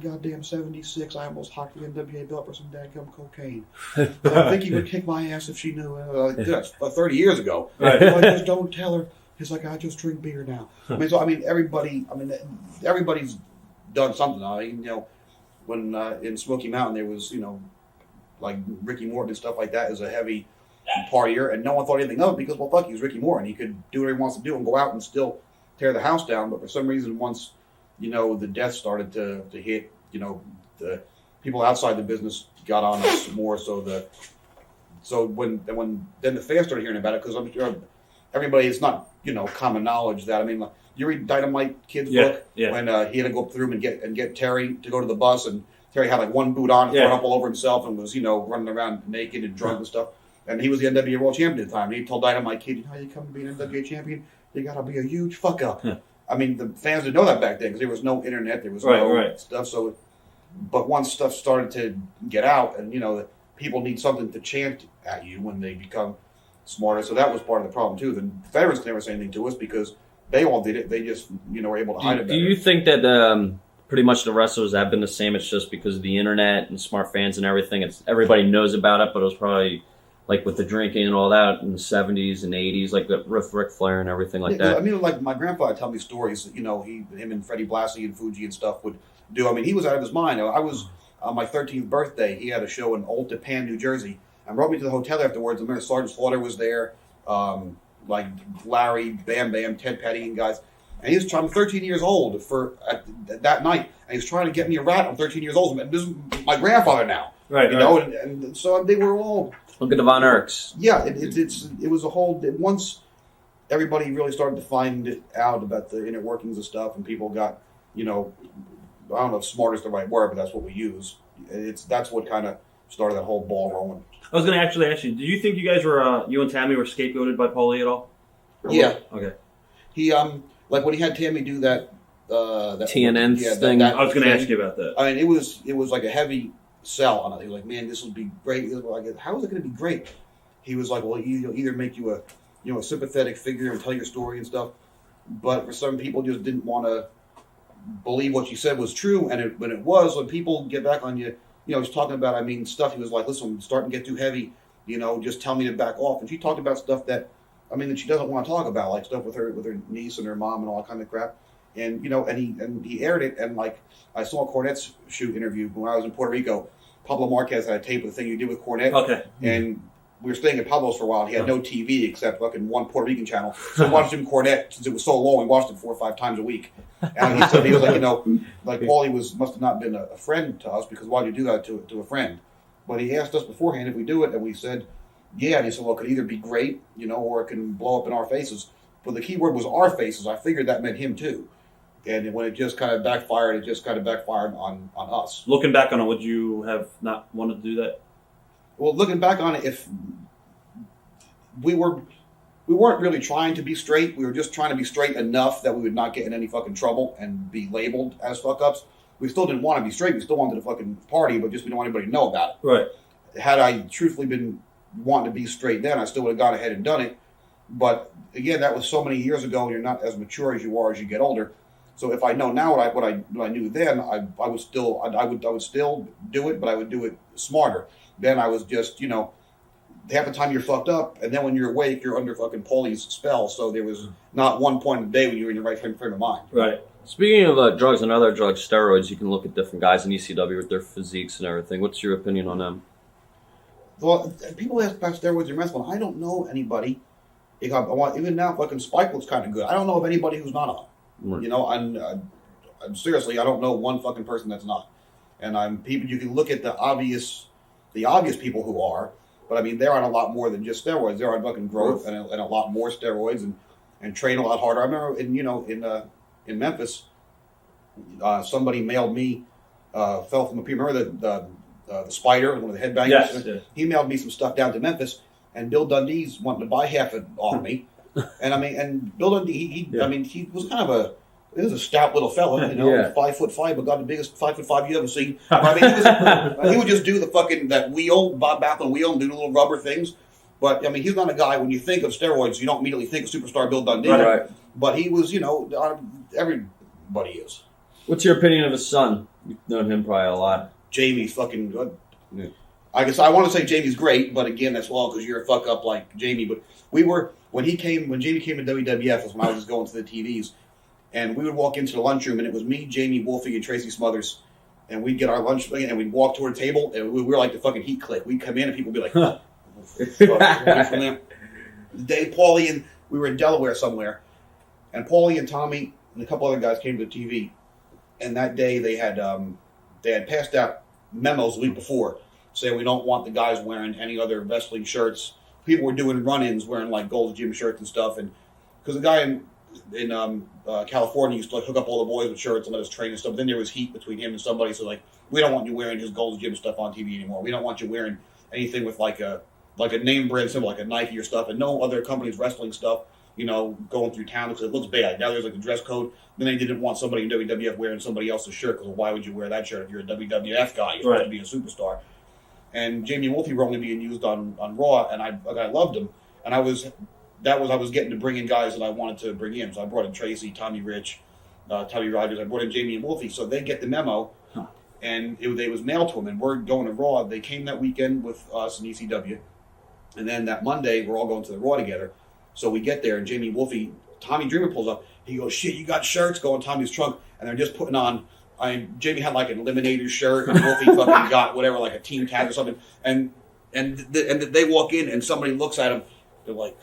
goddamn 76. I almost hocked the NWA belt for some dadgum cocaine. Vicky would kick my ass if she knew." That's 30 years ago. Right. Just don't tell her. He's like, "I just drink beer now." Everybody's done something. When in Smoky Mountain there was, Ricky Morton and stuff like that is a heavy partier, and no one thought anything of it because, well, fuck, he's Ricky Morton. He could do whatever he wants to do and go out and still tear the house down. But for some reason, once the death started to hit, the people outside the business got on us more. So when the fans started hearing about it, because I'm sure everybody, it's not, common knowledge that, I mean, you read Dynamite Kid's book when he had to go up through and get Terry to go to the bus, and Terry had like one boot on, thrown up all over himself, and was, running around naked and drunk and stuff. And he was the NWA World Champion at the time. And he told Dynamite Kid, how you come to be an NWA Champion? You got to be a huge fuck up. I mean, the fans didn't know that back then because there was no internet, there was no stuff. So, but once stuff started to get out, and people need something to chant at you when they become smarter. So that was part of the problem too. The veterans could never say anything to us because they all did it. They just were able to hide it better. Do you think that pretty much the wrestlers have been the same? It's just because of the internet and smart fans and everything. It's everybody knows about it, but it was probably like with the drinking and all that in the 70s and 80s, like with Ric Flair and everything like that. I mean, like my grandfather tell me stories. Him and Freddie Blassie and Fuji and stuff would do. I mean, he was out of his mind. I was on my 13th birthday. He had a show in Old Japan, New Jersey, and brought me to the hotel afterwards. I remember Sergeant Slaughter was there, like Larry, Bam Bam, Ted Petty, and guys. And he was trying. I'm 13 years old that night, and he was trying to get me a rat. I'm 13 years old. And this is my grandfather now, right? And so they were all. Look at the Von Erichs. Yeah, it was a whole. Once everybody really started to find out about the inner workings of stuff, and people got, I don't know if smart is the right word, but that's what we use. That's what kind of started that whole ball rolling. I was going to actually ask you, do you think you guys were, you and Tammy were scapegoated by Paulie at all? Yeah. Okay. He like when he had Tammy do that TNN thing. I was going to ask you about that. I mean, it was like a heavy sell on it. He was like, man, this will be great. He was like, how is it going to be great? He was like, well, he'll either make you a sympathetic figure and tell your story and stuff, but for some people just didn't want to believe what you said was true, and when it was, when people get back on you, he's talking about, stuff. He was like, listen, I'm starting to get too heavy. Just tell me to back off. And she talked about stuff that she doesn't want to talk about, like stuff with her niece and her mom and all that kind of crap. And and he aired it, and like I saw Cornette's shoot interview when I was in Puerto Rico. Pablo Marquez had a tape of the thing you did with Cornette. Okay. And we were staying at Pablo's for a while. He had no TV except fucking one Puerto Rican channel. So we watched him Cornette, since it was so long, we watched it 4 or 5 times a week. And he said, he was like, like Paulie must have not been a friend to us, because why do you do that to a friend? But he asked us beforehand if we do it, and we said, yeah. And he said, well, it could either be great, or it can blow up in our faces. But the key word was our faces. I figured that meant him too. And when it just kind of backfired, on us. Looking back on it, would you have not wanted to do that? Well, looking back on it, if we weren't really trying to be straight, we were just trying to be straight enough that we would not get in any fucking trouble and be labeled as fuck-ups. We still didn't want to be straight. We still wanted to fucking party, but just we didn't want anybody to know about it. Right. Had I truthfully been wanting to be straight then, I still would have gone ahead and done it. But again, that was so many years ago, and you're not as mature as you are as you get older. So if I know now what I knew then, I would still do it, but I would do it smarter. Then I was just, half the time you're fucked up, and then when you're awake, you're under fucking Paulie's spell. So there was not one point in the day when you were in your right frame of mind. Right. Speaking of drugs and other drugs, steroids, you can look at different guys in ECW with their physiques and everything. What's your opinion on them? Well, people ask about steroids in wrestling. I don't know anybody. Even now, fucking Spike looks kind of good. I don't know of anybody who's not on. Right. I'm seriously, I don't know one fucking person that's not. And people. You can look at the obvious people who are, but they're on a lot more than just steroids. They're on fucking growth and a lot more steroids and train a lot harder. I remember in Memphis, somebody mailed me, fell from remember the Spider, one of the headbangers? Yes, yeah. He mailed me some stuff down to Memphis, and Bill Dundee's wanting to buy half it off me. And Bill Dundee, he was kind of he was a stout little fella, 5'5", but got the biggest 5'5" you ever seen. He would just do the fucking, that wheel, Bob Backlund wheel, and do the little rubber things. But, he's not a guy, when you think of steroids, you don't immediately think of superstar Bill Dundee. Right. But he was, everybody is. What's your opinion of his son? You've known him probably a lot. Jamie's fucking good. Yeah. I guess I want to say Jamie's great, but again, that's all because you're a fuck up like Jamie. But when Jamie came to WWF was when I was just going to the TVs, and we would walk into the lunchroom, and it was me, Jamie, Wolfie, and Tracy Smothers, and we'd get our lunch thing, and we'd walk toward a table, and we were like the fucking heat click. We'd come in, and people would be like, from there. The day Paulie and we were in Delaware somewhere, and Paulie and Tommy and a couple other guys came to the TV, and that day they had passed out memos the week before saying we don't want the guys wearing any other wrestling shirts people were doing run-ins wearing like Gold's Gym shirts and stuff, and because the guy in California used to like hook up all the boys with shirts and let us train and stuff. Then there was heat between him and somebody, so like, we don't want you wearing just Gold's Gym stuff on TV anymore. We don't want you wearing anything with like a name brand symbol, like a Nike or stuff, and no other company's wrestling stuff, going through town because it looks bad. Now there's like a dress code. Then they didn't want somebody in WWF wearing somebody else's shirt because why would you wear that shirt if you're a WWF guy? You're supposed to be a superstar. And Jamie and Wolfie were only being used on Raw, and I loved them. And I was getting to bring in guys that I wanted to bring in. So I brought in Tracy, Tommy Rich, Tommy Rogers. I brought in Jamie and Wolfie. So they get the memo, and it was mailed to them. And we're going to Raw. They came that weekend with us in ECW. And then that Monday, we're all going to the Raw together. So we get there, and Jamie and Wolfie, Tommy Dreamer pulls up. He goes, "Shit, you got shirts?" Go in Tommy's trunk, and they're just putting on. Jamie had like an Eliminator shirt, and Wolfie fucking got whatever, like a team tag or something. And they walk in, and somebody looks at him. They're like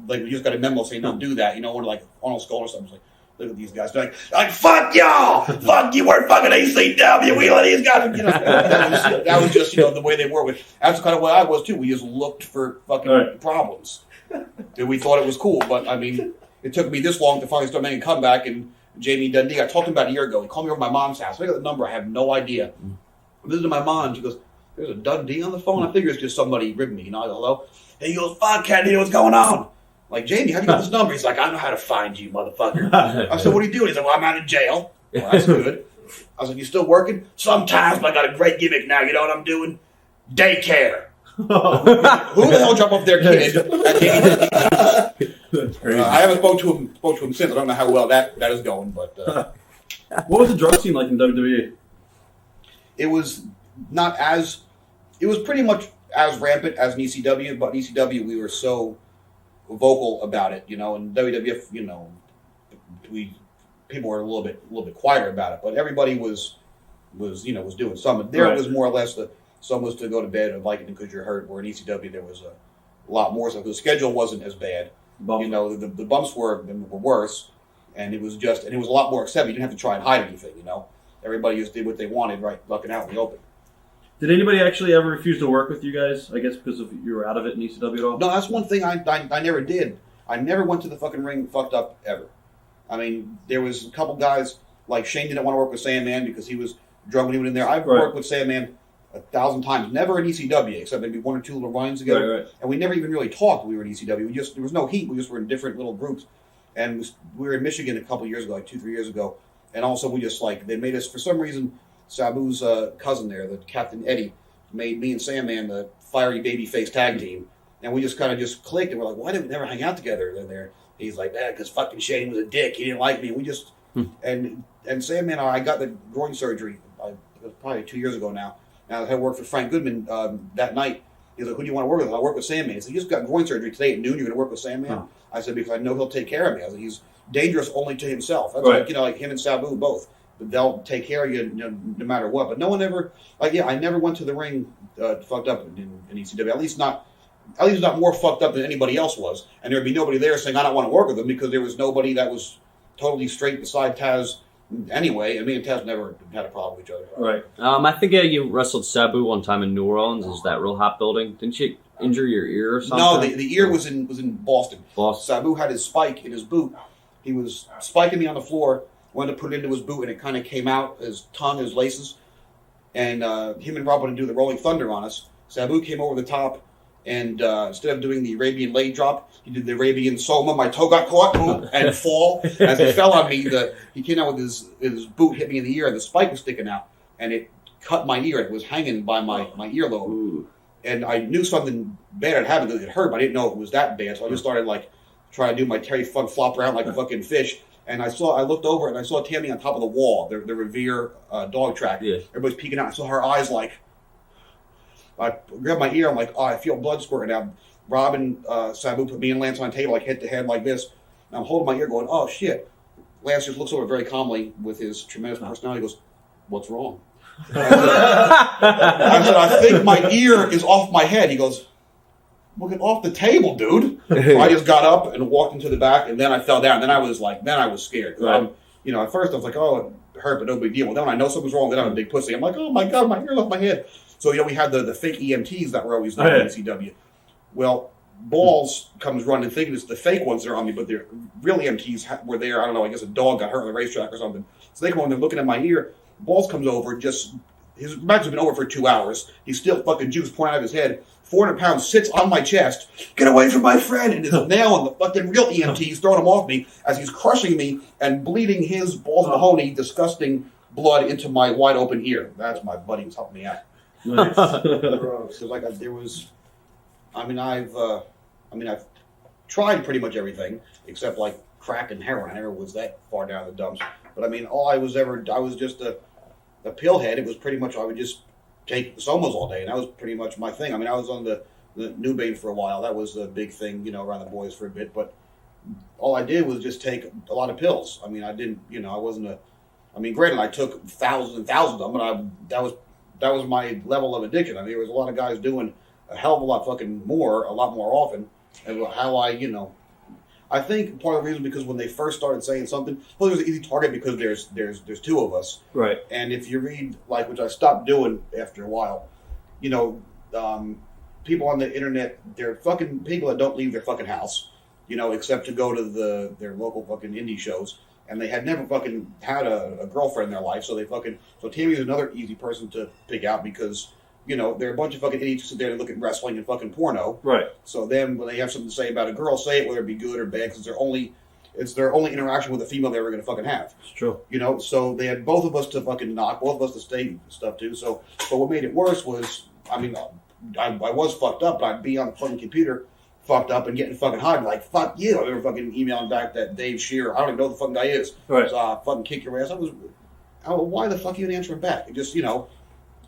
we just got a memo saying don't do that. Or like Arnold Skull or something. It's like, look at these guys. They're like fuck y'all, fuck you, we're fucking ECW. We let these guys. That was just the way they were. That's kind of what I was too. We just looked for fucking problems. And we thought it was cool, but I mean, it took me this long to finally start making a comeback. And Jamie Dundee, I talked to him about a year ago. He called me over to my mom's house. I got the number. I have no idea. I visited my mom. She goes, "There's a Dundee on the phone." I figure it's just somebody ribbing me. Hello. And he goes, "Fuck, Candido, what's going on?" I'm like, "Jamie, how'd you get this number?" He's like, "I know how to find you, motherfucker." I said, "What are you doing?" He's like, "Well, I'm out of jail." Well, that's good. I was like, "You still working?" "Sometimes, but I got a great gimmick now. You know what I'm doing? Daycare." Who the hell dropped off their kid? I haven't spoke to him since. I don't know how well that is going, but what was the drug scene like in WWE? It was not as. It was pretty much as rampant as in ECW, but in ECW we were so vocal about it, and WWF, people were a little bit quieter about it, but everybody was doing something. There was more or less some was to go to bed and Viking because you're hurt, where in ECW there was a lot more stuff. The schedule wasn't as bad. The bumps were worse, and it was a lot more accepted. You didn't have to try and hide anything, Everybody just did what they wanted, right, looking out in the open. Did anybody actually ever refuse to work with you guys, I guess because you were out of it in ECW at all? No, that's one thing I never did. I never went to the fucking ring fucked up, ever. I mean, there was a couple guys, like Shane didn't want to work with Sandman because he was drunk when he went in there. I've worked with Sandman 1,000 times, never in ECW, except maybe one or two little runs together. Right. And we never even really talked when we were in ECW. There was no heat. We just were in different little groups. And we were in Michigan a couple years ago, like 2-3 years ago. And also we just they made us, for some reason, Sabu's cousin there, the Captain Eddie, made me and Sandman the fiery babyface tag team. And we just kind of just clicked, and we're like, why didn't we never hang out together in there? He's like, because fucking Shane was a dick. He didn't like me. We just, and Sandman, I got the groin surgery, it was probably 2 years ago now. And I had worked for Frank Goodman that night. He's like, "Who do you want to work with?" "I'll work with Sandman." He said, "You just got groin surgery today at noon. You're going to work with Sandman?" I said, "Because I know he'll take care of me." I said, "He's dangerous only to himself." That's like him and Sabu both. But they'll take care of you, no matter what. But no one ever, I never went to the ring fucked up in ECW. At least not more fucked up than anybody else was. And there'd be nobody there saying, "I don't want to work with them," because there was nobody that was totally straight beside Taz. Anyway, and me and Taz never had a problem with each other. Right. I think you wrestled Sabu one time in New Orleans. Is that real hot building? Didn't you injure your ear or something? No, the ear was in Boston. Sabu had his spike in his boot. He was spiking me on the floor. Wanted to put it into his boot, and it kind of came out his tongue, his laces. And him and Rob wanted to do the Rolling Thunder on us. Sabu came over the top, and instead of doing the Arabian leg drop, he did the Arabian Soma. My toe got caught and fall. As it fell on me, he came out with his boot, hit me in the ear, and the spike was sticking out. And it cut my ear. It was hanging by my earlobe. Ooh. And I knew something bad had happened because it hurt, but I didn't know it was that bad. So I just started trying to do my Terry Funk flop around like a fucking fish. And I looked over and I saw Tammy on top of the wall, the Revere dog track. Yeah. Everybody's peeking out. I saw her eyes I grabbed my ear. I'm like, I feel blood squirting out. Rob and Sabu put me and Lance on a table, head to head like this. And I'm holding my ear going, oh, shit. Lance just looks over very calmly with his tremendous personality. He goes, "What's wrong?" I said, "I think my ear is off my head." He goes, "Well, get off the table, dude." So I just got up and walked into the back, and then I fell down. Then I was scared. Right. At first I was like, "Oh, it hurt, but no big deal." Well, then when I know something's wrong, then I'm a big pussy. I'm like, "Oh my God, my ear left my head." So, we had the fake EMTs that were always there in ECW. Well, Balls comes running thinking it's the fake ones that are on me, but they're real EMTs were there. I don't know, I guess a dog got hurt on the racetrack or something. So they come on, they're looking at my ear. Balls comes over, his match has been over for 2 hours. He's still fucking juice pouring out of his head. 400 pounds, sits on my chest. Get away from my friend! And his nail and the fucking real EMT's throwing him off me as he's crushing me and bleeding his Balls Mahoney disgusting blood into my wide open ear. That's my buddy who's helping me out. Nice. So I've tried pretty much everything except like crack and heroin. I never was that far down the dumps. But I mean, I was just a pillhead. It was pretty much I would just take Somos all day, and that was pretty much my thing. I mean, I was on the Nubane for a while. That was a big thing, you know, around the boys for a bit. But all I did was just take a lot of pills. I mean, I didn't, you know, I wasn't a. I mean, granted, I took thousands and thousands of them, but that was my level of addiction. I mean, there was a lot of guys doing a hell of a lot a lot more often. And how I think part of the reason because when they first started saying something, well, there's an easy target because there's two of us, right? And if you read which I stopped doing after a while, you know, people on the internet, they're fucking people that don't leave their fucking house, you know, except to go to their local fucking indie shows. And they had never fucking had a girlfriend in their life, so Tammy's another easy person to pick out because, you know, they're a bunch of fucking idiots who sit there and look at wrestling and fucking porno. Right. So then when they have something to say about a girl, say it, whether it be good or bad, because it's their only interaction with a female they're ever going to fucking have. It's true. You know, so they had both of us to fucking knock, both of us to stay stuff too. So, but what made it worse was, I mean, I was fucked up, but I'd be on the fucking computer fucked up and getting fucking high, like, fuck you. I remember fucking emailing back that Dave Shearer. I don't even know who the fucking guy is. Right. So I fucking kick your ass. Why the fuck are you answering back? It just, you know,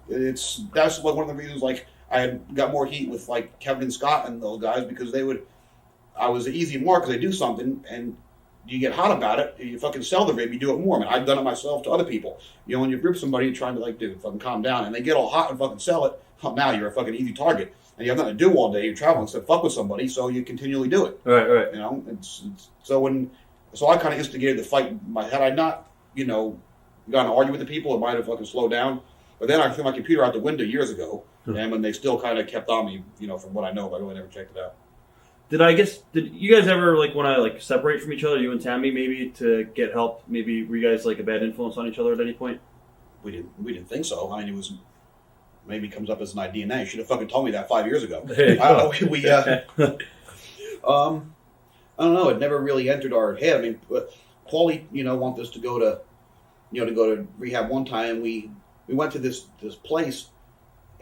that's one of the reasons, like, I had got more heat with, like, Kevin and Scott and those guys because I was an easy mark because they do something and you get hot about it, you fucking sell the rib, you do it more. I mean, I've done it myself to other people. You know, when you rip somebody, you're trying to, like, dude, fucking calm down, and they get all hot and fucking sell it, now you're a fucking easy target. And you have nothing to do all day. You're traveling, so fuck with somebody, so you continually do it. Right. You know, so I kind of instigated the fight. Had I not, you know, gotten to argue with the people, it might have fucking slowed down. But then I threw my computer out the window years ago, and when they still kind of kept on me, you know, from what I know, but I really never checked it out. Did you guys ever like want to like separate from each other, you and Tammy, maybe to get help? Maybe were you guys like a bad influence on each other at any point? We didn't think so. I mean, it was. Maybe comes up as an idea now. You should have fucking told me that 5 years ago. I don't know. It never really entered our head. I mean, Paulie, you know, wanted us to go to rehab one time. We went to this place,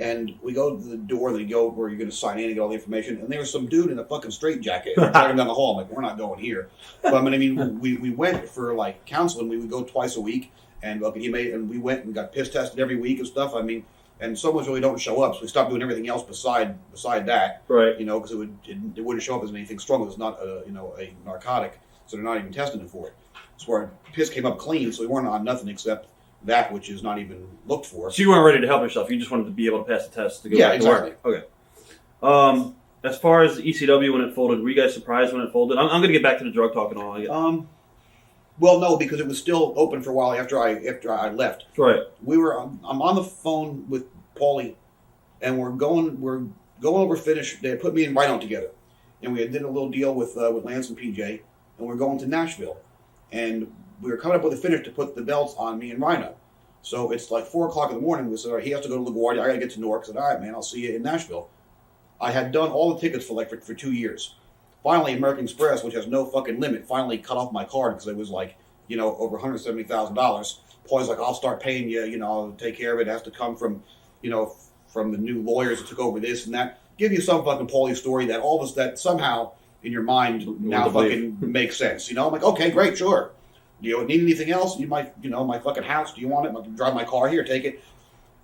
and we go to the door. They go where you're going to sign in and get all the information. And there was some dude in a fucking straitjacket dragging down the hall. I'm like, we're not going here. But I mean, we went for like counseling. We would go twice a week, and we went and got piss tested every week and stuff. I mean. And so much really don't show up, so we stopped doing everything else beside that. Right. You know, because it wouldn't show up as anything strong. It's not a narcotic, so they're not even testing it for it. So our piss came up clean, so we weren't on nothing except that, which is not even looked for. So you weren't ready to help yourself. You just wanted to be able to pass the test to go back to work. Okay. As far as ECW when it folded, were you guys surprised when it folded? I'm going to get back to the drug talk and all. Well, no, because it was still open for a while after I left. Right. I'm on the phone with Paulie, and we're going over finish. They had put me and Rhino together, and we did a little deal with Lance and PJ, and we're going to Nashville, and we were coming up with a finish to put the belts on me and Rhino. So it's like 4:00 in the morning. We said, all right, he has to go to LaGuardia. I got to get to Newark. I said, all right, man, I'll see you in Nashville. I had done all the tickets for 2 years. Finally, American Express, which has no fucking limit, finally cut off my card because it was like, you know, over $170,000. Paul's like, I'll start paying you, you know, I'll take care of it. It has to come from, you know, from the new lawyers that took over this and that. Give you some fucking Paulie story that all of us that somehow in your mind now fucking makes sense. You know, I'm like, okay, great, sure. Do you need anything else? You might, you know, my fucking house. Do you want it? I can drive my car here, take it.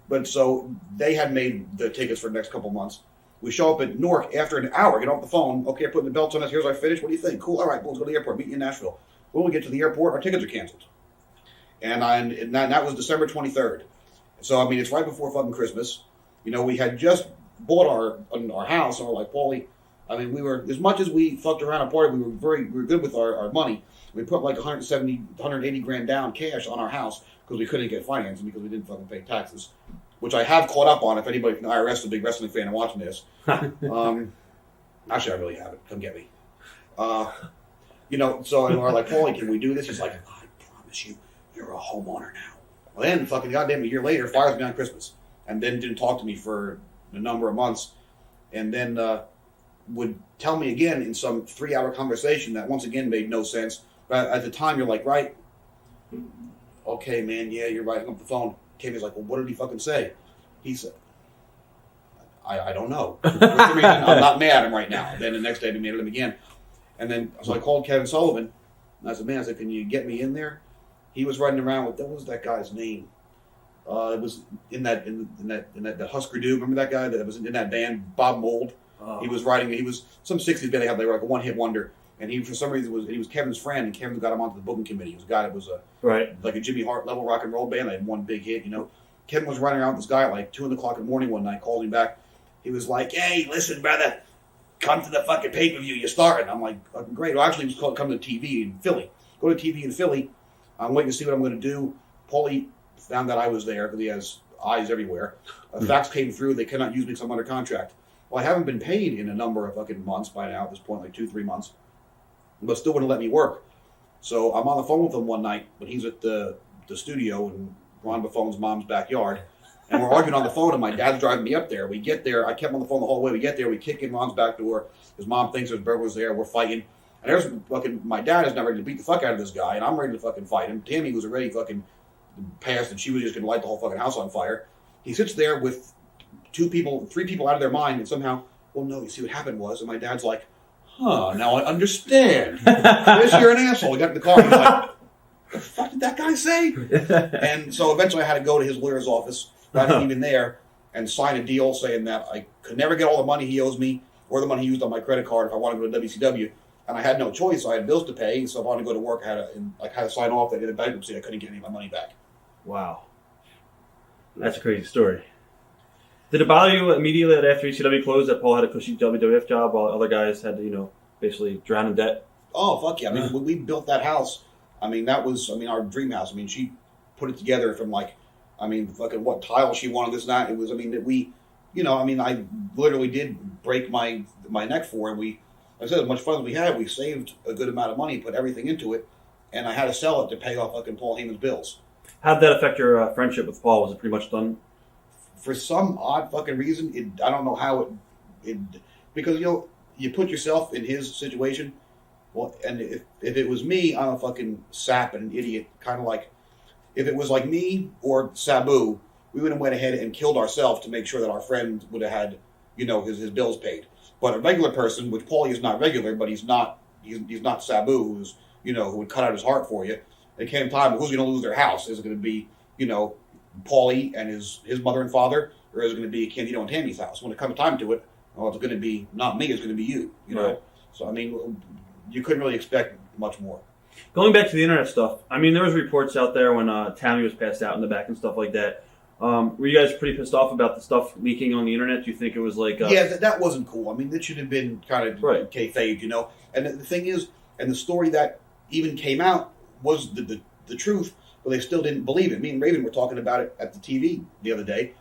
But so they had made the tickets for the next couple months. We show up at Newark after an hour, get off the phone. Okay, putting the belts on us. Here's our finish. What do you think? Cool. All right, let's go to the airport. Meet you in Nashville. When we get to the airport, our tickets are canceled. And that was December 23rd. So, I mean, it's right before fucking Christmas. You know, we had just bought our house, and we're like, Paulie, I mean, we were, as much as we fucked around and partied, we were good with our money. We put like 180 grand down cash on our house because we couldn't get financing because we didn't fucking pay taxes. Which I have caught up on if anybody from the IRS is a big wrestling fan and watching this. Actually, I really haven't. Come get me. So and we're like, Paulie, can we do this? He's like, I promise you, you're a homeowner now. Well, then, fucking goddamn a year later, fires me on Christmas. And then didn't talk to me for a number of months. And then would tell me again in some 3-hour conversation that once again made no sense. But at the time, you're like, right? Okay, man, yeah, you're right. Hung up the phone. Tammy's like, well, what did he fucking say? He said, I don't know. I'm not mad at him right now. Then the next day, we made at him again. And then so I called Kevin Sullivan. And I said, man, can you get me in there? He was running around with, what was that guy's name? It was in that Husker Du. Remember that guy that was in that band, Bob Mould? He was some 60s band they were like a one-hit wonder. And he, for some reason, he was Kevin's friend, and Kevin got him onto the booking committee. He was a guy that was like a Jimmy Hart level rock and roll band. They had one big hit, Kevin was running around with this guy at like 2 o'clock in the morning one night, called him back. He was like, hey, listen, brother, come to the fucking pay-per-view. You're starting. I'm like, fucking great. Well, actually, he was called come to TV in Philly. Go to TV in Philly. I'm waiting to see what I'm going to do. Paulie found that I was there because he has eyes everywhere. Facts came through. They cannot use me because I'm under contract. Well, I haven't been paid in a number of fucking months by now at this point, like 2-3 months. But still wouldn't let me work. So I'm on the phone with him one night when he's at the studio in Ron Buffone's mom's backyard. And we're arguing on the phone, and my dad's driving me up there. We get there. I kept him on the phone the whole way. We get there. We kick in Ron's back door. His mom thinks there's burglars there. We're fighting. And there's fucking, my dad is not ready to beat the fuck out of this guy, and I'm ready to fucking fight him. Tammy was already fucking passed, and she was just going to light the whole fucking house on fire. He sits there with 3 people out of their mind, and somehow, well, no, you see what happened was, and my dad's like, now I understand. Yes, you're an asshole. He got in the car, and he's like, the fuck did that guy say? And so eventually I had to go to his lawyer's office, not even there, and sign a deal saying that I could never get all the money he owes me or the money he used on my credit card if I wanted to go to WCW. And I had no choice. I had bills to pay, so if I wanted to go to work, I had to sign off that in a bankruptcy I couldn't get any of my money back. Wow. That's a crazy story. Did it bother you immediately that after ECW closed that Paul had a cushy WWF job while other guys had to, basically drown in debt? Oh, fuck yeah. I mean, when we built that house, that was, our dream house. She put it together from fucking what tile she wanted, this and that. It was, I literally did break my neck for it. Like I said, as much fun as we had, we saved a good amount of money, put everything into it, and I had to sell it to pay off fucking Paul Heyman's bills. How did that affect your friendship with Paul? Was it pretty much done? For some odd fucking reason, I don't know how it because you put yourself in his situation. Well, and if it was me, I'm a fucking sap and an idiot. Kind of like if it was like me or Sabu, we would have went ahead and killed ourselves to make sure that our friend would have had his bills paid. But a regular person, which Paulie is not regular, but he's not Sabu, who's who would cut out his heart for you. It came time, who's going to lose their house? Is it going to be Paulie and his mother and father, or is it going to be Candido and Tammy's house? When it comes time to it, it's going to be not me, it's going to be you. Right. So you couldn't really expect much more. Going back to the internet stuff, there was reports out there when Tammy was passed out in the back and stuff like that. Were you guys pretty pissed off about the stuff leaking on the internet? Do you think it was like... Yeah, that wasn't cool. That should have been kind of kayfabe, And the thing is, and the story that even came out was the truth, but they still didn't believe it. Me and Raven were talking about it at the TV the other day.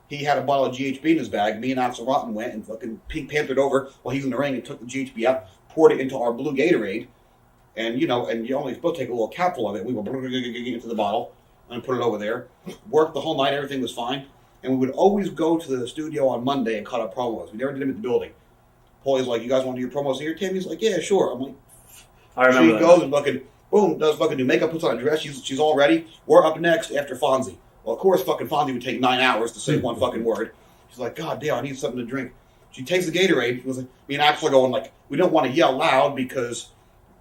He had a bottle of GHB in his bag. Me and Axel Rotten went and fucking Pink Panthered over while he's in the ring and took the GHB out, poured it into our blue Gatorade, and and you're only supposed to take a little capful of it. We went into the bottle and put it over there. Worked the whole night. Everything was fine. And we would always go to the studio on Monday and cut up promos. We never did them at the building. Paulie's like, you guys want to do your promos here? Tammy's like, yeah, sure. I'm like, I remember she that. goes and fucking, boom, does fucking do makeup, puts on a dress. She's all ready. We're up next after Fonzie. Well, of course, fucking Fonzie would take 9 hours to say one fucking word. She's like, God damn, I need something to drink. She takes the Gatorade. It was like, me and Axel are going like, we don't want to yell loud because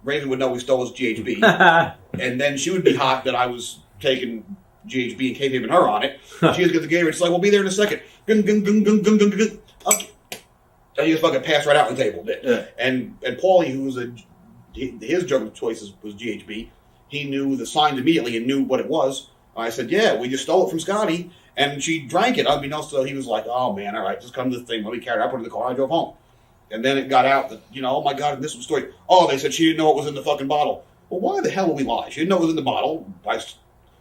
Raven would know we stole his GHB. And then she would be hot that I was taking GHB and Kate and her on it. She just gets the Gatorade. She's like, we'll be there in a second. Gung, gung, gung, gung, gung, gung, gung. Okay. And he just fucking passed right out on the table. Yeah. And Paulie, who was his drug of choice was GHB, he knew the signs immediately and knew what it was. I said, yeah, we just stole it from Scotty, and she drank it. Unbeknownst to, he was like, oh, man, all right, just come to the thing. Let me carry it. I put it in the car. I drove home. And then it got out that, oh, my God, this was the story. Oh, they said she didn't know it was in the fucking bottle. Well, why the hell would we lie? She didn't know it was in the bottle. I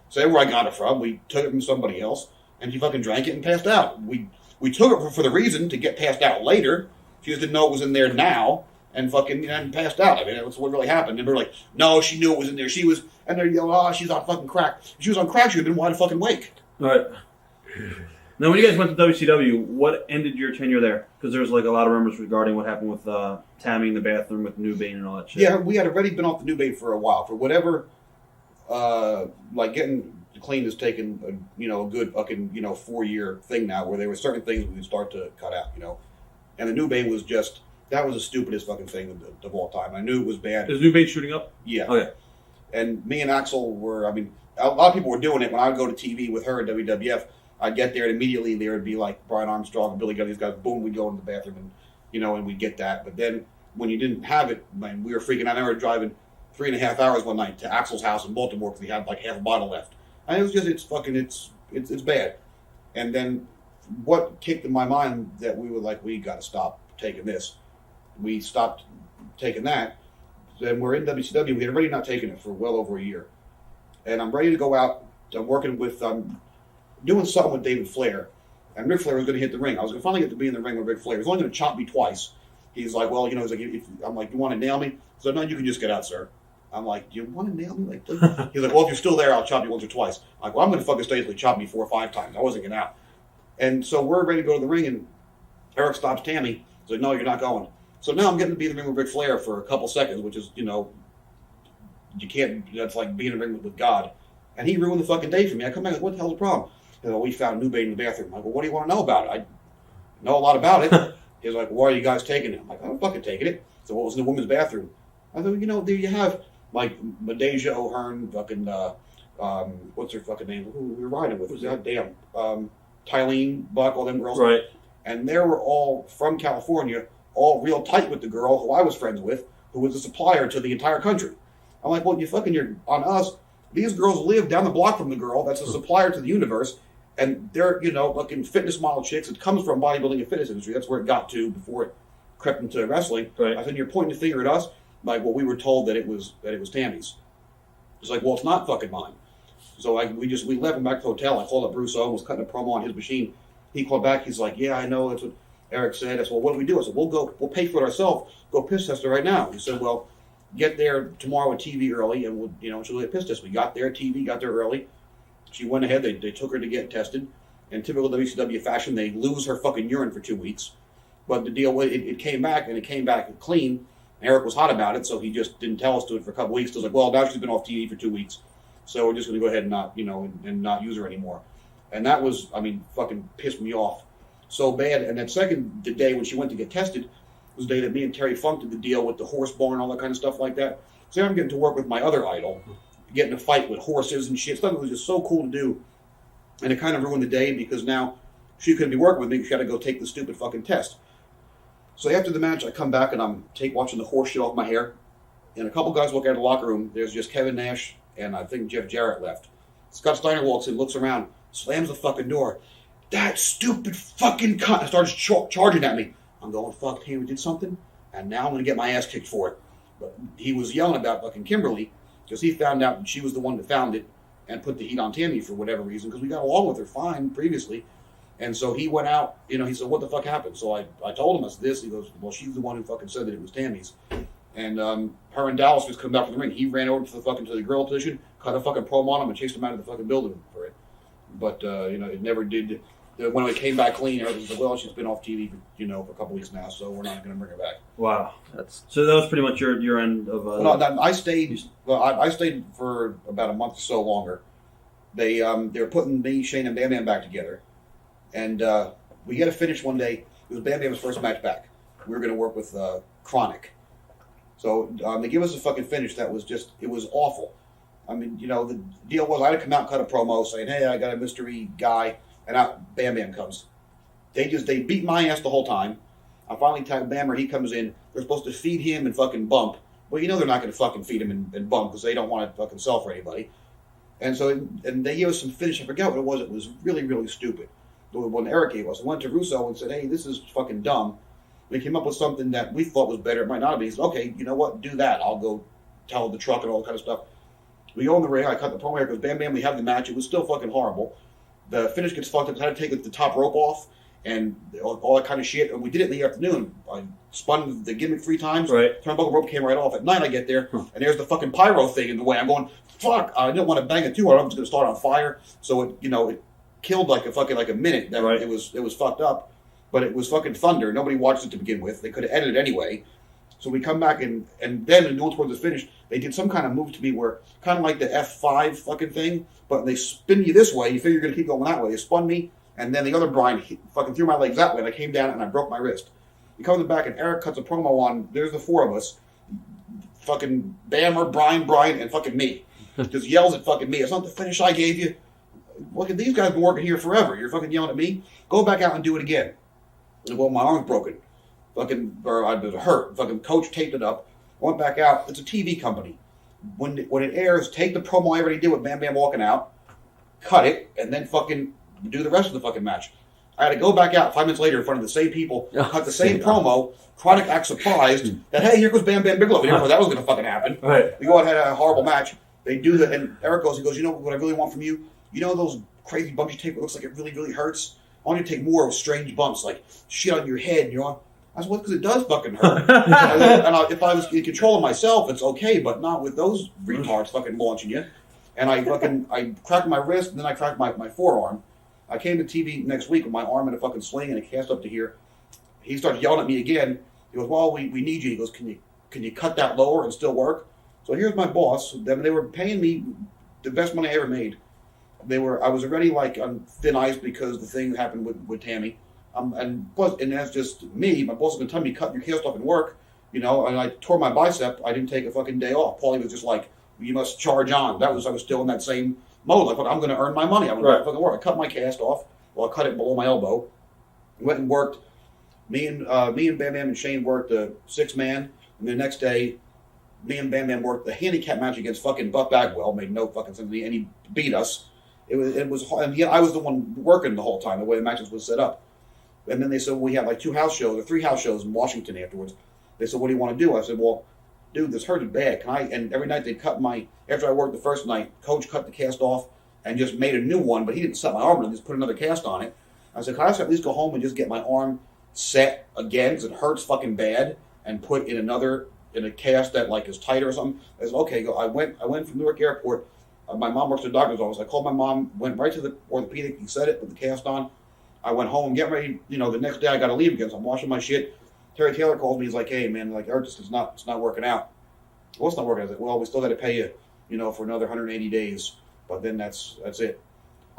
said where I got it from. We took it from somebody else, and she fucking drank it and passed out. We took it for the reason to get passed out later, She just didn't know it was in there now and fucking and passed out. I mean, that's what really happened. And they're like, no, she knew it was in there. She was, and they're yelling, oh, she's on fucking crack. If she was on crack, she would have been wide fucking awake. All right. Now, when you guys went to WCW, what ended your tenure there? Because there's like a lot of rumors regarding what happened with Tammy in the bathroom with New Bane and all that shit. Yeah, we had already been off the New Bane for a while. For whatever, like getting clean has taken a good fucking 4-year thing now, where there were certain things we would start to cut out, And the New Bane was just, that was the stupidest fucking thing of all time. I knew it was bad. Is New Bane shooting up? Yeah. Okay. And me and Axel were, a lot of people were doing it when I would go to TV with her at WWF. I'd get there and immediately there would be like Brian Armstrong and Billy Gunn, these guys, boom, we'd go into the bathroom and we'd get that. But then when you didn't have it, man, we were freaking out. I remember driving 3.5 hours one night to Axel's house in Baltimore because he had like half a bottle left. And it was just, it's bad. And then what kicked in my mind that we were like, we got to stop taking this. We stopped taking that. Then we're in WCW. We had already not taken it for well over a year. And I'm ready to go out. I'm working with, doing something with David Flair. And Ric Flair was going to hit the ring. I was going to finally get to be in the ring with Ric Flair. He was only going to chop me twice. He's like, well, he's like, I'm like, you want to nail me? So no, you can just get out, sir. I'm like, do you want to nail me? He's like, well, if you're still there, I'll chop you once or twice. I'm like, well, I'm going to fucking stay until he chop me 4 or 5 times. I wasn't getting out. And so we're ready to go to the ring, and Eric stops Tammy. He's like, no, you're not going. So now I'm getting to be in the ring with Ric Flair for a couple seconds, which is, you can't, that's like being in the ring with God. And he ruined the fucking day for me. I come back, like, what the hell's the problem? We found New Bane in the bathroom. I'm like, well, what do you want to know about it? I know a lot about it. He's like, well, why are you guys taking it? I'm like, I don't fucking taking it. So what was in the women's bathroom? I thought, there you have, like, Madeja O'Hearn, fucking, what's her fucking name? Who we were riding with? Goddamn. Tylene, Buck, all them girls. Right. And they were all from California, all real tight with the girl who I was friends with, who was a supplier to the entire country. I'm like, well, you're on us. These girls live down the block from the girl that's a supplier to the universe. And they're, fucking fitness model chicks. It comes from bodybuilding and fitness industry. That's where it got to before it crept into wrestling. Right. I said, you're pointing the finger at us? Like, well, we were told that it was Tammy's. It's like, well, it's not fucking mine. So we left him back to the hotel. I called up Russo and was cutting a promo on his machine. He called back. He's like, yeah, I know. That's what Eric said. I said, well, what do we do? I said, we'll pay for it ourselves. Go piss test her right now. He said, well, get there tomorrow with TV early, and she'll get piss test. We got there. TV got there early. She went ahead. They took her to get tested. In typical WCW fashion, they lose her fucking urine for 2 weeks. But the deal was, it came back, and it came back clean. Eric was hot about it, so he just didn't tell us to it for a couple weeks. He was like, well, now she's been off TV for 2 weeks, so we're just going to go ahead and not, and not use her anymore. And that was, fucking pissed me off so bad. And that the day when she went to get tested was the day that me and Terry Funk did the deal with the horse barn and all that kind of stuff like that. So I'm getting to work with my other idol, getting to fight with horses and shit. Stuff that was just so cool to do. And it kind of ruined the day because now she couldn't be working with me because she had to go take the stupid fucking test. So after the match, I come back and I'm watching the horse shit off my hair. And a couple guys walk out of the locker room. There's just Kevin Nash and I think Jeff Jarrett left. Scott Steiner walks in, looks around, slams the fucking door. That stupid fucking cunt starts charging at me. I'm going, fuck, he did something, and now I'm going to get my ass kicked for it. But he was yelling about fucking Kimberly because he found out that she was the one that found it and put the heat on Tammy for whatever reason because we got along with her fine previously. And so he went out, he said, what the fuck happened? So I told him, I said this. He goes, well, she's the one who fucking said that it was Tammy's. And her and Dallas was coming back from the ring. He ran over to the girl position, cut a fucking promo on him, and chased him out of the fucking building for it. But, it never did. When it came back clean, everything was like, well, she's been off TV for a couple weeks now, so we're not going to bring her back. Wow. So that was pretty much your end of... I stayed for about a month or so longer. They were putting me, Shane, and Bam Bam back together. And we had a finish one day. It was Bam Bam's first match back. We were going to work with Chronic. So they gave us a fucking finish that was just, it was awful. The deal was I had to come out and cut a promo saying, hey, I got a mystery guy, and out Bam Bam comes. They beat my ass the whole time. I finally tagged Bammer, he comes in. They're supposed to feed him and fucking bump. Well, they're not going to fucking feed him and bump because they don't want to fucking sell for anybody. And so, and they gave us some finish. I forgot what it was. It was really, really stupid. The one Eric gave us. I went to Russo and said, hey, this is fucking dumb. We came up with something that we thought was better. It might not have been. He said, okay, you know what? Do that. I'll go tell the truck and all that kind of stuff. We go in the ring. I cut the promo here because Bam Bam, we have the match. It was still fucking horrible. The finish gets fucked up. I had to take the top rope off. and all that kind of shit. And we did it in the afternoon. I spun the gimmick 3 times. Right. Turnbuckle rope came right off. At night I get there, and there's the fucking pyro thing in the way. I'm going, fuck, I didn't want to bang it too hard. I was going to start on fire. So it killed like a minute. That right. It was fucked up. But it was fucking thunder. Nobody watched it to begin with. They could have edited it anyway. So we come back and then going towards the finish, they did some kind of move to me where kind of like the F5 fucking thing, but they spin you this way. You figure you're going to keep going that way. They spun me, and then the other Brian fucking threw my legs that way, and I came down and I broke my wrist. We come in the back, and Eric cuts a promo on, there's the 4 of us, fucking Bammer, Brian, and fucking me. Just yells at fucking me. It's not the finish I gave you. Look at these guys been working here forever. You're fucking yelling at me? Go back out and do it again. Well, my arm's broken. Or I was hurt. Fucking coach taped it up. I went back out. It's a TV company. When it airs, take the promo I already did with Bam Bam walking out, cut it, and then fucking do the rest of the fucking match. I had to go back out 5 minutes later in front of the same people, cut the same promo, try to act surprised that, hey, here goes Bam Bam Bigelow. We didn't know that was going to fucking happen. Right. We go out and had a horrible match. They do that, and Eric goes, you know what I really want from you? You know those crazy bumps you take where it looks like it really, really hurts? I want you to take more of strange bumps, like shit on your head, you know? I said, well, because it does fucking hurt. If I was in control of myself, it's okay, but not with those retards fucking launching you. And I cracked my wrist, and then I cracked my forearm. I came to TV next week with my arm in a fucking sling and a cast up to here. He started yelling at me again. He goes, well, we need you. He goes, can you cut that lower and still work? So here's my boss. They were paying me the best money I ever made. I was already like on thin ice because the thing happened with Tammy. And that's just me. My boss was going to tell me, cut your cast off and work, and I tore my bicep. I didn't take a fucking day off. Paulie was just like, you must charge on. I was still in that same mode. Like, I'm going to earn my money. I'm going to fucking work. I cut my cast off. Well, I cut it below my elbow. Went and worked. Me and Bam Bam and Shane worked the 6-man. And the next day, me and Bam Bam worked the handicap match against fucking Buck Bagwell. Made no fucking sense. And he beat us. It was and yet I was the one working the whole time, the way the matches was set up. And then they said, we had like 2 house shows or 3 house shows in Washington afterwards. They said, what do you want to do? I said, well, dude, this hurted bad. And every night they'd cut after I worked the first night, coach cut the cast off and just made a new one, but he didn't set my arm and just put another cast on it. I said, can I at least go home and just get my arm set again because it hurts fucking bad and put in a cast that like is tighter or something? I said, okay, go. I went from Newark Airport. My mom works at the doctor's office. I called my mom, went right to the orthopedic. He set it, put the cast on. I went home and get ready. The next day I got to leave again. So I'm washing my shit. Terry Taylor called me. He's like, hey, man, like, Eric, it's not working out. Well, it's not working out. I was like, well, we still got to pay you, for another 180 days. But then that's it.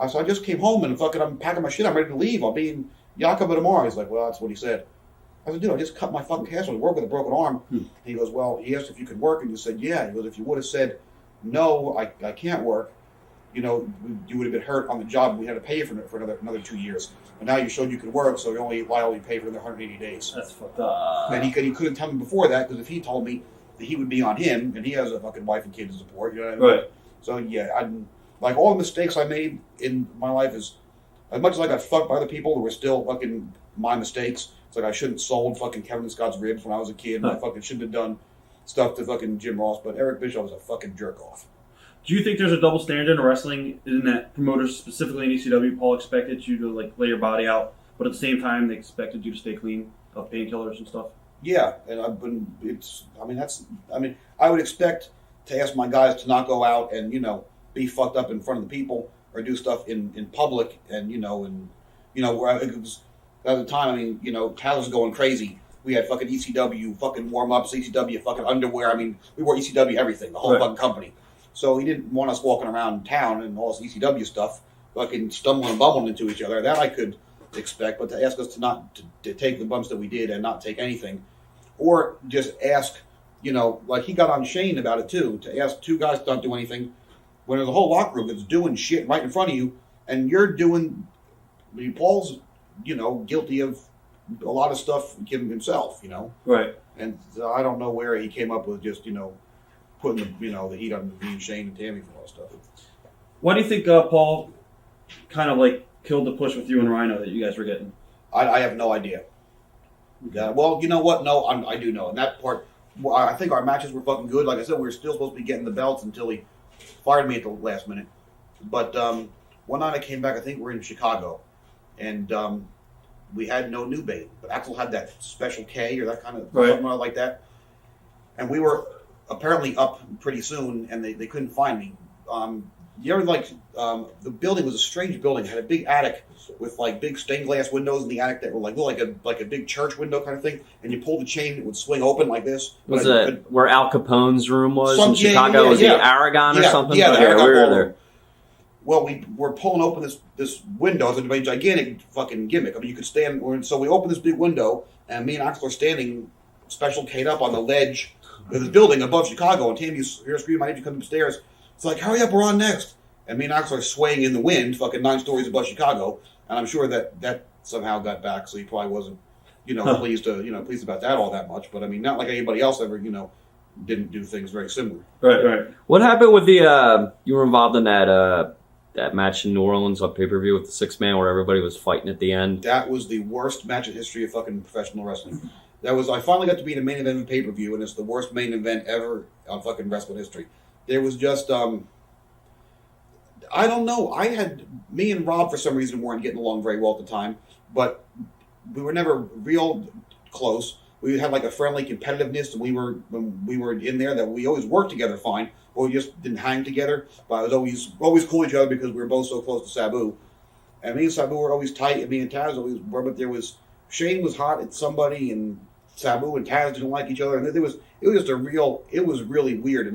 So I just came home and fucking I'm packing my shit. I'm ready to leave. I'll be in Yakima tomorrow. He's like, well, that's what he said. I said, dude, I just cut my fucking cast on work with a broken arm. And he goes, well, he asked if you could work. And you said, yeah. He goes, if you would have said, no, I can't work, you would have been hurt on the job. We had to pay you for another 2 years. But now you showed you could work, so why only pay for another 180 days? That's fucked up. And he couldn't tell me before that, because if he told me that he would be on him, and he has a fucking wife and kids to support, you know what I mean? Right. So yeah, like all the mistakes I made in my life is, as much as I got fucked by other people, there were still fucking my mistakes. It's like I shouldn't have sold fucking Kevin Scott's ribs when I was a kid, and I fucking shouldn't have done stuff to fucking Jim Ross, but Eric Bischoff was a fucking jerk off. Do you think there's a double standard in wrestling in that promoters, specifically in ECW, Paul, expected you to like lay your body out, but at the same time they expected you to stay clean of painkillers and stuff? Yeah, and I would expect to ask my guys to not go out and be fucked up in front of the people or do stuff in public and where it was at the time. Taz was going crazy. We had fucking ECW fucking warm ups, ECW fucking underwear. We wore ECW everything, the whole fucking company. So he didn't want us walking around town and all this ECW stuff, fucking stumbling and bumbling into each other. That I could expect, but to ask us to take the bumps that we did and not take anything, or just ask, like he got on Shane about it too, to ask 2 guys to not do anything when there's a whole locker room that's doing shit right in front of you, and you're doing. Paul's, guilty of a lot of stuff himself, Right. And I don't know where he came up with just, putting the heat on me and Shane and Tammy for all that stuff. Why do you think Paul kind of like killed the push with you and Rhino that you guys were getting? I have no idea. Well, you know what? No, I do know. And that part, I think our matches were fucking good. Like I said, we were still supposed to be getting the belts until he fired me at the last minute. But one night I came back, I think we're in Chicago. And we had no new bait. But Axel had that special K or that kind of Right. something like that. And we were apparently up pretty soon, and they couldn't find me. You ever the building was a strange building. It had a big attic with like big stained glass windows in the attic that were like a big church window kind of thing. And you pull the chain, it would swing open like this. Was it where Al Capone's room was in Chicago? Was it Aragon or something? Yeah, the we Aragon were ballroom. there. Well, we were pulling open this window. It was a gigantic fucking gimmick. I mean, you could stand. So we opened this big window, and me and Axel are standing, special K'd up on the ledge of this building above Chicago. And Tammy's here screaming, "I need you to come upstairs." It's like, hurry up, we're on next. And me and Axel are swaying in the wind, fucking 9 stories above Chicago. And I'm sure that somehow got back, so he probably wasn't, pleased about that all that much. But I mean, not like anybody else ever, didn't do things very similar. Right. What happened with the? You were involved in that match in New Orleans on pay-per-view with the 6-man where everybody was fighting at the end. That was the worst match in history of fucking professional wrestling. I finally got to be in a main event of pay-per-view, and it's the worst main event ever on fucking wrestling history. There was just, I don't know. Me and Rob, for some reason, weren't getting along very well at the time, but we were never real close. We had like a friendly competitiveness, and when we were in there, that we always worked together fine, but we just didn't hang together. But I was always cool with each other because we were both so close to Sabu. And me and Sabu were always tight, and me and Taz always were, but Shane was hot at somebody, and Sabu and Taz didn't like each other, and it was really weird,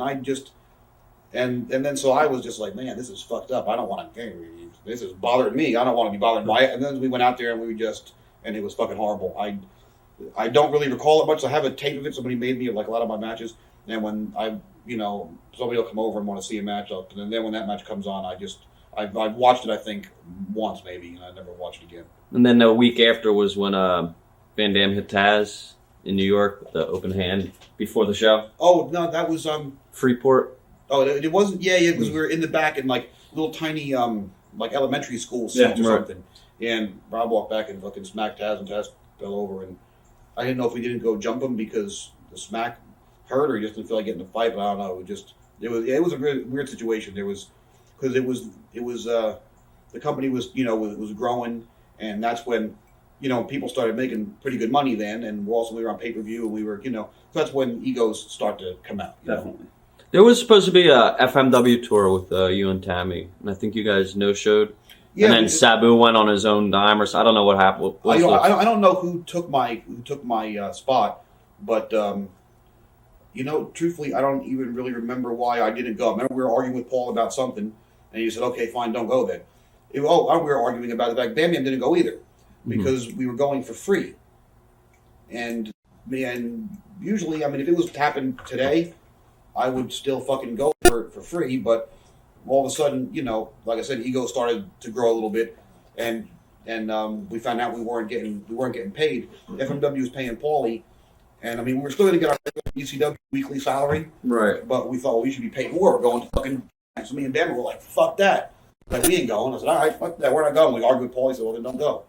and then so I was just like, man, this is fucked up. I don't want to. This is bothering me. I don't want to be bothered by it. And then we went out there and and it was fucking horrible. I don't really recall it much. I have a tape of it. Somebody made me of like a lot of my matches. And when somebody will come over and want to see a match up, and then when that match comes on, I've watched it I think once maybe, and I never watched it again. And then the week after was when Van Dam hit Taz in New York with the open hand before the show. Oh no, that was Freeport. Oh, it wasn't. Yeah, because we were in the back in like little tiny like elementary school seats or something. And Rob walked back and fucking smacked Taz, and Taz fell over. And I didn't know if we didn't go jump him because the smack hurt, or he just didn't feel like getting a fight. But I don't know. It was a weird situation. There was because it was the company was was growing, and that's when people started making pretty good money then, and we were on pay-per-view, and we were so that's when egos start to come out. Definitely. There was supposed to be a FMW tour with you and Tammy, and I think you guys no-showed. Yeah, and then Sabu went on his own dime, or I don't know what happened. I don't know who took my spot, but truthfully, I don't even really remember why I didn't go. I remember we were arguing with Paul about something, and he said, "Okay, fine, don't go then." We were arguing about the fact Bam Bam didn't go either because we were going for free, and usually, I mean, if it was to happen today, I would still fucking go for free, but all of a sudden, like I said, ego started to grow a little bit, and we found out we weren't getting paid. FMW was paying Paulie, and I mean we were still going to get our ECW weekly salary, right? But we thought we should be paid more. We're going to fucking. So me and Dan were like, "Fuck that!" Like we ain't going. I said, "All right, fuck that. We're not going." We argued with Paulie, so well then don't go.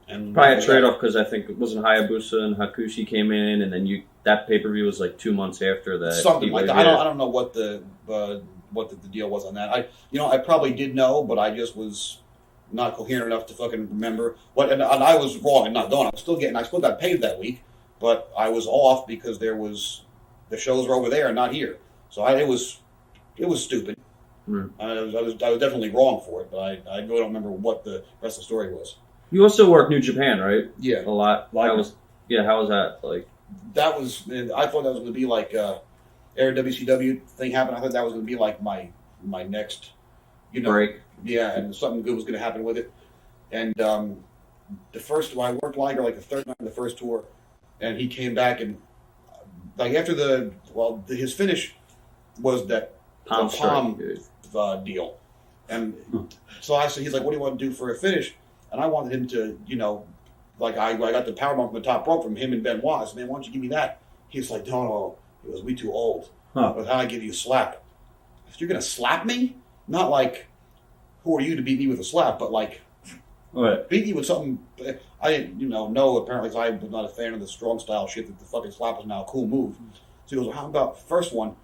And probably a trade off because I think it wasn't Hayabusa and Hakushi came in, and then that pay per view was like 2 months after that. Something like that. I don't know what the deal was on that. I probably did know, but I just was not coherent enough to fucking remember what. And I was wrong in not going. I still got paid that week, but I was off because the shows were over there and not here. So it was stupid. I was definitely wrong for it, but I really don't remember what the rest of the story was. You also worked New Japan, right? Yeah, a lot. How was that like? That was. I thought that was going to be like Air WCW thing happened. I thought that was going to be like my next, break. Yeah, and something good was going to happen with it. And the first, I worked Liger like the third night of the first tour, and he came back and like after his finish was that palm deal, and so I said, he's like, "What do you want to do for a finish?" And I wanted him to, like I got the powerbomb from the top rope from him and Benoit. I said, "Man, why don't you give me that?" He's like, "No, it was we too old. But how I give you a slap? I said, you're gonna slap me? Not like, who are you to beat me with a slap? But like, beat you with something." I didn't, know apparently because I was not a fan of the strong style shit that the fucking slap was now a cool move. So he goes, "Well, how about the first one?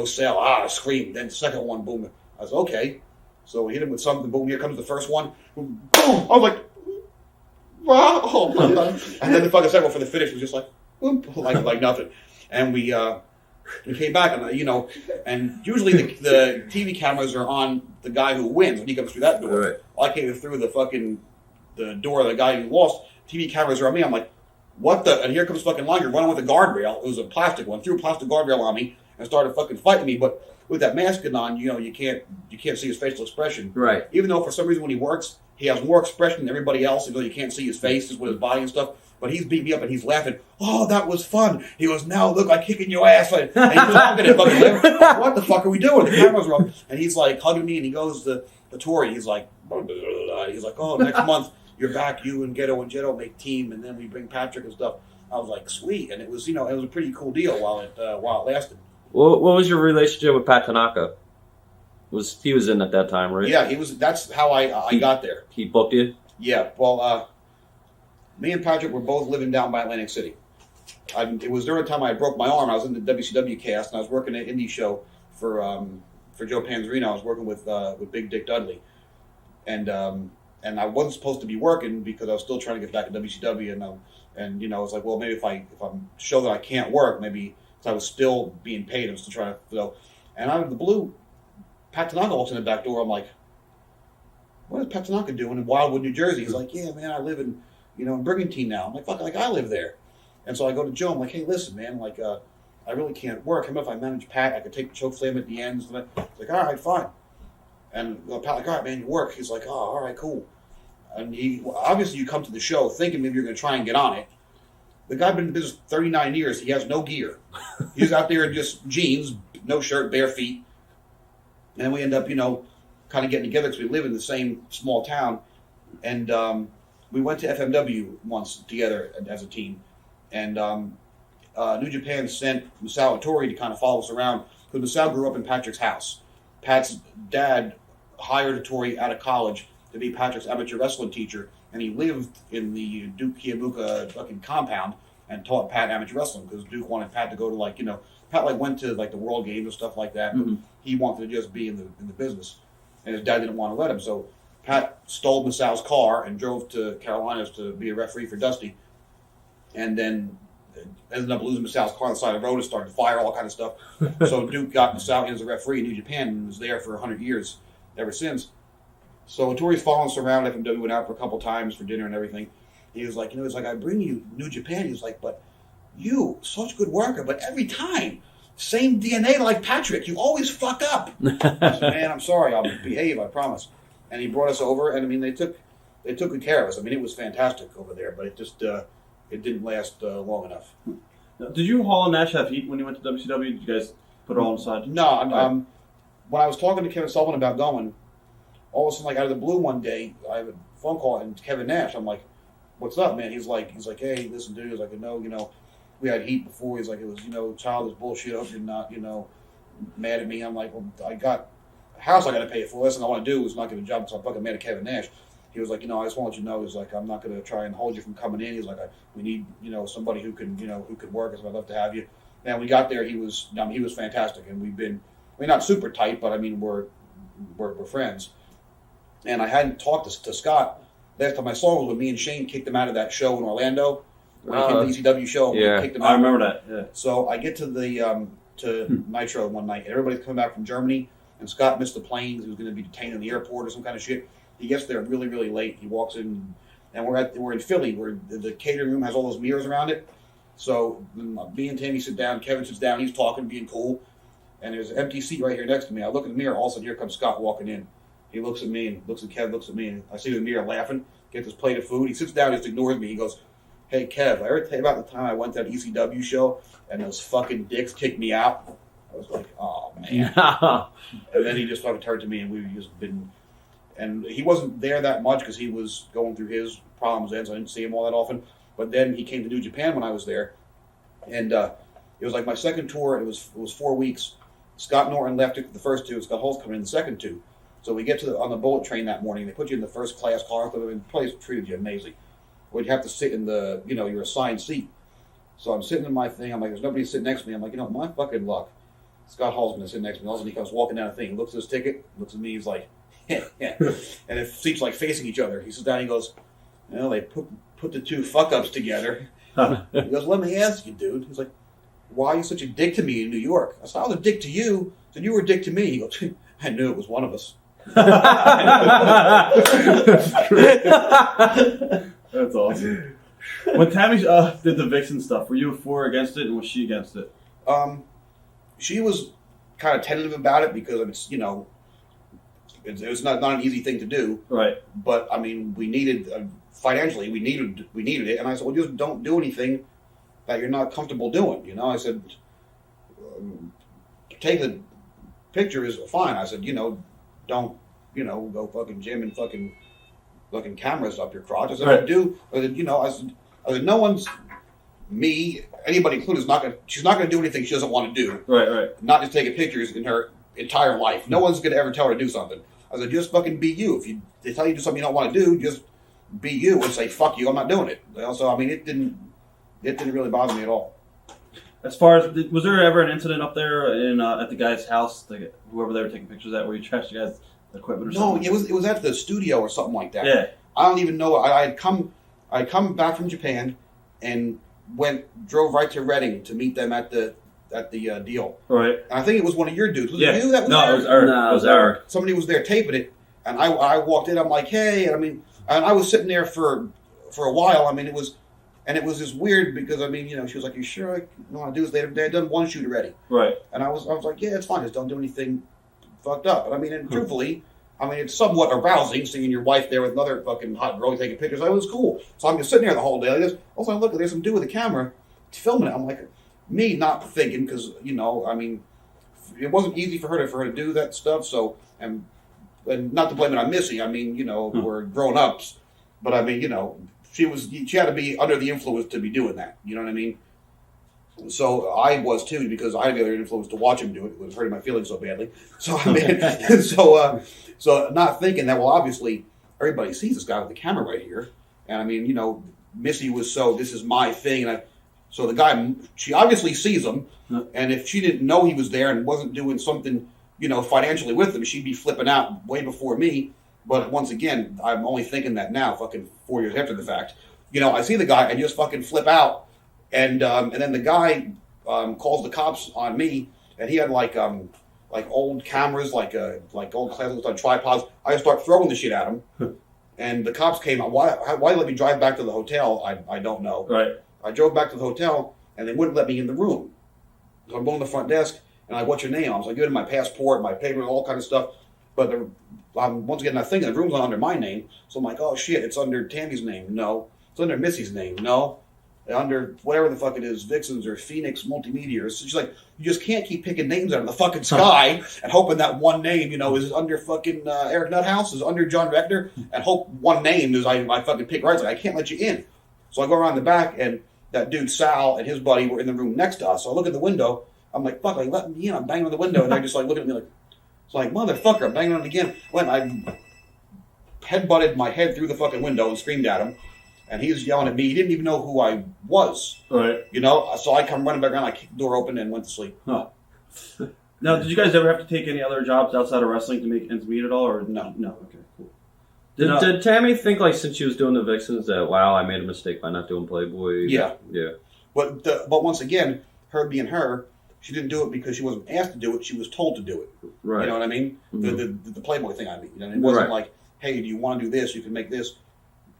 Sell, scream. Then the second one, boom." I was okay. So we hit him with something. Boom! Here comes the first one. Boom! I was like, wow. And then the fucking second one for the finish was just like, whoop, like nothing. And we came back, and and usually the TV cameras are on the guy who wins when he comes through that door. Right. I came through the door of the guy who lost. TV cameras are on me. I'm like, what the? And here comes fucking Langer running with a guardrail. It was a plastic one. Threw a plastic guardrail on me and started fucking fighting me. But with that mask on, you can't see his facial expression. Right. Even though for some reason when he works, he has more expression than everybody else. Even though you can't see his face, just with his body and stuff. But he's beating me up and he's laughing. Oh, that was fun. He goes, now look, I'm kicking your ass. And he's talking and fucking laughing. What the fuck are we doing? The cameras are up. And he's like hugging me and he goes to Tori. He's like, oh, next month you're back. You and Ghetto and Jetto make team, and then we bring Patrick and stuff. I was like, sweet. And it was, it was a pretty cool deal while it lasted. What was your relationship with Pat Tanaka? He was in at that time, right? Yeah, he was. That's how I got there. He booked you? Yeah. Well, me and Patrick were both living down by Atlantic City. It was during the time I broke my arm. I was in the WCW cast, and I was working an indie show for Joe Panzarino. I was working with Big Dick Dudley, and I wasn't supposed to be working because I was still trying to get back to WCW, and I was like, well, maybe if I'm show that I can't work, maybe because I was still being paid, I was still trying to, and out of the blue, Pat Tanaka walks in the back door. I'm like, what is Pat Tanaka doing in Wildwood, New Jersey? He's like, yeah, man, I live in Brigantine now. I'm like, fuck, I live there. And so I go to Joe. I'm like, hey, listen, man, I really can't work. How about if I manage Pat? I could take the choke slam at the ends. He's like, all right, fine. And Pat like, all right, man, you work. He's like, oh, all right, cool. And obviously you come to the show thinking maybe you're going to try and get on it. The guy's been in business 39 years. He has no gear. He's out there in just jeans, no shirt, bare feet. And then we end up, kind of getting together because we live in the same small town. And we went to FMW once together as a team. And New Japan sent Masao and Tori to kind of follow us around because Masao grew up in Patrick's house. Pat's dad hired Tori out of college to be Patrick's amateur wrestling teacher, and he lived in the Duke Kiyabuka fucking compound and taught Pat amateur wrestling because Duke wanted Pat to go to Pat went to the World Games and stuff like that. Mm-hmm. But he wanted to just be in the business, and his dad didn't want to let him. So Pat stole Masao's car and drove to Carolinas to be a referee for Dusty, and then ended up losing Masao's car on the side of the road and started to fire, all kind of stuff. So Duke got Masao in as a referee in New Japan and was there for 100 years ever since. So Tori's following us around. FMW went out for a couple times for dinner and everything. He was like, he's like, I bring you New Japan. He was like, but you, such good worker, but every time, same DNA like Patrick. You always fuck up. I said, man, I'm sorry. I'll behave, I promise. And he brought us over, and they took good care of us. It was fantastic over there, but it just it didn't last long enough. Did you, Hall and Nash, have heat when you went to WCW? Did you guys put it all on the side? No. When I was talking to Kevin Sullivan about going, all of a sudden, out of the blue one day, I have a phone call and Kevin Nash. I'm like, what's up, man? He's like, hey, listen, dude. He's like, no, we had heat before. He's like, it was, childish bullshit. I hope you're not, mad at me. I'm like, well, I got a house I got to pay for. Last thing I want to do is not get a job, so I'm fucking mad at Kevin Nash. He was like, I just want you to know, he's like, I'm not going to try and hold you from coming in. He's like, we need, somebody who can, who could work. So I'd love to have you. And we got there. He was fantastic, and we've been, not super tight, but we're friends. And I hadn't talked to Scott. Last time I saw him was when me and Shane kicked him out of that show in Orlando. When he came to the ECW show, yeah. We kicked him out. I remember that. Yeah. So I get to the Nitro one night, and everybody's coming back from Germany, and Scott missed the plane. He was going to be detained in the airport or some kind of shit. He gets there really, really late. He walks in, and we're in Philly, where the catering room has all those mirrors around it. So me and Tammy sit down. Kevin sits down. He's talking, being cool, and there's an empty seat right here next to me. I look in the mirror. All of a sudden, here comes Scott walking in. He looks at me and looks at Kev, looks at me, and I see him in the mirror laughing. Gets his plate of food. He sits down, just ignores me. He goes, hey, Kev, I ever tell you about the time I went to that ECW show and those fucking dicks kicked me out? I was like, oh, man. And then he just fucking turned to me, and we've just been... And he wasn't there that much because he was going through his problems then, so I didn't see him all that often. But then he came to New Japan when I was there. And it was like my second tour. It was 4 weeks. Scott Norton left it the first two. Scott Hall's coming in the second two. So we get on the bullet train that morning. They put you in the first class car. The place treated you amazing. Well, you have to sit in the, your assigned seat. So I'm sitting in my thing. I'm like, there's nobody sitting next to me. I'm like, my fucking luck. Scott Hall's going to sit next to me. All of a sudden he comes walking down the thing. He looks at his ticket, looks at me. He's like, yeah. And it seems like facing each other. He sits down. He goes, they put the two fuck-ups together. He goes, let me ask you, dude. He's like, why are you such a dick to me in New York? I said, I was a dick to you. I said, you were a dick to me. He goes, I knew it was one of us. That's awesome. When Tammy did the Vixen stuff, were you for or against it, and was she against it? She was kind of tentative about it because it's, it was not an easy thing to do. Right. But I mean, we needed financially, we needed it, and I said, well, just don't do anything that you're not comfortable doing. I said, take the picture is fine. I said, don't go fucking gym and fucking cameras up your crotch. I said, right. I said, no one's me, anybody included, she's not gonna do anything she doesn't want to do. Right. Not just taking pictures in her entire life. No one's gonna ever tell her to do something. I said, just fucking be you. If they tell you to do something you don't want to do, just be you and say, fuck you, I'm not doing it. So I mean, it didn't really bother me at all. As far as, was there ever an incident up there in at the guy's house, whoever they were taking pictures at, where you trashed the guy's equipment or something? No, it was at the studio or something like that. Yeah. I don't even know. I'd come back from Japan and drove right to Reading to meet them at the deal. Right. And I think it was one of your dudes. Was it you that was there? there? It was Eric. No, it was Eric. Somebody was there taping it, and I walked in. I'm like, hey, and I was sitting there for a while. I mean, it was just weird because she was like, you sure I want to do this? They had done one shoot already. Right. And I was like, yeah, it's fine. Just don't do anything fucked up. And truthfully, it's somewhat arousing seeing your wife there with another fucking hot girl taking pictures. It was cool. So I'm just sitting there the whole day. Also, look, there's some dude with a camera filming it. I'm like, me not thinking because it wasn't easy for her to do that stuff. So and not to blame it on Missy. We're grown ups, but she had to be under the influence to be doing that. You know what I mean? So I was too, because I had the other influence to watch him do it. It was hurting my feelings so badly. So so not thinking that, well, obviously everybody sees this guy with the camera right here, and Missy was this is my thing, and so the guy, she obviously sees him, and if she didn't know he was there and wasn't doing something, financially with him, she'd be flipping out way before me. But once again, I'm only thinking that now, fucking 4 years after the fact. I see the guy and just fucking flip out. And then the guy calls the cops on me, and he had like old cameras, like old classics on tripods. I just start throwing the shit at him, and the cops came out. Why let me drive back to the hotel? I don't know. Right. I drove back to the hotel, and they wouldn't let me in the room. So I'm going to the front desk, and I'm like, what's your name? I was like, giving my passport, my papers, all kind of stuff. But once again, I think the room's not under my name, so I'm like, oh shit, it's under Tammy's name. No, it's under Missy's name. No. Under whatever the fuck it is, Vixens or Phoenix Multimedia. So she's like, you just can't keep picking names out of the fucking sky and hoping that one name, is under fucking Eric Nuthouse, is under John Rector, and hope one name is I fucking pick right. It's like, I can't let you in. So I go around the back, and that dude Sal and his buddy were in the room next to us. So I look at the window. I'm like, fuck, let me in. I'm banging on the window, and they're just like looking at me like, it's like, motherfucker, I'm banging on it again. When I headbutted my head through the fucking window and screamed at him. And he was yelling at me. He didn't even know who I was. Right. So I come running back around. I kicked the door open and went to sleep. Huh. Now, did you guys ever have to take any other jobs outside of wrestling to make ends meet at all? Or no? No. Okay, cool. Did Tammy think, since she was doing the Vixens, that, wow, I made a mistake by not doing Playboy? Yeah. Yeah. But once again, her being her, she didn't do it because she wasn't asked to do it. She was told to do it. Right. You know what I mean? Mm-hmm. The Playboy thing, It wasn't like, hey, do you want to do this? You can make this.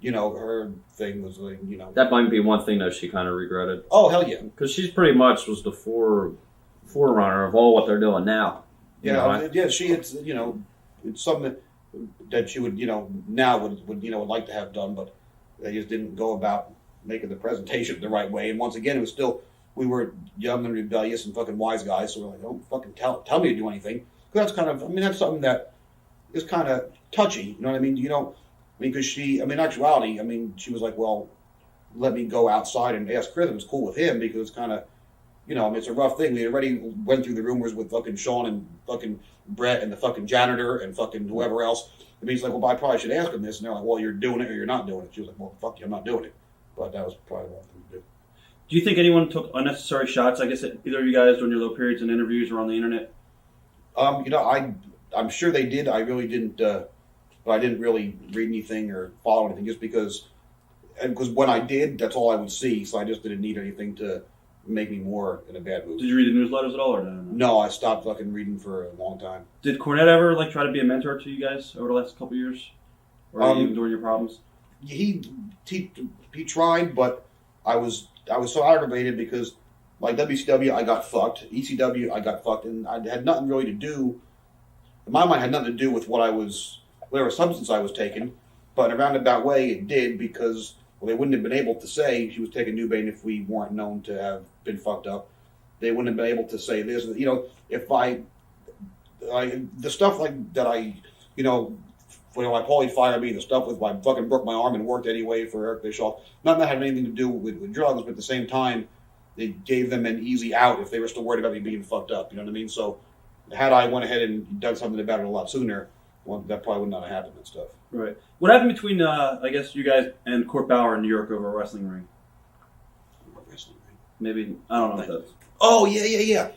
Her thing was like, That might be one thing that she kind of regretted. Oh, hell yeah. Because she's pretty much was the forerunner of all what they're doing now. Yeah, she had, it's something that she would, now would like to have done, but they just didn't go about making the presentation the right way. And once again, it was still, we were young and rebellious and fucking wise guys, so we're like, don't fucking tell me to do anything. Because that's kind of, that's something that is kind of touchy, you know what I mean? Because she, in actuality, she was like, well, let me go outside and ask Chris. It was cool with him because it's kind of, it's a rough thing. We already went through the rumors with fucking Shawn and fucking Brett and the fucking janitor and fucking whoever else. He's like, well, I probably should ask him this. And they're like, well, you're doing it or you're not doing it. She was like, well, fuck you, I'm not doing it. But that was probably the wrong thing to do. Do you think anyone took unnecessary shots, I guess, at either of you guys during your low periods in interviews or on the internet? I'm sure they did. I really didn't. But I didn't really read anything or follow anything just because and because when I did, that's all I would see. So I just didn't need anything to make me more in a bad mood. Did you read the newsletters at all, or no? No, I stopped fucking reading for a long time. Did Cornette ever try to be a mentor to you guys over the last couple of years, or even during your problems? He tried, but I was so aggravated because like WCW I got fucked, ECW I got fucked, and I had nothing really to do. In my mind, had nothing to do with whatever substance I was taking, but in a roundabout way it did because they wouldn't have been able to say she was taking Nubane if we weren't known to have been fucked up. They wouldn't have been able to say this. If the stuff like that when Paulie fired me, the stuff with I fucking broke my arm and worked anyway for Eric Bischoff, none of that had anything to do with drugs, but at the same time, they gave them an easy out if they were still worried about me being fucked up. You know what I mean? So had I went ahead and done something about it a lot sooner, well, that probably would not have happened and stuff. Right. What happened between, I guess, you guys and Court Bauer in New York over a wrestling ring? Maybe, I don't know if that's... Oh, yeah.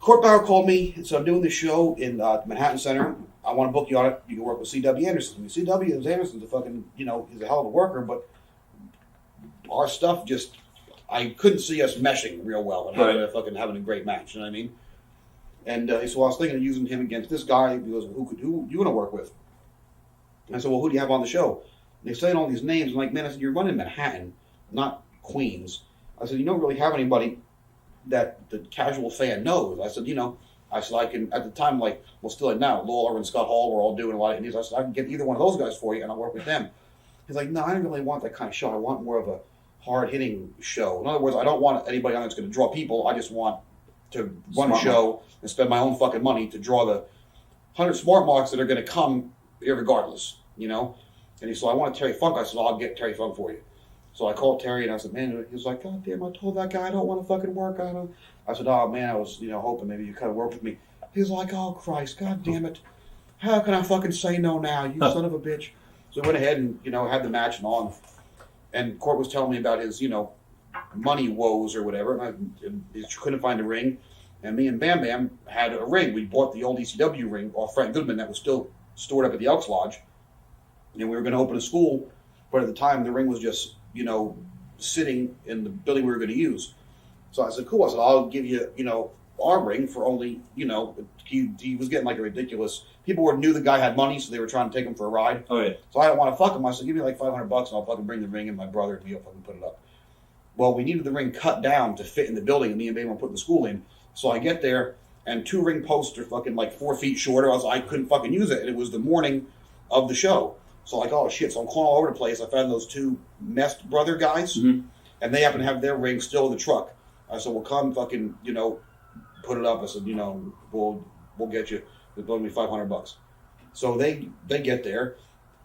Court Bauer called me, and so I'm doing this show in Manhattan Center. I want to book you on it. You can work with C.W. Anderson. I mean, C.W. Anderson's a fucking, he's a hell of a worker, but our stuff just, I couldn't see us meshing real well and having a great match, you know what I mean? And so I was thinking of using him against this guy. He goes, who you want to work with? And I said, well, who do you have on the show? And they saying all these names. I'm like, man, I said, you're running Manhattan, not Queens. I said, you don't really have anybody that the casual fan knows. I said, I can, at the time, still like now, Lawler and Scott Hall were all doing a lot of indies. I said, I can get either one of those guys for you, and I'll work with them. He's like, no, I don't really want that kind of show. I want more of a hard-hitting show. In other words, I don't want anybody on that's going to draw people. I just want to run a show and spend my own fucking money to draw the 100 smart marks that are going to come irregardless, And he said, I want Terry Funk. I said, I'll get Terry Funk for you. So I called Terry and I said, man, he was like, God damn, I told that guy I don't want to fucking work on him. I said, oh man, I was, hoping maybe you kind of work with me. He's like, oh Christ, God damn it. How can I fucking say no now, you son of a bitch? So I went ahead and, had the match and all. And Court was telling me about his, money woes or whatever. And he couldn't find a ring. And me and Bam Bam had a ring. We bought the old ECW ring off Frank Goodman that was still stored up at the Elks Lodge. And we were going to open a school. But at the time, the ring was just, sitting in the building we were going to use. So I said, cool. I said, I'll give you, our ring for only, he was getting like a ridiculous. People knew the guy had money, so they were trying to take him for a ride. Oh, yeah. So I didn't want to fuck him. I said, give me like $500 and I'll fucking bring the ring and my brother and he'll fucking put it up. Well, we needed the ring cut down to fit in the building, and me and Babe were putting the school in. So I get there, and 2 ring posts are fucking like 4 feet shorter. I couldn't fucking use it, and it was the morning of the show. So like, oh shit! So I'm calling all over the place. I found those 2 Mest brother guys, and they happen to have their ring still in the truck. I said, well, come fucking, put it up. I said, we'll get you. They'll loan me $500. So they get there.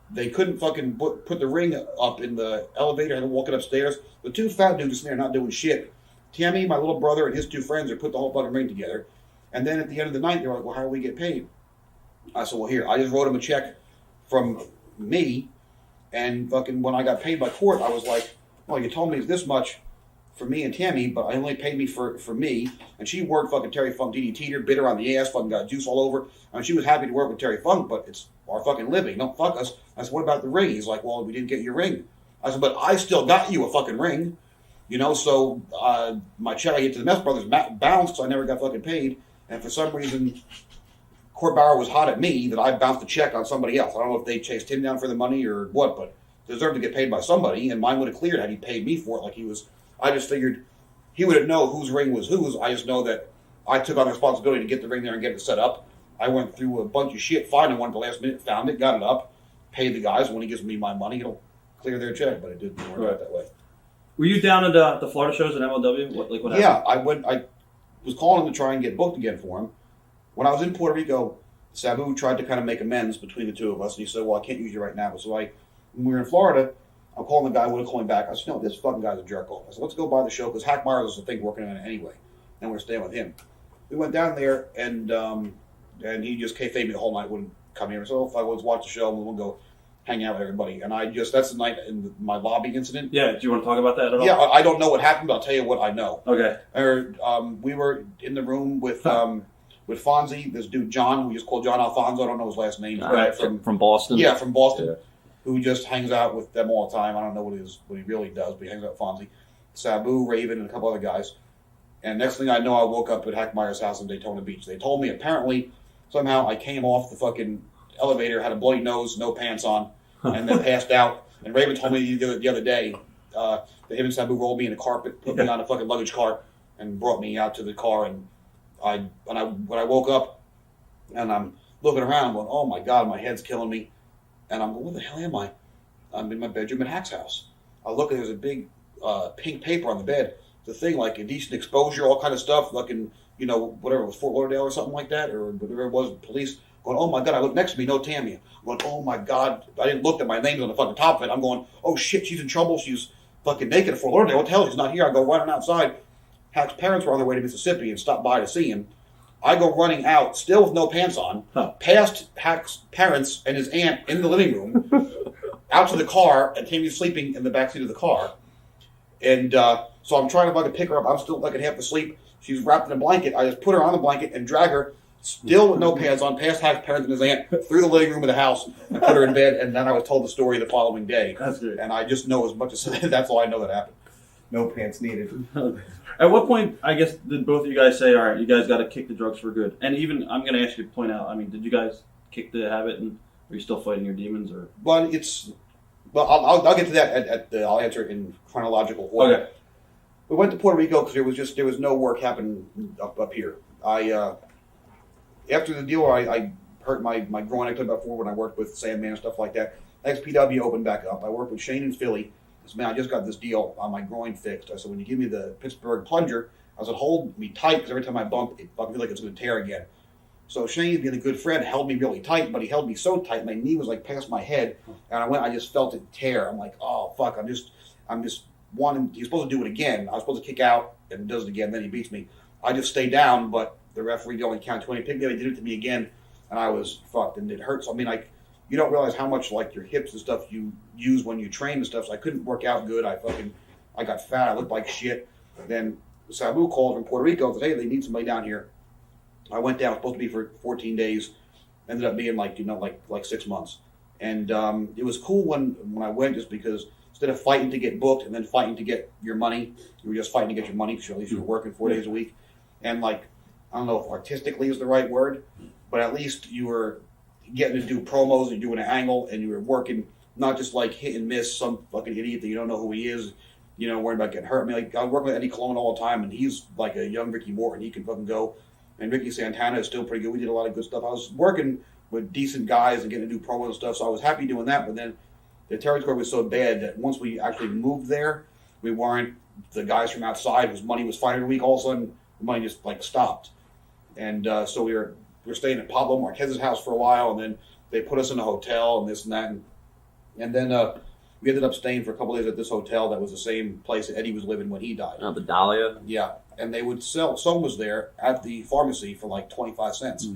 They couldn't fucking put the ring up in the elevator. Had to walk it upstairs. The 2 fat dudes in there not doing shit. Tammy, my little brother, and his 2 friends are put the whole fucking ring together. And then at the end of the night, they're like, well, how do we get paid? I said, well, here. I just wrote them a check from me. And fucking when I got paid by Court, I was like, well, you told me it's this much for me and Tammy, but I only paid me for me. And she worked fucking Terry Funk, DDT'd her, bit her on the ass, fucking got juice all over. And she was happy to work with Terry Funk, but it's our fucking living. Don't fuck us. I said, what about the ring? He's like, well, we didn't get your ring. I said, but I still got you a fucking ring. So my check I get to the Mess Brothers bounced, so I never got fucking paid. And for some reason, Court Bauer was hot at me that I bounced a check on somebody else. I don't know if they chased him down for the money or what, but deserved to get paid by somebody, and mine would have cleared had he paid me for it like he was. I just figured he wouldn't know whose ring was whose. I just know that I took on the responsibility to get the ring there and get it set up. I went through a bunch of shit, finding one at the last minute, found it, got it up, paid the guys. When he gives me my money, it'll clear their check, but it didn't work out that way. Were you down at the Florida shows at MLW? What happened? Yeah, I was calling him to try and get booked again for him. When I was in Puerto Rico, Sabu tried to kind of make amends between the 2 of us, and he said, well, I can't use you right now. So when we were in Florida, I'm calling the guy, would have called him back. I said, no, this fucking guy's a jerk off. I said, let's go by the show, because Hack Myers was the thing working on it anyway, and we're staying with him. We went down there, and he just kayfabed me the whole night, wouldn't come here. So if I was watch the show, we'll go hang out with everybody. And that's the night in my lobby incident. Yeah, do you want to talk about that at all? Yeah, I don't know what happened, but I'll tell you what I know. Okay. We were in the room with Fonzie, this dude John, we just call John Alfonso, I don't know his last name. Right, from Boston? Yeah, from Boston. who just hangs out with them all the time. I don't know what he really does, but he hangs out with Fonzie. Sabu, Raven, and a couple other guys. And next thing I know, I woke up at Hackmeyer's house in Daytona Beach. They told me apparently somehow I came off the fucking elevator, had a bloody nose, no pants on, and then passed out. And Raven told me the other day that him and Sabu rolled me in a carpet, put me on a fucking luggage cart, and brought me out to the car. And when I woke up, and I'm looking around, going, oh my God, my head's killing me. And I'm going, where the hell am I? I'm in my bedroom at Hack's house. I look and there's a big pink paper on the bed. The thing like indecent exposure, all kind of stuff, like in, whatever it was, Fort Lauderdale or something like that, or whatever it was, police. Going, oh my God, I look next to me, no Tammy. I'm going, oh my God, I didn't look at my name's on the fucking top of it. I'm going, oh shit, she's in trouble. She's fucking naked at Fort Lauderdale. What the hell? She's not here. I go running outside. Hack's parents were on their way to Mississippi and stopped by to see him. I go running out, still with no pants on, past Hack's parents and his aunt in the living room, out to the car, and Tammy's sleeping in the backseat of the car. And so I'm trying to fucking pick her up. I'm still fucking half asleep. She's wrapped in a blanket. I just put her on the blanket and drag her, still with no pants on, past Hack's parents and his aunt, through the living room of the house, and put her in bed. And then I was told the story the following day. That's good. And I just know as much as that's all I know that happened. No pants needed. At what point, I guess, did both of you guys say, all right, you guys got to kick the drugs for good? And even, I'm going to ask you to point out, I mean, did you guys kick the habit, and are you still fighting your demons? Or? Well, I'll get to that. I'll answer it in chronological order. Okay. We went to Puerto Rico because there was no work happening up here. After the deal where I hurt my groin, I told about before when I worked with Sandman and stuff like that. XPW opened back up. I worked with Shane in Philly. I said, man, I just got this deal on my groin fixed. I said, when you give me the Pittsburgh plunger, I said, hold me tight, because every time I bump, I feel like it's going to tear again. So Shane, being a good friend, held me really tight, but he held me so tight, my knee was like past my head, and I just felt it tear. I'm like, oh, fuck, I'm just wanting, he's supposed to do it again. I was supposed to kick out, and does it again, then he beats me. I just stayed down, but the referee only counted 20. Picked me up, he did it to me again, and I was fucked, and it hurts. I mean, you don't realize how much like your hips and stuff you use when you train and stuff. So I couldn't work out good. I got fat. I looked like shit. Then Sabu called from Puerto Rico and said, hey, they need somebody down here. I went down. It was supposed to be for 14 days. Ended up being like 6 months. And it was cool when I went, just because instead of fighting to get booked and then fighting to get your money, you were just fighting to get your money, because at least you were working 4 days a week. And I don't know if artistically is the right word, but at least you were getting to do promos and doing an angle, and you were working, not just like hit and miss some fucking idiot that you don't know who he is, worried about getting hurt. I mean, I was working with Eddie Colon all the time, and he's like a young Ricky Morton. He can fucking go. And Ricky Santana is still pretty good. We did a lot of good stuff. I was working with decent guys and getting to do promos and stuff, so I was happy doing that. But then the territory was so bad that once we actually moved there, we weren't the guys from outside whose money was $500 a week. All of a sudden, the money just stopped. And so we were staying at Pablo Marquez's house for a while, and then they put us in a hotel and this and that. And then we ended up staying for a couple of days at this hotel that was the same place that Eddie was living when he died. The Dahlia? Yeah. And they would sell, someone was there at the pharmacy for like 25 cents.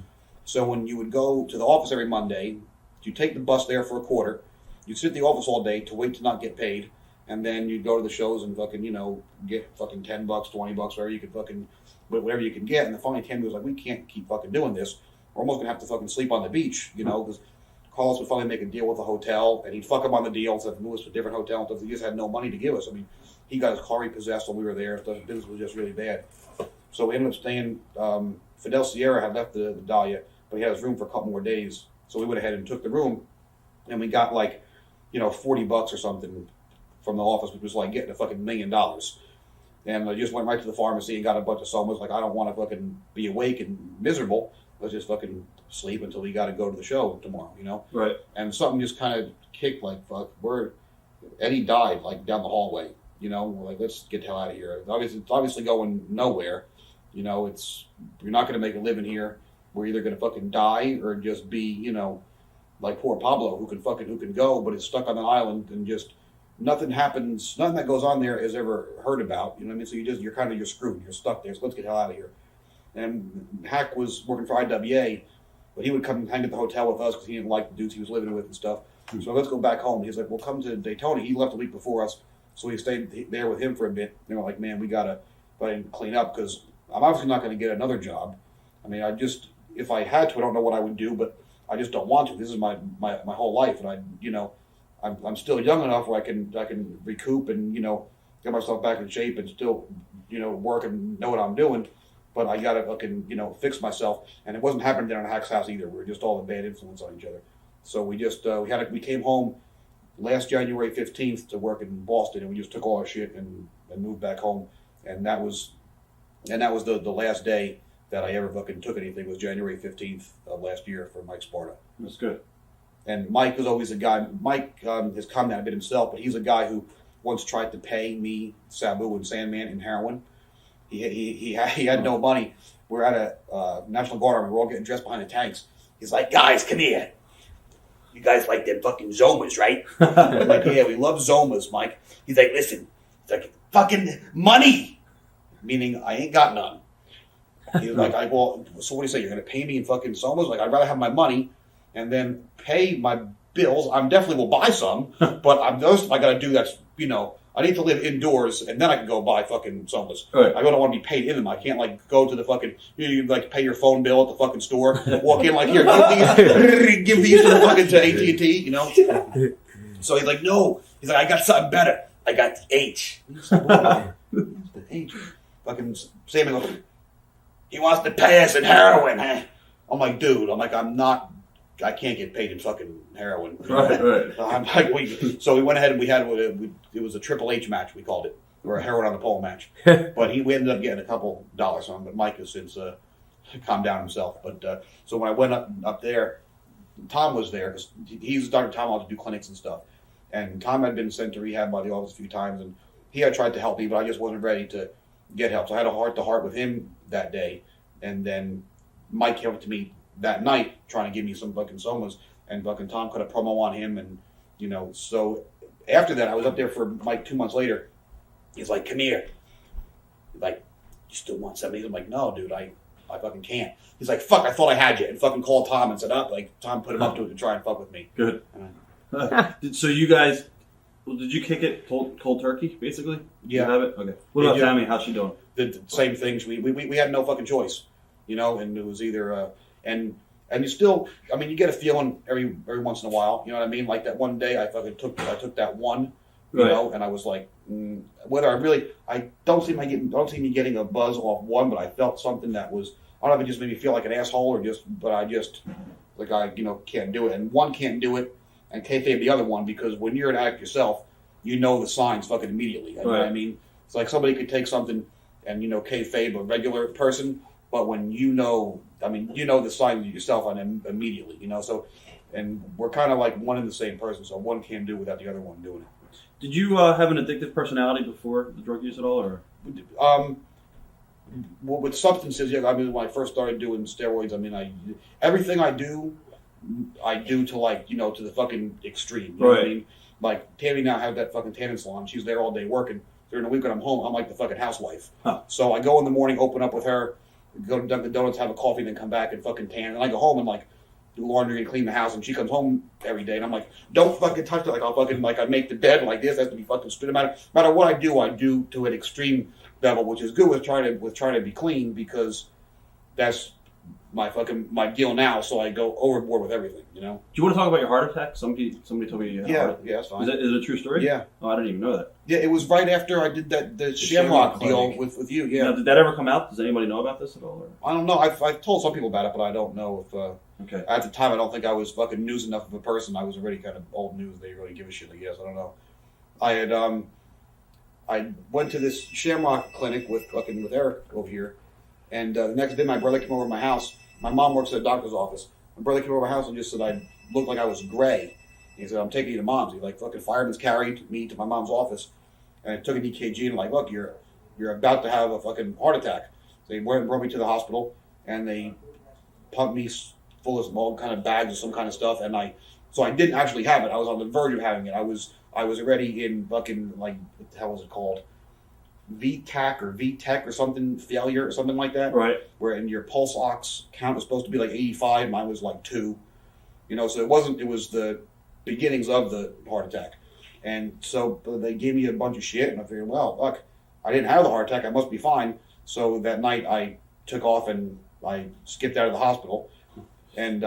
So when you would go to the office every Monday, you take the bus there for a quarter, you'd sit at the office all day to wait to not get paid, and then you'd go to the shows and fucking, get fucking $10, $20, whatever you could fucking, whatever you can get. And the funny Tammy was like, we can't keep fucking doing this. We're almost going to have to fucking sleep on the beach, because Carlos would finally make a deal with the hotel, and he'd fuck him on the deal, so move us to a different hotel and stuff. He just had no money to give us. I mean, he got his car repossessed when we were there. The business was just really bad. So we ended up staying, Fidel Sierra had left the Dahlia, but he had his room for a couple more days. So we went ahead and took the room, and we got $40 or something from the office, which was like getting a fucking $1 million. And I just went right to the pharmacy and got a bunch of somas. Like, I don't want to fucking be awake and miserable. Let's just fucking sleep until we got to go to the show tomorrow, Right. And something just kind of kicked, like, fuck, Eddie died, like, down the hallway, we're like, let's get the hell out of here. It's obviously going nowhere, you're not going to make a living here. We're either going to fucking die or just be, like poor Pablo, who can go, but is stuck on an island, and just nothing happens, nothing that goes on there is ever heard about, you know what I mean? So you're screwed, you're stuck there, so let's get the hell out of here. And Hack was working for IWA, but he would come and hang at the hotel with us because he didn't like the dudes he was living with and stuff. So let's go back home. He's like, well, come to Daytona. He left a week before us, so we stayed there with him for a bit. They were like, man, we got to clean up, because I'm obviously not going to get another job. I mean, if I had to, I don't know what I would do, but I just don't want to. This is my whole life, and I I'm still young enough where I can recoup and get myself back in shape and still work and know what I'm doing. But I gotta fucking fix myself, and it wasn't happening down in Hack's house either. We were just all a bad influence on each other. So we just we came home last January 15th to work in Boston, and we just took all our shit and moved back home. And that was the last day that I ever fucking took anything, was January 15th of last year for Mike Sparta. That's good. And Mike was always a guy. Mike has come down a bit himself, but he's a guy who once tried to pay me, Sabu, and Sandman in heroin. He had no money. We're at a National Guard Army. We're all getting dressed behind the tanks. He's like, guys, come here. You guys like them fucking Zomas, right? I'm like, yeah, we love Zomas, Mike. He's like, listen. He's like, fucking money. Meaning, I ain't got none. He's like, well, so what do you say? You're going to pay me in fucking Zomas? Like, I'd rather have my money and then pay my bills. I definitely will buy some, but I got to do that's, I need to live indoors, and then I can go buy fucking Zomas. Right. I don't want to be paid in them. I can't go to the fucking you pay your phone bill at the fucking store, walk in here, give these to the fucking to AT&T, So he's like, no. He's like, I got something better. I got the H. The H. Fucking Sammy goes, he wants to pay us in heroin, huh? I'm like, dude. I can't get paid in fucking heroin. Right. I'm like, so we went ahead and it was a Triple H match, we called it, or a heroin on the pole match. But we ended up getting a couple dollars on him. But Mike has since calmed down himself. But so when I went up there, Tom was there because he's Dr. Tom allowed to do clinics and stuff. And Tom had been sent to rehab by the office a few times, and he had tried to help me, but I just wasn't ready to get help. So I had a heart-to-heart with him that day, and then Mike came up to me that night trying to give me some fucking Zomas, and fucking Tom cut a promo on him, and so after that I was up there for Mike 2 months later. He's like, come here. He's like, you still want something? I'm like, no, dude, I fucking can't. He's like, fuck, I thought I had you, and fucking called Tom and said, Tom put him up to it to try and fuck with me. Good. So you guys, did you kick it cold turkey, basically? Yeah. You have it? Okay. What about Tammy? How's she doing? The same things. We had no fucking choice, and it was either and you still, you get a feeling every once in a while, you know what I mean? Like that one day I fucking took that one, and I was like, whether I don't see me getting a buzz off one, but I felt something that was, I don't know if it just made me feel like an asshole but I can't do it, and one can't do it, and kayfabe the other one, because when you're an addict yourself, the signs fucking immediately. You know what I mean? It's like somebody could take something and kayfabe a regular person, but when the signs yourself on them immediately, so, and we're kind of like one and the same person, so one can't do without the other one doing it. Did you have an addictive personality before the drug use at all, or? Well, with substances, when I first started doing steroids, everything I do to to the fucking extreme. You know what I mean? Like, Tammy now has that fucking tanning salon. She's there all day working. During the week when I'm home, I'm like the fucking housewife. Huh. So I go in the morning, open up with her, go to Dunkin' Donuts, have a coffee, then come back and fucking tan. And I go home and do laundry and clean the house. And she comes home every day, and I'm like, don't fucking touch it. I'll fucking I make the bed like this. It has to be fucking straight. No matter what I do to an extreme level, which is good with trying to be clean, because that's my deal now. So I go overboard with everything. Do you want to talk about your heart attack? Somebody told me you had a heart attack. Yeah, that's fine. Is it a true story? Yeah. Oh, I didn't even know that. Yeah, it was right after I did the Shamrock deal with you. Yeah. Now, did that ever come out? Does anybody know about this at all? Or? I don't know. I've told some people about it, but I don't know if. Okay. At the time, I don't think I was fucking news enough of a person. I was already kind of old news. They really give a shit, I guess. I don't know. I had I went to this Shamrock clinic with Eric over here, and the next day my brother came over to my house. My mom works at a doctor's office. My brother came over to my house and just said I looked like I was gray. He said, I'm taking you to mom's. He fucking fireman's carried me to my mom's office, and I took an EKG and look, you're about to have a fucking heart attack. So they brought me to the hospital, and they pumped me full of all kind of bags of some kind of stuff, and I didn't actually have it. I was on the verge of having it. I was already in fucking, what the hell was it called? VTAC or VTEC or something, failure or something like that. Right. Where in your pulse ox count was supposed to be 85, mine was 2. So it was the beginnings of the heart attack. And so they gave me a bunch of shit, and I figured, well, look, I didn't have the heart attack, I must be fine. So that night I took off and I skipped out of the hospital. And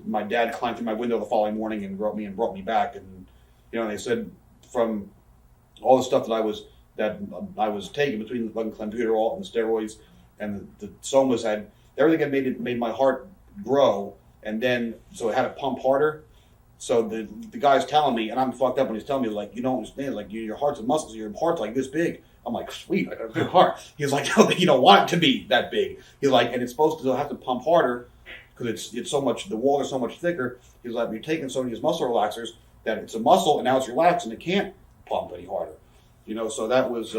my dad climbed through my window the following morning and brought me back. And They said from all the stuff that I was taking between the fucking clenbuterol and the steroids and the somas had everything had made my heart grow, and then so it had to pump harder. So the guy's telling me, and I'm fucked up when he's telling me, like, you don't understand, like, your heart's a muscle, so your heart's like this big. I'm like, sweet, I got a big heart. He's like, no, you don't want it to be that big. He's like, and it's supposed to have to pump harder because it's so much, the walls are so much thicker. He's like, you're taking some of these muscle relaxers that it's a muscle and now it's relaxed and it can't pump any harder. So that was,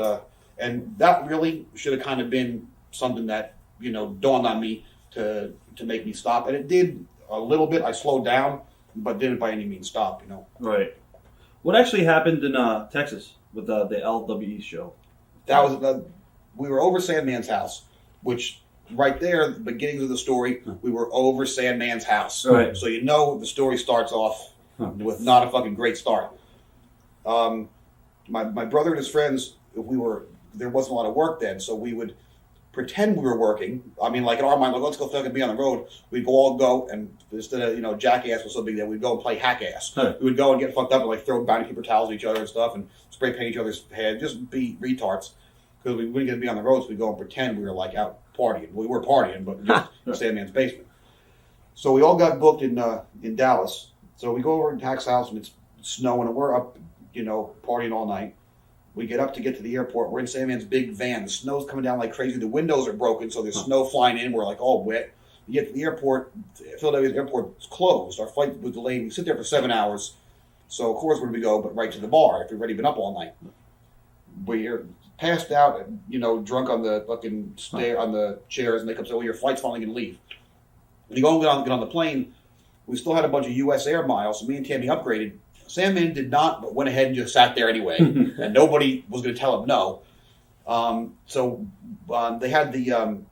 and that really should have kind of been something that, dawned on me to make me stop. And it did a little bit. I slowed down, but didn't by any means stop, Right. What actually happened in Texas with the LWE show? That was we were over Sandman's house, which right there, the beginnings of the story, we were over Sandman's house. Right. So the story starts off with not a fucking great start. My brother and his friends, there wasn't a lot of work then, so we would pretend we were working. I mean, like in our mind, like, let's go fucking be on the road. We'd all go, and instead of jackass was so big that we'd go and play hack ass. Right. We would go and get fucked up and like throw bounty paper towels at each other and stuff, and spray paint each other's head, just be retards. Because we wouldn't get to be on the road, so we'd go and pretend we were like out partying. We were partying, but just in Sandman's basement. So we all got booked in Dallas. So we go over to Hack's house, and it's snowing, and we're up, partying all night. We get up to get to the airport. We're in Sandman's big van. The snow's coming down like crazy. The windows are broken, so there's snow flying in. We're like all wet. We get to the airport. Philadelphia's airport is closed. Our flight was delayed. We sit there for 7 hours. So, of course, where do we go but right to the bar if we've already been up all night? We're passed out, drunk on the fucking on the chairs, and they come say, well, your flight's finally going to leave. When you go and get on the plane, we still had a bunch of U.S. Air miles, so me and Tammy upgraded. Sandman did not, but went ahead and just sat there anyway, and nobody was going to tell him no. So they had the,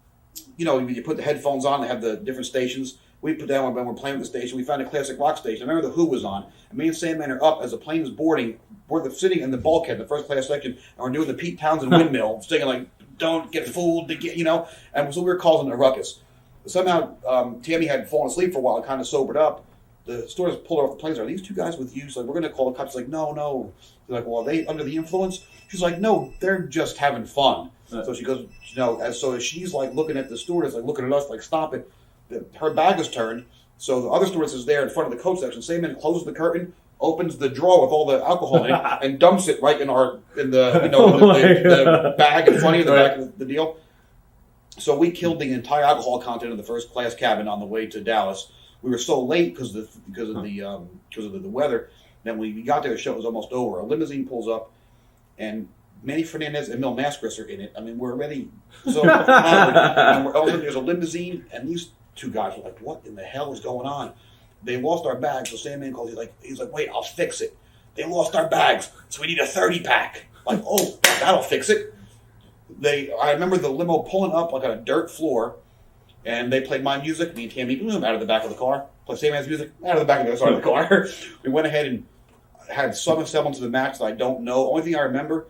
you put the headphones on, they have the different stations. We put down when we're playing with the station, we found a classic rock station. I remember the Who was on, and me and Sandman are up as the plane is boarding. We're sitting in the bulkhead, the first class section, and we're doing the Pete Townsend windmill, singing like, don't get fooled, and so we were causing a ruckus. Somehow, Tammy had fallen asleep for a while and kind of sobered up. The stewardess pulled her off the plane. Are these two guys with you? She's like, we're going to call the cops. She's like, no. She's like, well, are they under the influence? She's like, no, they're just having fun. So she goes, as she's like looking at the stewardess, like looking at us, like, stop it. Her bag was turned. So the other stewardess is there in front of the coach section. Sandman closes the curtain, opens the drawer with all the alcohol in it, and dumps it right in the bag in front of you, the back of the deal. So we killed the entire alcohol content of the first class cabin on the way to Dallas. We were so late because of the weather. Then when we got there, the show was almost over. A limousine pulls up, and Manny Fernandez and Mil Mascaras are in it. I mean, we're already so. There's a limousine, and these two guys were like, "What in the hell is going on?" They lost our bags, so Sandman calls. He's like, "Wait, I'll fix it." They lost our bags, so we need a 30-pack. Like, oh, that'll fix it. I remember the limo pulling up like on a dirt floor. And they played my music. Me and Tammy out of the back of the car. Play Sandman's music out of the back of the car. We went ahead and had some semblance of the match that I don't know. Only thing I remember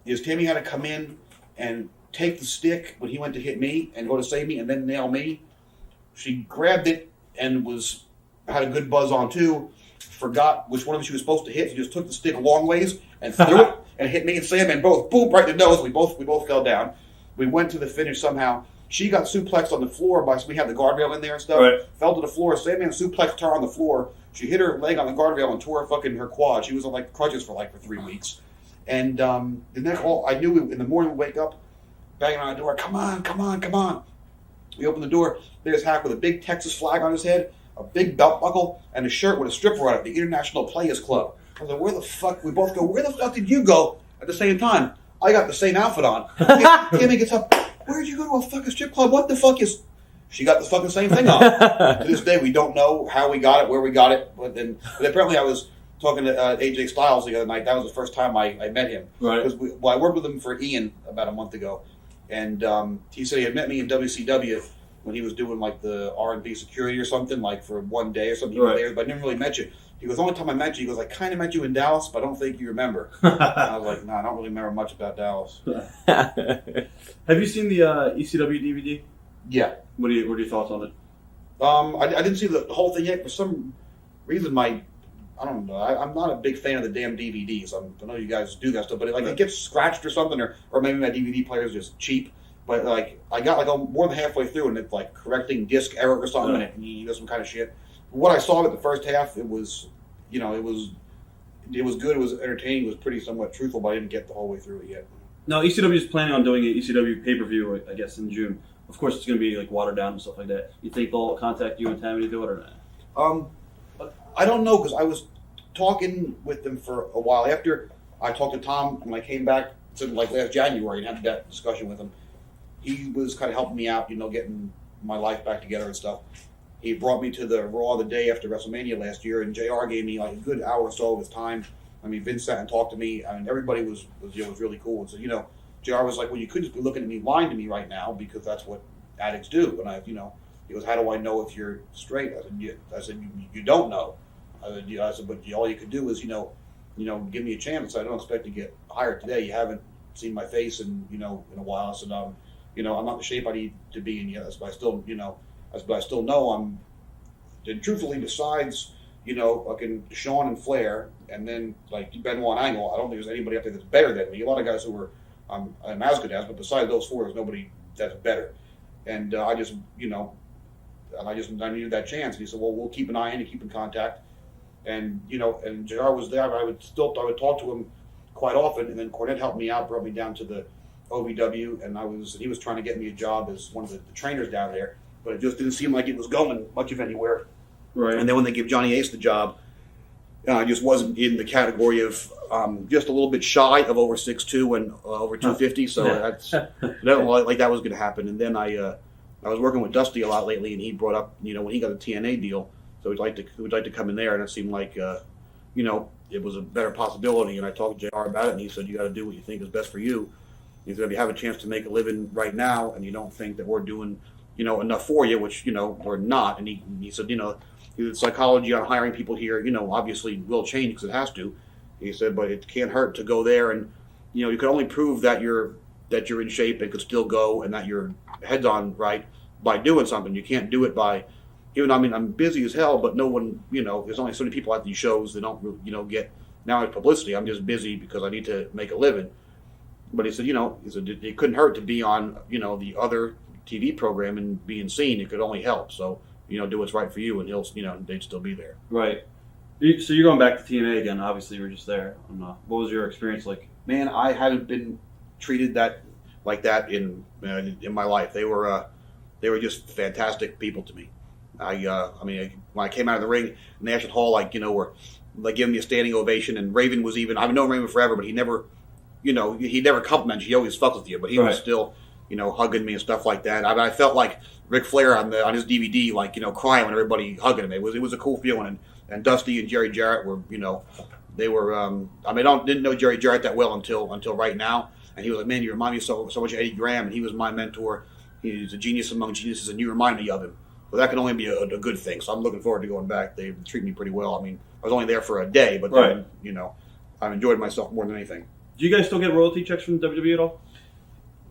is Tammy had to come in and take the stick when he went to hit me and go to save me and then nail me. She grabbed it and had a good buzz on too. Forgot which one of them she was supposed to hit. She just took the stick a long ways and threw it and hit me and Sandman both. Boom, right in the nose. We both fell down. We went to the finish somehow. She got suplexed on the floor we had the guardrail in there and stuff. Right. Fell to the floor. Sandman suplexed her on the floor. She hit her leg on the guardrail and tore her quad. She was on like crutches for 3 weeks. And the next, I knew in the morning we wake up, banging on the door. Come on! We open the door. There's Hack with a big Texas flag on his head, a big belt buckle, and a shirt with a stripper on it. The International Players Club. I was like, where the fuck? We both go. Where the fuck did you go? At the same time, I got the same outfit on. Tammy gets up. Where'd you go to a fucking strip club? What the fuck is... She got the fucking same thing on. To this day, we don't know how we got it, where we got it. But apparently I was talking to AJ Styles the other night. That was the first time I met him. Right. Because I worked with him for Ian about a month ago. And he said he had met me in WCW when he was doing the R&B security or something, for one day or something. Right. There, but I never really met you. He goes, the only time I met you, he goes, I kind of met you in Dallas, but I don't think you remember. And I was like, no, I don't really remember much about Dallas. Have you seen the ECW DVD? Yeah. What are your thoughts on it? I didn't see the whole thing yet. For some reason, my I don't know. I'm not a big fan of the damn DVDs. I know you guys do that stuff, but it gets scratched or something, or maybe my DVD player is just cheap. But like I got more than halfway through, and it's like correcting disc error or something, and you know, some kind of shit. What I saw of it the first half, it was, you know, it was good. It was entertaining. It was pretty somewhat truthful, but I didn't get the whole way through it yet. Now ECW is planning on doing an ECW pay-per-view, I guess, in June. Of course, it's going to be like watered down and stuff like that. You think they'll contact you and Tammy to do it or not? I don't know, because I was talking with them for a while after I talked to Tom when I came back to like last January and had that discussion with him. He was kind of helping me out, you know, getting my life back together and stuff. He brought me to the Raw the day after WrestleMania last year, and JR gave me like a good hour or so of his time. I mean, Vince sat and talked to me. I mean, everybody was really cool. And so, you know, JR was like, well, you could just be looking at me, lying to me right now, because that's what addicts do. And you know, he goes, how do I know if you're straight? I said, you don't know. I said, but all you could do is, you know, give me a chance. I don't expect to get hired today. You haven't seen my face in a while. I said, you know, I'm not in the shape I need to be in yet. But I still, you know, but I still know I'm. And truthfully, besides, you know, fucking Shawn and Flair, and then like Benoit and Angle, I don't think there's anybody up there that's better than me. A lot of guys who I'm as good as, but besides those four, there's nobody that's better. And I just, you know, I needed that chance. And he said, well, we'll keep an eye on and keep in contact. And you know, and JR was there. I would talk to him quite often. And then Cornette helped me out, brought me down to the OVW, and he was trying to get me a job as one of the trainers down there. But it just didn't seem like it was going much of anywhere. Right. And then when they gave Johnny Ace the job, I just wasn't in the category of just a little bit shy of over 6'2" and over 250. So that's like that was going to happen. And then I was working with Dusty a lot lately, and he brought up, you know, when he got the TNA deal, so we'd like to come in there, and it seemed like you know, it was a better possibility. And I talked to JR about it, and he said, you got to do what you think is best for you. He said, if you have a chance to make a living right now, and you don't think that we're doing, you know, enough for you, which, you know, we're not. And he said, you know, the psychology on hiring people here, you know, obviously will change because it has to. He said, but it can't hurt to go there, and you know, you can only prove that you're in shape and could still go, and that your head's on right by doing something. You can't do it by, even, I mean, I'm busy as hell, but no one, you know, there's only so many people at these shows that don't, you know, get now publicity. I'm just busy because I need to make a living. But he said, you know, it couldn't hurt to be on, you know, the other TV program and being seen. It could only help. So, you know, do what's right for you, and they'd still be there. Right. So you're going back to TNA again. Obviously, you were just there. What was your experience like? Man, I haven't been treated like that in my life. They were just fantastic people to me. I mean, when I came out of the ring in National Hall, like, you know, were like giving me a standing ovation, and Raven was even. I've known Raven forever, but he never complimented you. He always fucks with you, but he was still, you know, hugging me and stuff like that. I felt like Ric Flair on his DVD, like, you know, crying when everybody hugging him. It was a cool feeling. And Dusty and Jerry Jarrett were, you know, they were. I mean, didn't know Jerry Jarrett that well until right now. And he was like, man, you remind me so much of Eddie Graham, and he was my mentor. He's a genius among geniuses, and you remind me of him. Well, that can only be a good thing. So I'm looking forward to going back. They treat me pretty well. I mean, I was only there for a day, but then, you know, I've enjoyed myself more than anything. Do you guys still get royalty checks from WWE at all?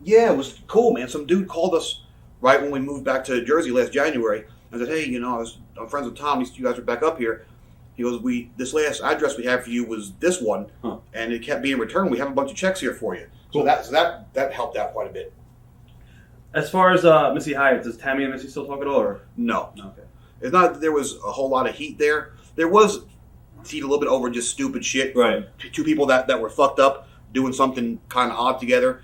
Yeah, it was cool, man. Some dude called us right when we moved back to Jersey last January and said, hey, you know, I'm friends with Tom. You guys are back up here. He goes, this last address we have for you was this one, and it kept being returned. We have a bunch of checks here for you. Cool. So that helped out quite a bit. As far as Missy Hyatt, does Tammy and Missy still talk at all? Or? No. Okay. It's not that there was a whole lot of heat there. There was heat a little bit over just stupid shit. Right. Two people that were fucked up doing something kind of odd together,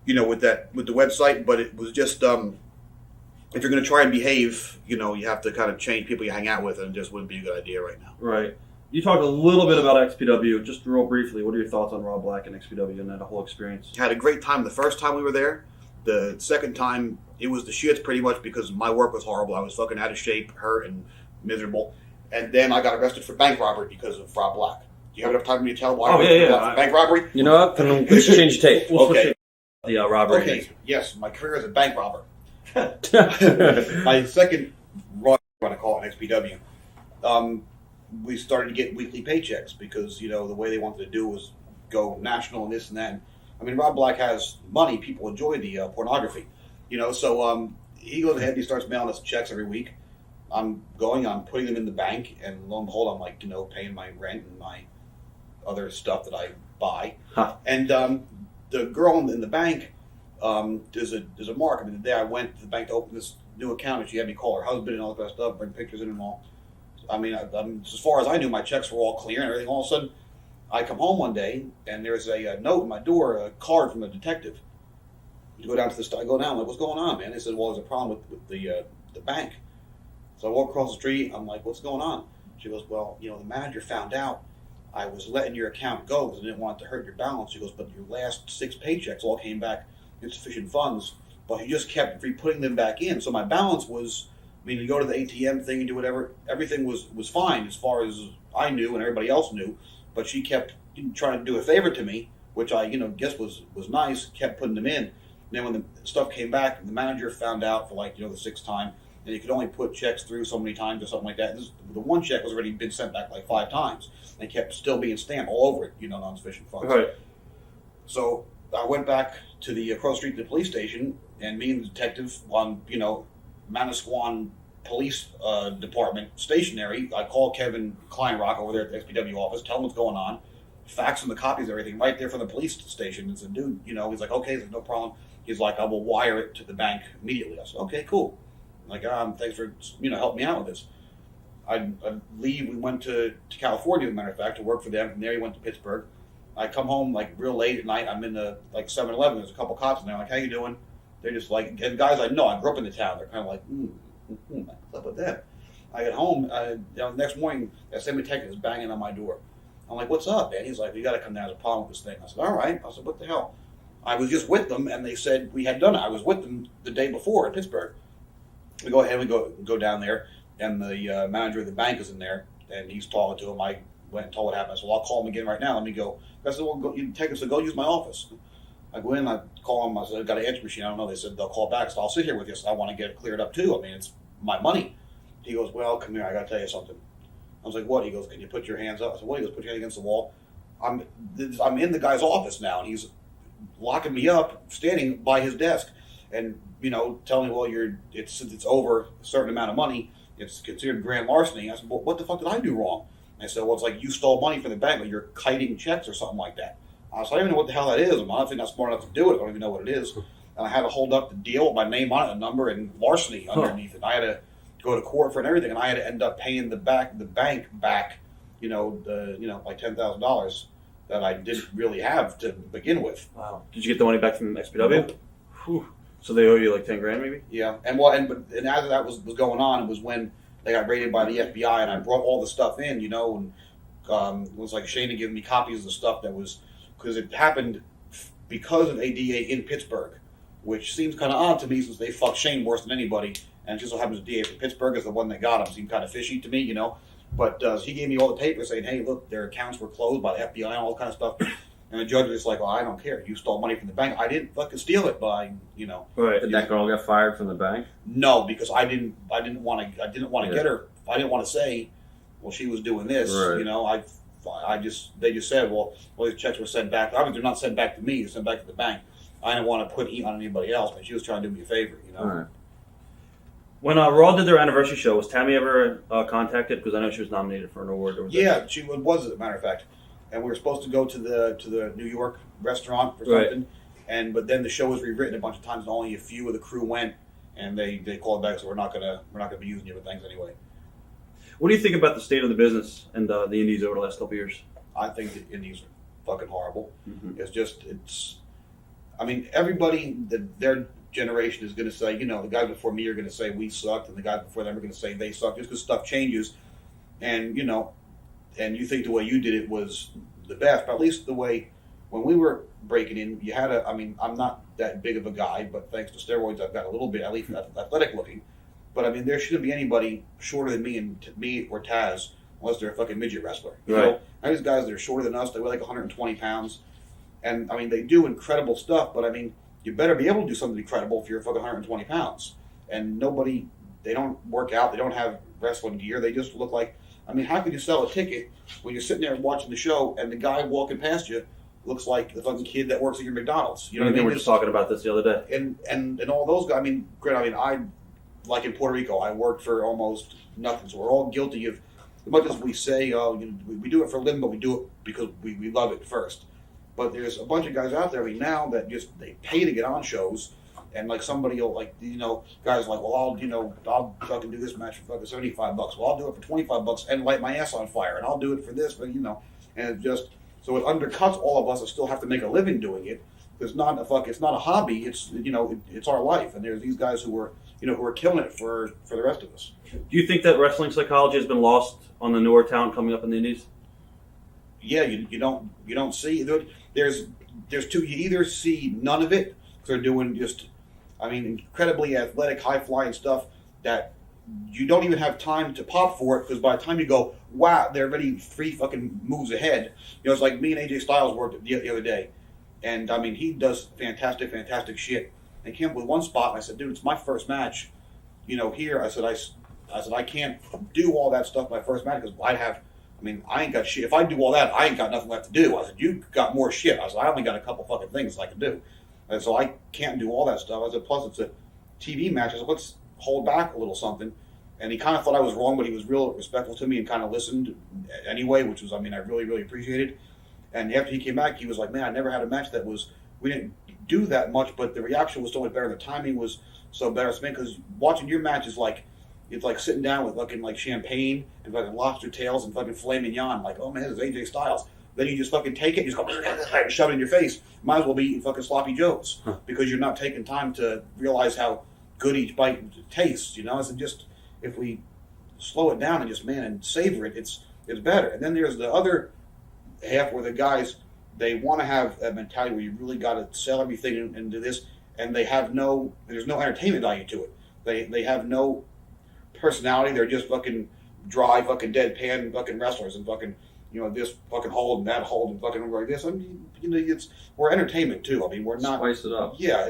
you know, with the website. But it was just, if you're going to try and behave, you know, you have to kind of change people you hang out with, and it just wouldn't be a good idea right now. Right. You talked a little bit about XPW, just real briefly. What are your thoughts on Rob Black and XPW and that whole experience? Had a great time the first time we were there. The second time, it was the shits pretty much because my work was horrible. I was fucking out of shape, hurt, and miserable. And then I got arrested for bank robbery because of Rob Black. Do you have enough time for me to tell why? For bank robbery? You know what? Let's change tape. Okay. The robbery. Okay. Yes, my career as a bank robber. My second run, I want to call it, XPW. We started to get weekly paychecks because, you know, the way they wanted to do was go national and this and that. I mean, Rob Black has money. People enjoy the pornography, you know. So he goes ahead and he starts mailing us checks every week. I'm putting them in the bank, and lo and behold, I'm like, paying my rent and my other stuff that I buy. Huh. And the girl in the bank, there's a mark. I mean, the day I went to the bank to open this new account, and she had me call her husband and all that kind of stuff, bring pictures in and all. I mean, as far as I knew, my checks were all clear and everything. All of a sudden, I come home one day, and there's a note in my door, a card from a detective. You go down to the store. I go down, I'm like, what's going on, man? They said, well, there's a problem with the bank. So I walk across the street. I'm like, what's going on? She goes, well, the manager found out I was letting your account go because I didn't want it to hurt your balance. She goes, but your last 6 paychecks all came back insufficient funds, but he just kept putting them back in. So my balance was, you go to the ATM thing and do whatever. Everything was fine as far as I knew and everybody else knew, but she kept trying to do a favor to me, which I, guess was nice, kept putting them in. And then when the stuff came back, the manager found out for the 6th time, and you could only put checks through so many times or something like that. The one check was already been sent back 5 times, and kept still being stamped all over it, non-sufficient funds. Right. So I went back to the across the street to the police station, and me and the detective on, Manasquan Police Department stationary. I called Kevin Kleinrock over there at the XPW office, tell him what's going on, fax him the copies of everything right there from the police station, and said, dude, he's like, okay, there's no problem. He's like, I will wire it to the bank immediately. I said, okay, cool. I'm like, thanks for helping me out with this. I leave. We went to California, as a matter of fact, to work for them. From there, he went to Pittsburgh. I come home real late at night. I'm in the 7-Eleven. There's a couple cops in there. I'm like, how you doing? They're just and guys I know. I grew up in the town. They're kind of like, what's up with that? I get home. The next morning, that same detective is banging on my door. I'm like, what's up, man? He's like, you got to come down. There's a problem with this thing. I said, all right. I said, what the hell? I was just with them, and they said we had done it. I was with them the day before in Pittsburgh. We go ahead. We go down there, and the manager of the bank is in there, and he's talking to him. I went and told what happened. I said, well, I'll call him again right now. Let me go. I said, well, you take him. So go use my office. I go in, I call him. I said, I've got an answer machine. I don't know. They said they'll call back. So I'll sit here with you. So I want to get it cleared up too. I mean, it's my money. He goes, well, come here. I got to tell you something. I was like, what? He goes, can you put your hands up? I said, what? He goes, put your hand against the wall. I'm in the guy's office now, and he's locking me up, standing by his desk, and telling me, well, since it's over a certain amount of money, it's considered grand larceny. I said, well, what the fuck did I do wrong? And I said, well, it's like you stole money from the bank, or you're kiting checks or something like that. I said, I don't even know what the hell that is. I'm not smart enough to do it. I don't even know what it is. And I had to hold up the deal with my name on it, a number, and larceny underneath it. I had to go to court for it and everything, and I had to end up paying the bank back, like $10,000 that I didn't really have to begin with. Wow. Did you get the money back from XPW? Whew. So they owe you $10,000 maybe? Yeah. And as that was going on, it was when they got raided by the FBI, and I brought all the stuff in, and it was like Shane had given me copies of the stuff that was, because it happened because of ADA in Pittsburgh, which seems kind of odd to me since they fucked Shane worse than anybody, and it just so happens the DA from Pittsburgh is the one that got him. Seemed kind of fishy to me, But he gave me all the papers saying, hey, look, their accounts were closed by the FBI and all kind of stuff. And the judge was like, well, I don't care. You stole money from the bank. I didn't fucking steal it, but Right. Did that girl get fired from the bank? No, because I didn't want to get her. I didn't want to say, well, she was doing this. Right. They just said, well, these checks were sent back. Obviously, they're not sent back to me. They're sent back to the bank. I didn't want to put heat on anybody else, but she was trying to do me a favor, Right. When Raw did their anniversary show, was Tammy ever contacted? Because I know she was nominated for an award. Yeah, she was, as a matter of fact. And we were supposed to go to the New York restaurant for something, but then the show was rewritten a bunch of times, and only a few of the crew went, and they called back, so we're not gonna be using you for things anyway. What do you think about the state of the business and the indies over the last couple of years? I think the indies are fucking horrible. Mm-hmm. Everybody their generation is going to say, the guys before me are going to say we sucked, and the guys before them are going to say they sucked, just because stuff changes, and and you think the way you did it was the best, but at least the way when we were breaking in, you had I'm not that big of a guy, but thanks to steroids, I've got a little bit, at least athletic looking, but there shouldn't be anybody shorter than me or Taz, unless they're a fucking midget wrestler. Right. These guys that are shorter than us, they weigh 120 pounds, and they do incredible stuff, but you better be able to do something incredible if you're fucking 120 pounds. And they don't work out, they don't have wrestling gear, they just look like, how could you sell a ticket when you're sitting there watching the show and the guy walking past you looks like the fucking kid that works at your McDonald's? You know what I mean? We were just talking about this the other day. And all those guys, granted, I like in Puerto Rico, I worked for almost nothing. So we're all guilty of, as much as we say, we do it for a living, but we do it because we love it first. But there's a bunch of guys out there now that just, they pay to get on shows. And like somebody will guys like, well, I'll fucking do this match for fucking $75. Well, I'll do it for $25 and light my ass on fire. And I'll do it for this, but and it just, so it undercuts all of us that still have to make a living doing it. It's not a hobby. It's, it's our life. And there's these guys who are killing it for the rest of us. Do you think that wrestling psychology has been lost on the newer talent coming up in the indies? Yeah, you don't see, there's two, you either see none of it, because they're doing just, incredibly athletic, high-flying stuff that you don't even have time to pop for it, because by the time you go, wow, they're already 3 fucking moves ahead. It's like me and AJ Styles worked the other day, and he does fantastic shit. And he came up with one spot, and I said, dude, it's my first match, here. I said, I can't do all that stuff my first match, because I ain't got shit. If I do all that, I ain't got nothing left to do. I said, you got more shit. I said, I only got a couple fucking things I can do. And so I can't do all that stuff. I said, plus it's a TV match. I said, let's hold back a little something. And he kind of thought I was wrong, but he was real respectful to me and kind of listened anyway, which was, I really appreciated. And after he came back, he was like, man, I never had a match that was, we didn't do that much, but the reaction was so much better. The timing was so better. Because watching your match is like, it's like sitting down with fucking like champagne and fucking lobster tails and fucking filet mignon. Like, oh man, this is AJ Styles. Then you just fucking take it, you just go and shove it in your face. Might as well be eating fucking sloppy joes because you're not taking time to realize how good each bite tastes. It's just, if we slow it down and just and savor it, it's better. And then there's the other half where the guys, they want to have a mentality where you really got to sell everything and do this, and there's no entertainment value to it. They have no personality. They're just fucking dry, fucking deadpan, fucking wrestlers and fucking. This fucking hold and that hold and fucking like this. We're entertainment too. We're not. Spice it up. Yeah,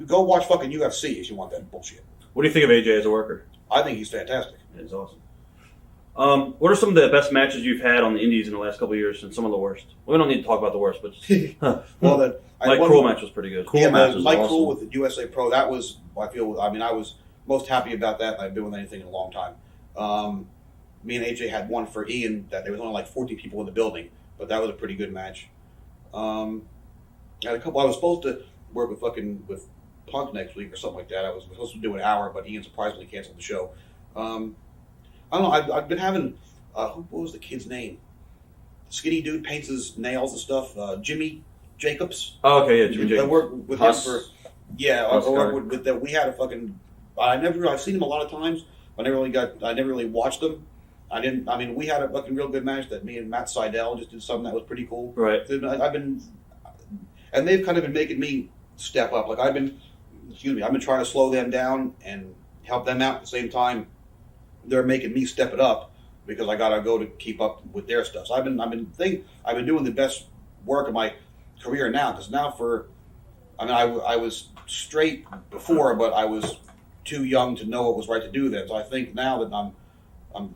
go watch fucking UFC if you want that bullshit. What do you think of AJ as a worker? I think he's fantastic. He's awesome. What are some of the best matches you've had on the indies in the last couple of years and some of the worst? We don't need to talk about the worst, but well, Mike Cruel match was pretty good. Mike Cruel with the USA Pro, that was, I was most happy about that. I've been with anything in a long time. Me and AJ had one for Ian that there was only like 40 people in the building, but that was a pretty good match. I had a couple. I was supposed to work with Punk next week or something like that. I was supposed to do an hour, but Ian surprisingly canceled the show. I don't know. I've been having what was the kid's name? Skinny dude paints his nails and stuff. Jimmy Jacobs. Oh, okay, yeah, Jimmy Jacobs. I worked with him for I worked with that. We had a fucking. I've seen him a lot of times. I never really watched him. We had a fucking real good match that me and Matt Seidel just did something that was pretty cool. Right. And they've kind of been making me step up. Like I've been trying to slow them down and help them out at the same time. They're making me step it up because I gotta go to keep up with their stuff. So I've been doing the best work of my career now. Because now I was straight before, but I was too young to know what was right to do then. So I think now that I'm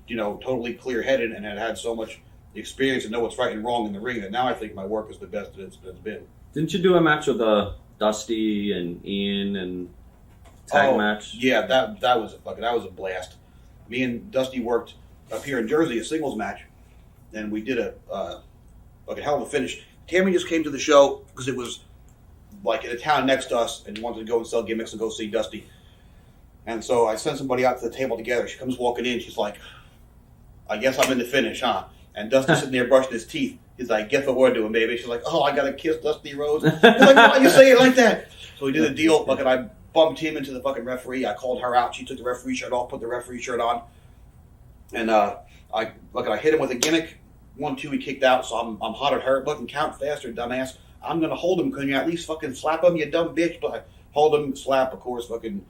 totally clear-headed and had so much experience and know what's right and wrong in the ring that now I think my work is the best that it's been. Didn't you do a match with Dusty and Ian and tag match? Yeah, that was a blast. Me and Dusty worked up here in Jersey a singles match, and we did a hell of a finish. Tammy just came to the show because it was like in a town next to us and wanted to go and sell gimmicks and go see Dusty. And so I sent somebody out to the table together. She comes walking in. She's like, I guess I'm in the finish, huh? And Dusty's sitting there brushing his teeth. He's like, guess what we're doing, baby? She's like, oh, I got to kiss Dusty Rhodes. He's like, why you say it like that? So we did a deal. I bumped him into the fucking referee. I called her out. She took the referee shirt off, put the referee shirt on. And I hit him with a gimmick. 1-2, he kicked out. So I'm hot at her. Fucking count faster, dumbass. I'm going to hold him. Couldn't you at least fucking slap him, you dumb bitch? But I hold him, slap, of course, fucking...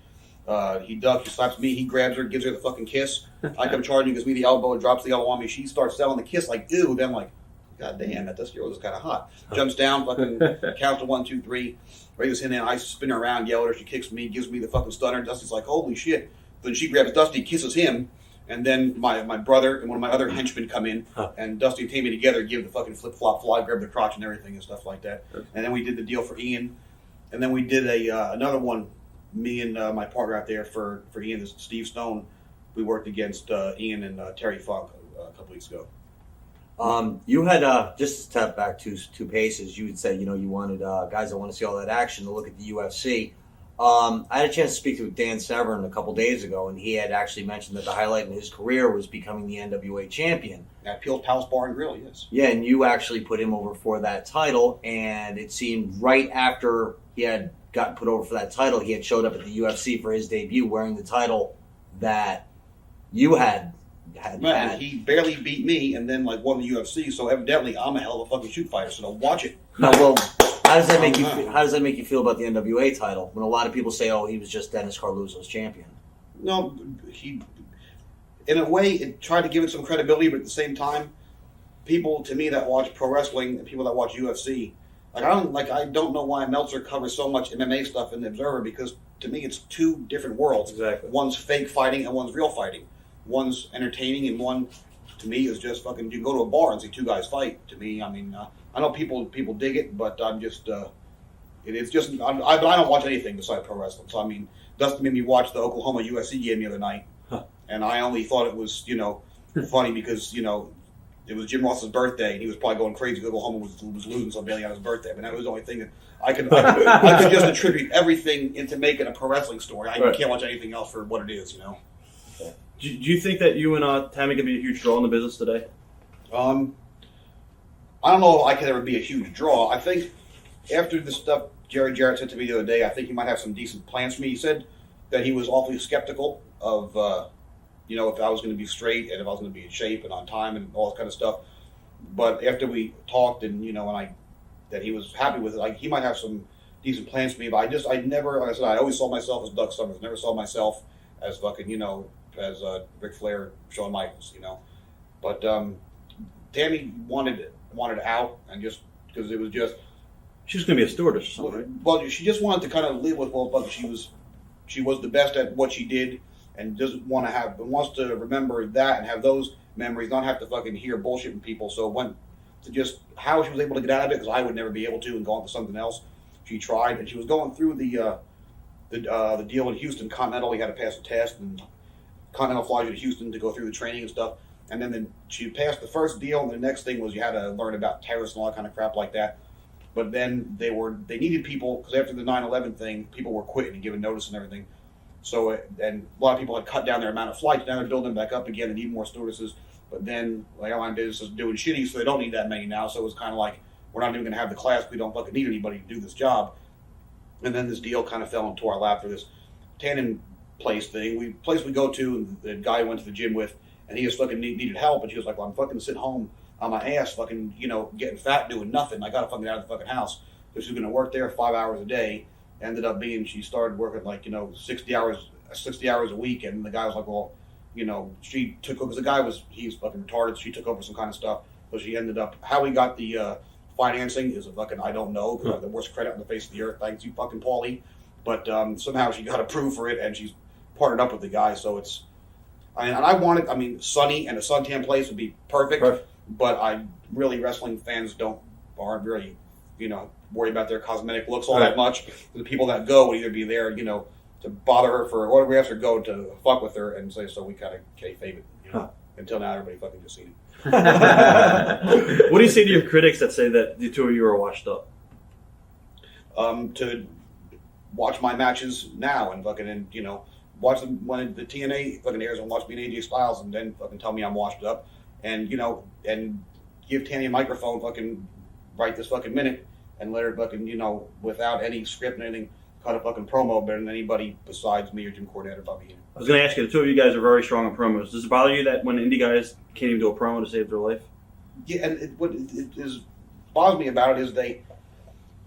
he ducks, he slaps me, he grabs her, gives her the fucking kiss. I come charging, gives me the elbow, and drops the elbow on me. She starts selling the kiss like, ew. Then I'm like, God damn, that Dusty Rhodes is kind of hot. Jumps down, fucking counts to 1, 2, 3. Raises in, and I spin her around, yell at her. She kicks me, gives me the fucking stunner. Dusty's like, holy shit. Then she grabs Dusty, kisses him, and then my brother and one of my other henchmen come in, and Dusty and Tammy together give the fucking flip-flop fly, grab the crotch and everything and stuff like that. And then we did the deal for Ian. And then we did another one me and my partner out there for Ian, Steve Stone, we worked against Ian and Terry Funk a couple weeks ago. You had, just to step back two paces, you had said, you wanted guys that want to see all that action to look at the UFC. I had a chance to speak to Dan Severn a couple days ago, and he had actually mentioned that the highlight in his career was becoming the NWA champion. At Peel's Palace Bar and Grill, yes. Yeah, and you actually put him over for that title, and it seemed right after he had gotten put over for that title, he had showed up at the UFC for his debut wearing the title that you had. He barely beat me and then won the UFC, so evidently I'm a hell of a fucking shoot fighter, so don't watch it. No, well, how does that make you? How does that make you feel about the NWA title when a lot of people say, "Oh, he was just Dennis Carluzzo's champion"? No, he, in a way, it tried to give it some credibility, but at the same time, people to me that watch pro wrestling and people that watch UFC, I don't know why Meltzer covers so much MMA stuff in the Observer, because to me it's two different worlds. Exactly. One's fake fighting and one's real fighting. One's entertaining and one, to me, is just fucking. You go to a bar and see two guys fight. To me, I mean, I know people dig it, but I'm just. It's just. I don't watch anything besides pro wrestling. So I mean, Dustin made me watch the Oklahoma USC game the other night, and I only thought it was funny because it was Jim Ross's birthday and he was probably going crazy. Oklahoma was losing so badly on his birthday. I mean, that was the only thing that I could just attribute everything into making a pro wrestling story. I can't watch anything else for what it is. Do you think that you and Tammy could be a huge draw in the business today? I don't know if I could ever be a huge draw. I think after the stuff Jerry Jarrett said to me the other day, I think he might have some decent plans for me. He said that he was awfully skeptical of, if I was going to be straight and if I was going to be in shape and on time and all that kind of stuff. But after we talked and, that he was happy with it, he might have some decent plans for me. But I never, like I said, I always saw myself as Doug Summers. Never saw myself as fucking, as Ric Flair, Shawn Michaels, But Tammy wanted out, and just because it was just she was going to be a stewardess or something, right? Well, she just wanted to kind of live with she was the best at what she did, and wants to remember that and have those memories, not have to fucking hear bullshit from people. So went to just how she was able to get out of it, because I would never be able to, and go on to something else. She tried, and she was going through the deal in Houston. Continental, you had to pass a test, and Continental flies you to Houston to go through the training and stuff. And then she passed the first deal, and the next thing was you had to learn about terrorists and all that kind of crap like that. But then they needed people, because after the 9/11 thing, people were quitting and giving notice and everything. So, and a lot of people had cut down their amount of flights. Now they're building back up again. They need more stewardesses. But then airline business is doing shitty, so they don't need that many now. So it was kind of like, we're not even going to have the class. We don't fucking need anybody to do this job. And then this deal kind of fell into our lap for this tannin place thing. We go to, and the guy I went to the gym with, and he just fucking needed help, and she was like, well, I'm fucking sitting home on my ass, fucking, getting fat, doing nothing. I gotta fucking get out of the fucking house. So she was gonna work there 5 hours a day. Ended up she started working 60 hours a week, and the guy was like, well, she took over, because he's fucking retarded, so she took over some kind of stuff. So she ended up, how we got the financing is I don't know, because I have the worst credit on the face of the earth, thanks you fucking Paulie. But somehow she got approved for it, and she's partnered up with the guy, so it's. Sunny and a suntan place would be perfect. But wrestling fans aren't really, worry about their cosmetic looks all that much. The people that go would either be there, to bother her for autographs or go to fuck with her and say, so we kind of kayfabe it, Until now, everybody fucking just seen it. What do you say to your critics that say that the two of you are washed up? To watch my matches now and fucking, watch them when the TNA fucking airs, and watch me and AJ Styles, and then fucking tell me I'm washed up, and and give Tammy a microphone fucking right this fucking minute, and let her fucking without any script and anything cut a fucking promo better than anybody besides me or Jim Cornette or Bobby Heenan. I was going to ask you, the two of you guys are very strong in promos. Does it bother you that when indie guys can't even do a promo to save their life? Yeah, and what bothers me about it is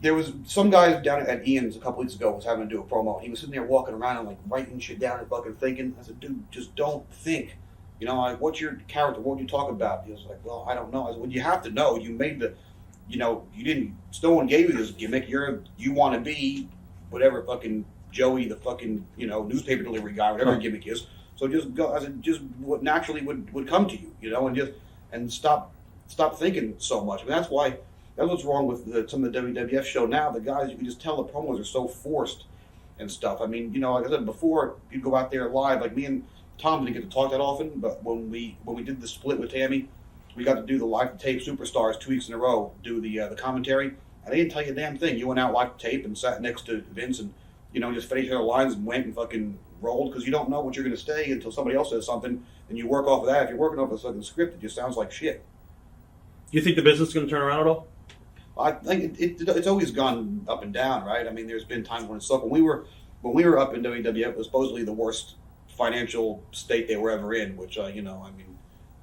there was some guys down at Ian's a couple weeks ago was having to do a promo. He was sitting there walking around and writing shit down and fucking thinking. I said, dude, just don't think. What's your character? What would you talk about? He was like, well, I don't know. I said, well, you have to know. You made the, you didn't. No one gave you this gimmick. You want to be whatever fucking Joey, the fucking newspaper delivery guy, whatever your gimmick is. So just go. I said, just what naturally would come to you, and stop thinking so much. That's why. That's what's wrong with some of the WWF show now. The guys, you can just tell the promos are so forced, and stuff. I mean, like I said before, you'd go out there live. Like me and Tom didn't get to talk that often, but when we did the split with Tammy, we got to do the live tape Superstars 2 weeks in a row, do the commentary, and they didn't tell you a damn thing. You went out live tape and sat next to Vince and just finished their lines and went and fucking rolled, because you don't know what you're going to say until somebody else says something, and you work off of that. If you're working off a fucking script, it just sounds like shit. Do you think the business is going to turn around at all? I think it's always gone up and down, right? I mean, there's been times when it sucked. When we were up in WWF, it was supposedly the worst financial state they were ever in, which I mean,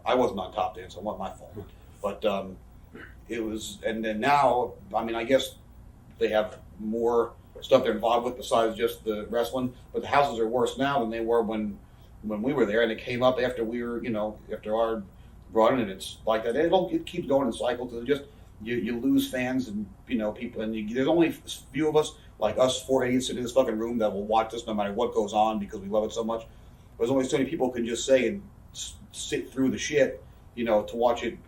I wasn't on top then, so it wasn't my fault. But it was, and then now, I mean, I guess they have more stuff they're involved with besides just the wrestling. But the houses are worse now than they were when we were there, and it came up after we were, after our run, and it's like that. It keeps going in cycles. It's just you lose fans and people, and there's only a few of us, like us 4 idiots sitting in this fucking room, that will watch this no matter what goes on because we love it so much. There's only so many people who can just say and sit through the shit, to watch it,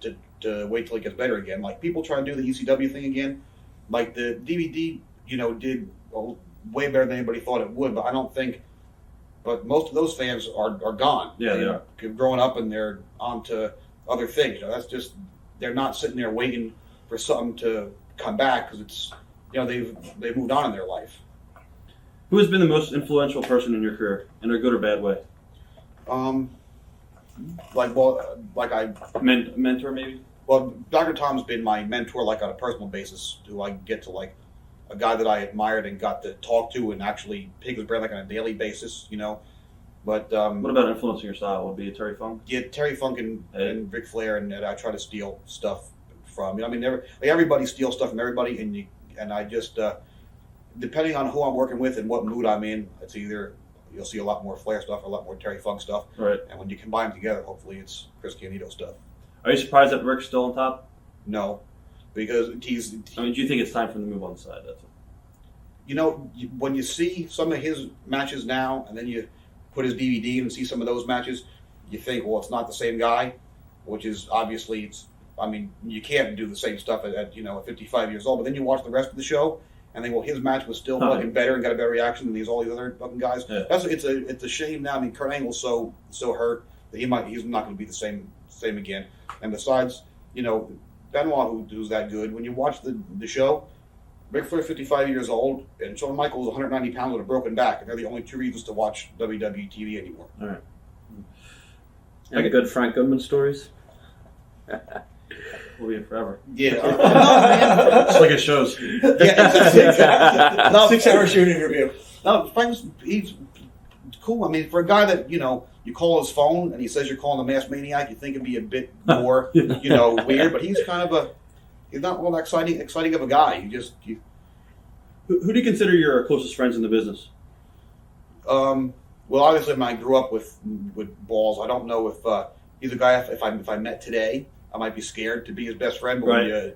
to wait till it gets better again. Like, people try to do the ECW thing again. Like, the DVD, did way better than anybody thought it would, but I don't think. But most of those fans are gone. Yeah, they are. Growing up, and they're on to other things. That's just, they're not sitting there waiting for something to come back, because it's, they've moved on in their life. Who has been the most influential person in your career, in a good or bad way? Mentor maybe? Well, Dr. Tom's been my mentor, like, on a personal basis, who I get to, like, a guy that I admired and got to talk to and actually pick his brain, like, on a daily basis, But what about influencing your style? Would it be a Terry Funk? Yeah, Terry Funk and Ric Flair, and I try to steal stuff from. I mean, everybody steals stuff from everybody, and I just, depending on who I'm working with and what mood I'm in, it's either you'll see a lot more Flair stuff or a lot more Terry Funk stuff. Right. And when you combine them together, hopefully it's Chris Candido stuff. Are you surprised that Rick's still on top? No, because do you think it's time for him to move on the side? That's it. When you see some of his matches now, and then you put his DVD in and see some of those matches, you think, well, it's not the same guy, which is obviously, you can't do the same stuff at 55 years old. But then you watch the rest of the show, and then, well, his match was still fucking better and got a better reaction than all these other fucking guys. Yeah. It's a shame now. I mean, Kurt Angle's so hurt that he's not going to be the same again. And besides, Benoit, who's that good, when you watch the show, Ric Flair 55 years old, and Shawn Michaels 190 pounds with a broken back, and they're the only two reasons to watch WWE TV anymore. All right. Any good Frank Goodman stories? We'll be here forever. Yeah. It's like it shows. Yeah, no, 6-hour shooting interview. No, Frank's, he's cool. I mean, for a guy that, you call his phone and he says you're calling the Masked Maniac, you think it'd be a bit more, weird, but he's kind of he's not all that exciting of a guy. Who do you consider your closest friends in the business? Well, obviously, when I grew up with Balls, I don't know if he's a guy. If I met today, I might be scared to be his best friend. But right.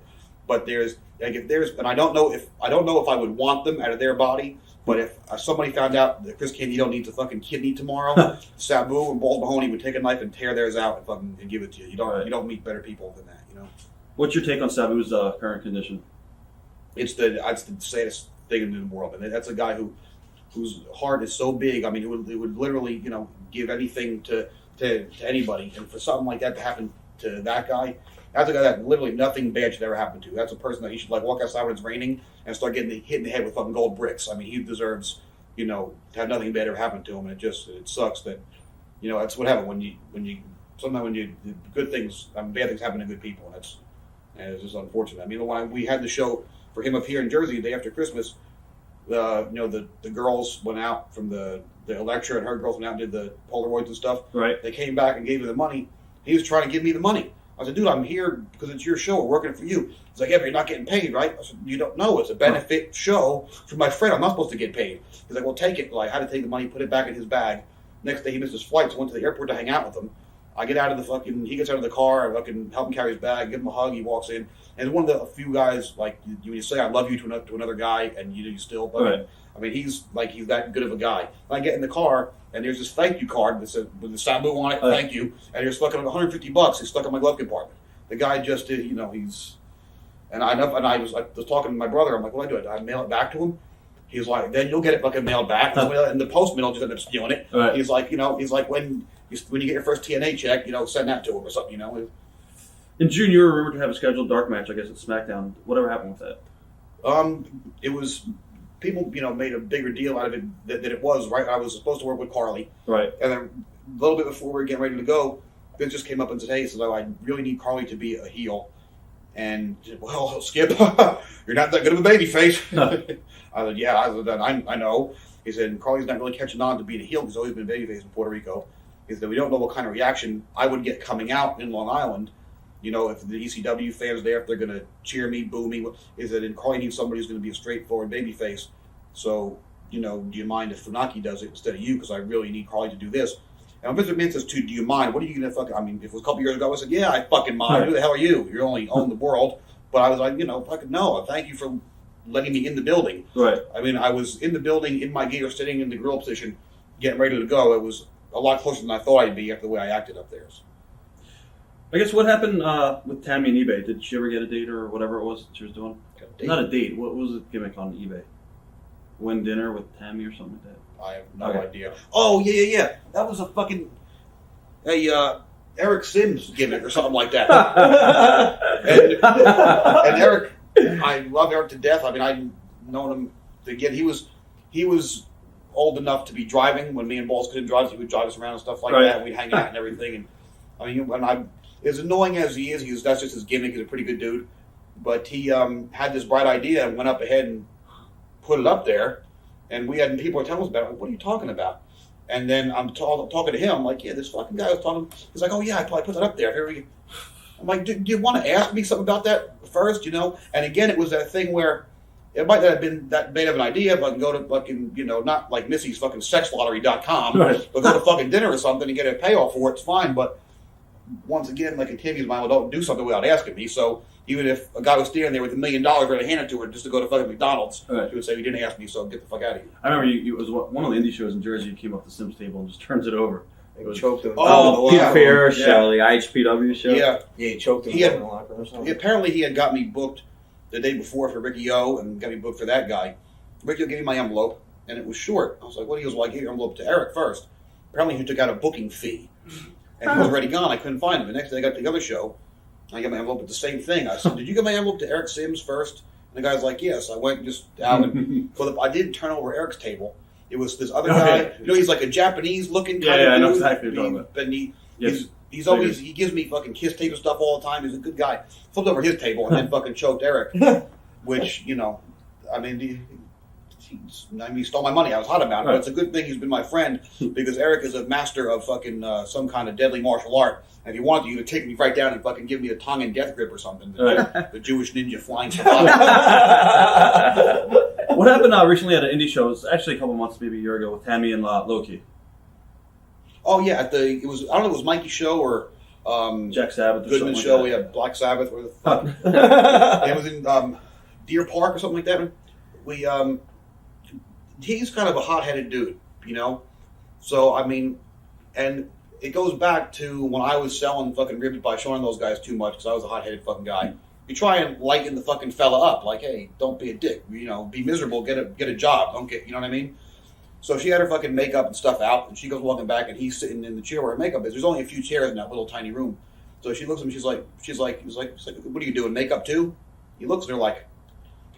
And I don't know if I would want them out of their body. But if somebody found out that Chris Candido needs a fucking kidney tomorrow, Sabu and Balls Mahoney would take a knife and tear theirs out and give it to you. You don't meet better people than that. What's your take on Sabu's current condition? It's the saddest thing in the world, and that's a guy whose heart is so big. I mean, he would literally, give anything to anybody, and for something like that to happen to that guy, that's a guy that literally nothing bad should ever happen to. That's a person that he should walk outside when it's raining and start getting hit in the head with fucking gold bricks. I mean, he deserves, to have nothing bad ever happen to him, and it sucks that, that's what happens when good things, bad things happen to good people, and it's just unfortunate. I mean, when we had the show for him up here in Jersey the day after Christmas, the girls went out from the lecture, and her girls went out and did the Polaroids and stuff. Right. They came back and gave her the money. He was trying to give me the money. I said, dude, I'm here because it's your show. We're working for you. He's like, yeah, but you're not getting paid, right? I said, you don't know. It's a benefit show for my friend. I'm not supposed to get paid. He's like, well, take it. Well, I had to take the money, put it back in his bag. Next day, he missed his flight, so went to the airport to hang out with him. I get out of he gets out of the car, I fucking help him carry his bag, give him a hug, he walks in. And one of the few guys, like, you say I love you to another guy, and you still, but right. I mean, he's that good of a guy. And I get in the car, and there's this thank you card that said, with the Sabu on it, thank you, and you're stuck on $150, he's stuck in my glove compartment. The guy just did, he's, and I was talking to my brother, I'm like, what do? I mail it back to him? He's like, then you'll get it fucking mailed back, and the postman will just end up stealing it. Right. He's like, when you get your first TNA check, send that to him or something, In June, you were rumored to have a scheduled dark match, I guess, at SmackDown. Whatever happened with that? It was people, made a bigger deal out of it than it was. Right, I was supposed to work with Carly, Right. and then a little bit before we were getting ready to go, Vince just came up and said, "Hey, so I really need Carly to be a heel." And he said, "Well, Skip, you're not that good of a babyface." I said, "Yeah, I know." He said, "Carly's not really catching on to being a heel. He's always been a babyface in Puerto Rico." He said, "We don't know what kind of reaction I would get coming out in Long Island. If the ECW fans there, if they're going to cheer me, boo me." He said, "And Carly needs somebody who's going to be a straightforward babyface. So, do you mind if Funaki does it instead of you? Because I really need Carly to do this." And when Mr. McMahon says, "Do you mind? What are you going to fucking..." I mean, if it was a couple years ago, I said, "Yeah, I fucking mind. Who the hell are you? You only own the world." But I was like, fucking no. Thank you for letting me in the building. Right. I mean, I was in the building in my gear, sitting in the grill position, getting ready to go. It was a lot closer than I thought I'd be after the way I acted up there. I guess what happened with Tammy and eBay? Did she ever get a date or whatever it was that she was doing? Not a date. What was the gimmick on eBay? Win dinner with Tammy or something like that? I have no idea. Oh, yeah. That was a fucking... Eric Sims gimmick or something like that. and Eric, I love Eric to death. I mean, I've known him to get... He was old enough to be driving when me and Balls couldn't drive. So he would drive us around and stuff like that. And we'd hang out and everything. And I mean, as annoying as he is, that's just his gimmick. He's a pretty good dude. But he had this bright idea and went up ahead and put it up there. And people were telling us about it. Like, what are you talking about? And then I'm talking to him. I'm like, yeah, this fucking guy was talking. He's like, oh, yeah, I probably put that up there. I'm like, do you want to ask me something about that first, And again, it was that thing where it might not have been that bad of an idea, but I can go to fucking, not like Missy's fucking sexlottery.com, right. But go to fucking dinner or something and get a payoff for it. It's fine. But once again, like in Timmy's mind, well, don't do something without asking me. So even if a guy was standing there with $1 million ready to hand it to her just to go to fucking McDonald's, right. She would say, "You didn't ask me, so get the fuck out of here." I remember it was one of the indie shows in Jersey. You came up the Sims table and just turns it over. It choked him. Pete yeah. Fair show, the IHPW show. Yeah, he choked him in the locker or something. Apparently, he had got me booked the day before for Ricky O and got me booked for that guy. Ricky O gave me my envelope, and it was short. I was like, "What?" He goes, "Well, I gave your envelope to Eric first." Apparently, he took out a booking fee, and he was already gone. I couldn't find him. The next day, I got to the other show. I got my envelope with the same thing. I said, "Did you get my envelope to Eric Sims first?" And the guy's like, "Yes." I went just out and I didn't turn over Eric's table. It was this other guy. He's like a Japanese-looking kind of dude. I know exactly what you're talking about. And he's always he gives me fucking kiss tape and stuff all the time. He's a good guy. Flipped over his table and then fucking choked Eric, which I mean, he stole my money. I was hot about it, but it's a good thing he's been my friend because Eric is a master of fucking some kind of deadly martial art. And if he wanted you to take me right down and fucking give me a Tongan death grip or something, the Jewish ninja flying survivor. What happened recently at an indie show? It was actually a couple months, maybe a year ago, with Tammy and Loki. Oh yeah, I don't know if it was Mikey's show or Jack Sabbath. Goodman's show. We had Black Sabbath. Where the fuck? It was in Deer Park or something like that. He's kind of a hot-headed dude, So I mean, and it goes back to when I was selling fucking ribs by showing those guys too much because I was a hot-headed fucking guy. You try and lighten the fucking fella up, like, hey, don't be a dick, be miserable, get a job, don't get, you know what I mean? So she had her fucking makeup and stuff out, and she goes walking back, and he's sitting in the chair where her makeup is. There's only a few chairs in that little tiny room. So she looks at him, she's like, "What are you doing, makeup too?" He looks at her like,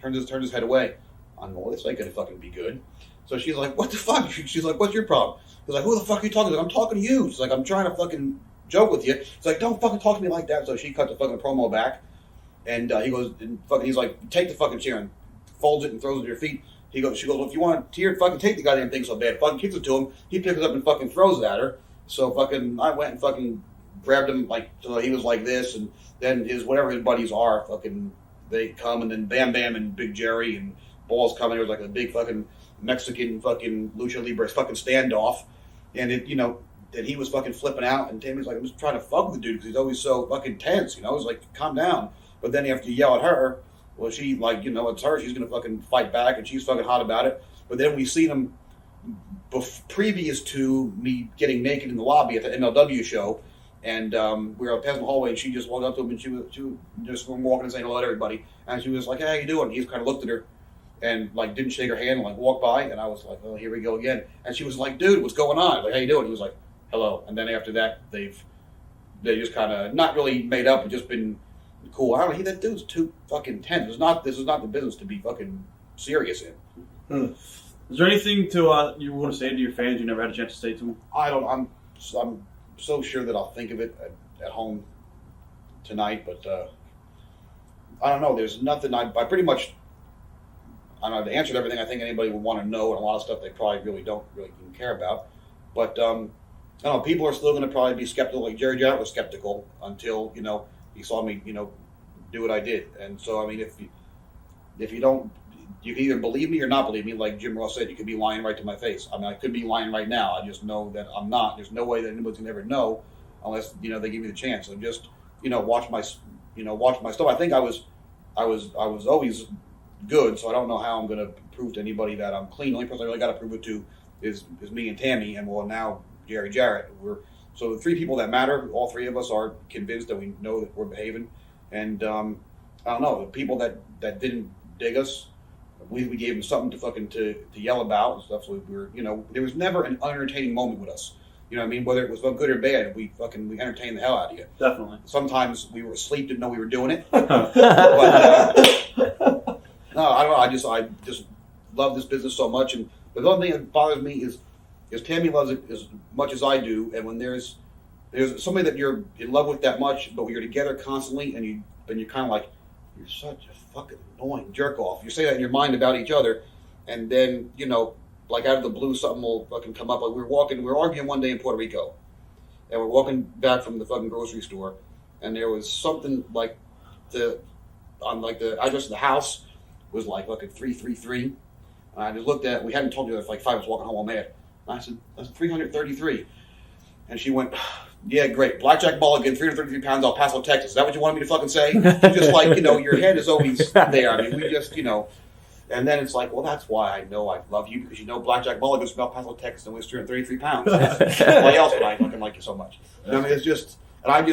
turns his head away. I'm like, well, this ain't gonna fucking be good. So she's like, "What the fuck?" She's like, "What's your problem?" He's like, "Who the fuck are you talking to?" I'm talking to you. She's like, "I'm trying to fucking joke with you." She's like, "Don't fucking talk to me like that." So she cut the fucking promo back, and he goes, and fucking, he's like, "Take the fucking chair," and folds it and throws it at your feet. She goes, "Well, if you want to fucking take the goddamn thing so bad," fucking kicks it to him. He picks it up and fucking throws it at her. So fucking, I went and fucking grabbed him, like, so he was like this, and then whatever his buddies are, fucking, they come, and then Bam Bam and Big Jerry and Balls coming. It was like a big fucking Mexican fucking lucha libre fucking standoff, and that he was fucking flipping out, and Tammy's like, "I'm just trying to fuck with the dude because he's always so fucking tense, It's like, calm down. But then after you yell at her, well, she like, it's her, she's gonna fucking fight back, and she's fucking hot about it. But then we seen him previous to me getting naked in the lobby at the MLW show, and we were passing the hallway, and she just walked up to him, and she was just walking and saying hello to everybody, and she was like, "Hey, how you doing?" He just kind of looked at her. and like didn't shake her hand and like walked by, and I was like, oh, here we go again. And she was like, dude, what's going on? Like, how you doing? He was like, hello. And then after that, they just kind of not really made up, but just been cool. I don't know. That dude's too fucking intense. This is not the business to be fucking serious in. Is there anything to you want to say to your fans you never had a chance to say to them? I'm so sure that I'll think of it at home tonight, but I don't know. There's nothing. I pretty much. I don't know. I've answered everything I think anybody would want to know, and a lot of stuff they probably really don't really even care about. But I don't know. People are still going to probably be skeptical. Like Jerry Jarrett was skeptical until he saw me do what I did. And so I mean, if you don't, you can either believe me or not believe me. Like Jim Ross said, you could be lying right to my face. I mean, I could be lying right now. I just know that I'm not. There's no way that anybody's gonna ever know unless they give me the chance. So just watch my stuff. I think I was always good, so I don't know how I'm going to prove to anybody that I'm clean. The only person I really got to prove it to is me and Tammy, and well, now Jerry Jarrett. So the three people that matter, all three of us are convinced that we know that we're behaving. And I don't know, the people that didn't dig us, we gave them something to yell about and stuff. So we were, there was never an unentertaining moment with us. You know what I mean? Whether it was good or bad, we entertained the hell out of you. Definitely. Sometimes we were asleep, didn't know we were doing it. But, no, I don't know. I just love this business so much, and the only thing that bothers me is Tammy loves it as much as I do, and when there's somebody that you're in love with that much, but when you're together constantly, and you're kind of like, you're such a fucking annoying jerk off. You say that in your mind about each other, and then like out of the blue, something will fucking come up. Like we were arguing one day in Puerto Rico, and we're walking back from the fucking grocery store, and there was something like the address of the house was like fucking 333. And I just looked at it. We hadn't told you that for like 5 minutes walking home all mad. And I said, that's 333. And she went, yeah, great. Blackjack Mulligan, 333 pounds, El Paso, Texas. Is that what you wanted me to fucking say? Just like, your head is always there. I mean, we just, and then it's like, well, that's why I know I love you, because Blackjack Mulligan's from El Paso, Texas, and weighs 333 pounds. Why else would I fucking like you so much? I mean, it's just, and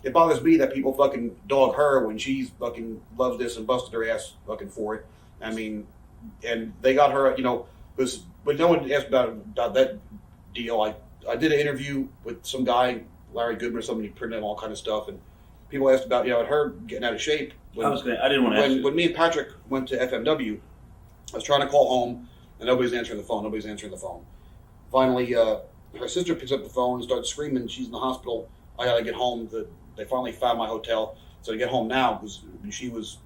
it bothers me that people fucking dog her when she's fucking loves this and busted her ass fucking for it. I mean, and they got her, but no one asked about that deal. I did an interview with some guy, Larry Goodman or somebody, printed all kind of stuff, and people asked about, her getting out of shape. I didn't want to ask you. When me and Patrick went to FMW, I was trying to call home, and nobody's answering the phone. Finally, her sister picks up the phone and starts screaming. She's in the hospital. I gotta get home. They finally found my hotel, so to get home now because she was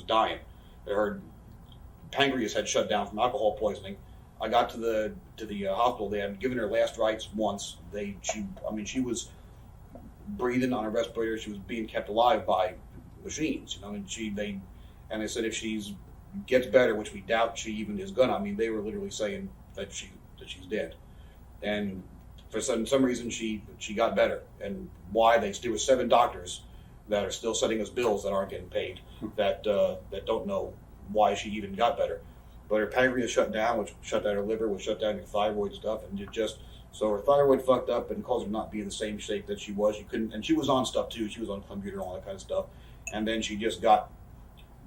dying. Her pancreas had shut down from alcohol poisoning. I got to the hospital. They had given her last rites once. She was breathing on a respirator. She was being kept alive by machines. They said if she gets better, which we doubt she even is gonna. They were literally saying that she's dead, and for some reason she got better. And why there were 7 doctors that are still sending us bills that aren't getting paid that don't know why she even got better. But her pancreas shut down, which shut down her liver, which shut down her thyroid stuff, and so her thyroid fucked up and caused her not to be in the same shape that she was. She couldn't, and she was on stuff too. She was on the computer and all that kind of stuff. And then she just got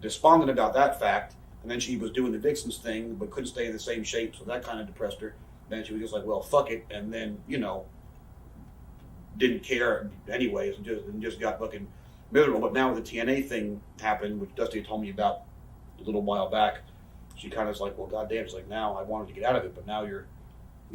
despondent about that fact. And then she was doing the Dixon's thing, but couldn't stay in the same shape, so that kind of depressed her. Then she was just like, well, fuck it, and then didn't care anyways, and just got fucking miserable. But now with the TNA thing happened, which Dusty told me about a little while back, she kind of was like, well, goddamn, she's like, now I wanted to get out of it, but now you're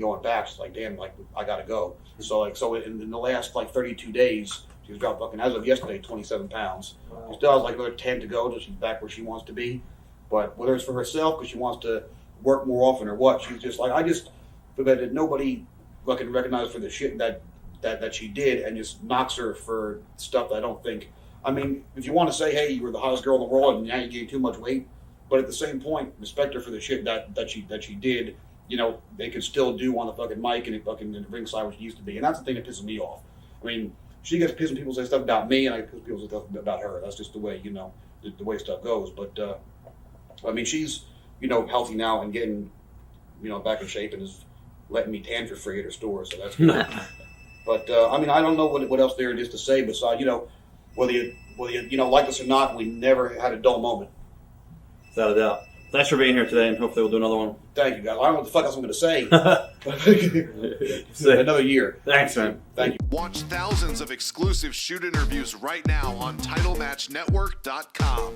going back. She's like, damn, like I gotta go. So in the last 32 days, she's dropped fucking, as of yesterday, 27 pounds. Wow. She still has like another 10 to go till she's back where she wants to be. But whether it's for herself because she wants to work more often or what, she's just like, I just feel that nobody fucking recognized for the shit that she did and just knocks her for stuff that I don't think. If you want to say, hey, you were the hottest girl in the world and now you gained too much weight, but at the same point, respect her for the shit that she did. They could still do on the fucking mic and fucking in the ringside where she used to be, and that's the thing that pisses me off. She gets pissed when people say stuff about me, and I get pissed when people say stuff about her. That's just the way the way stuff goes. But she's healthy now and getting back in shape and is letting me tan for free at her store, so that's good. But I don't know what else there is to say besides whether you like us or not, we never had a dull moment. Without a doubt. Thanks for being here today, and hopefully we'll do another one. Thank you, guys. I don't know what the fuck else I'm going to say. Sick. Another year. Thanks, man. Thank you. Watch thousands of exclusive shoot interviews right now on TitleMatchNetwork.com.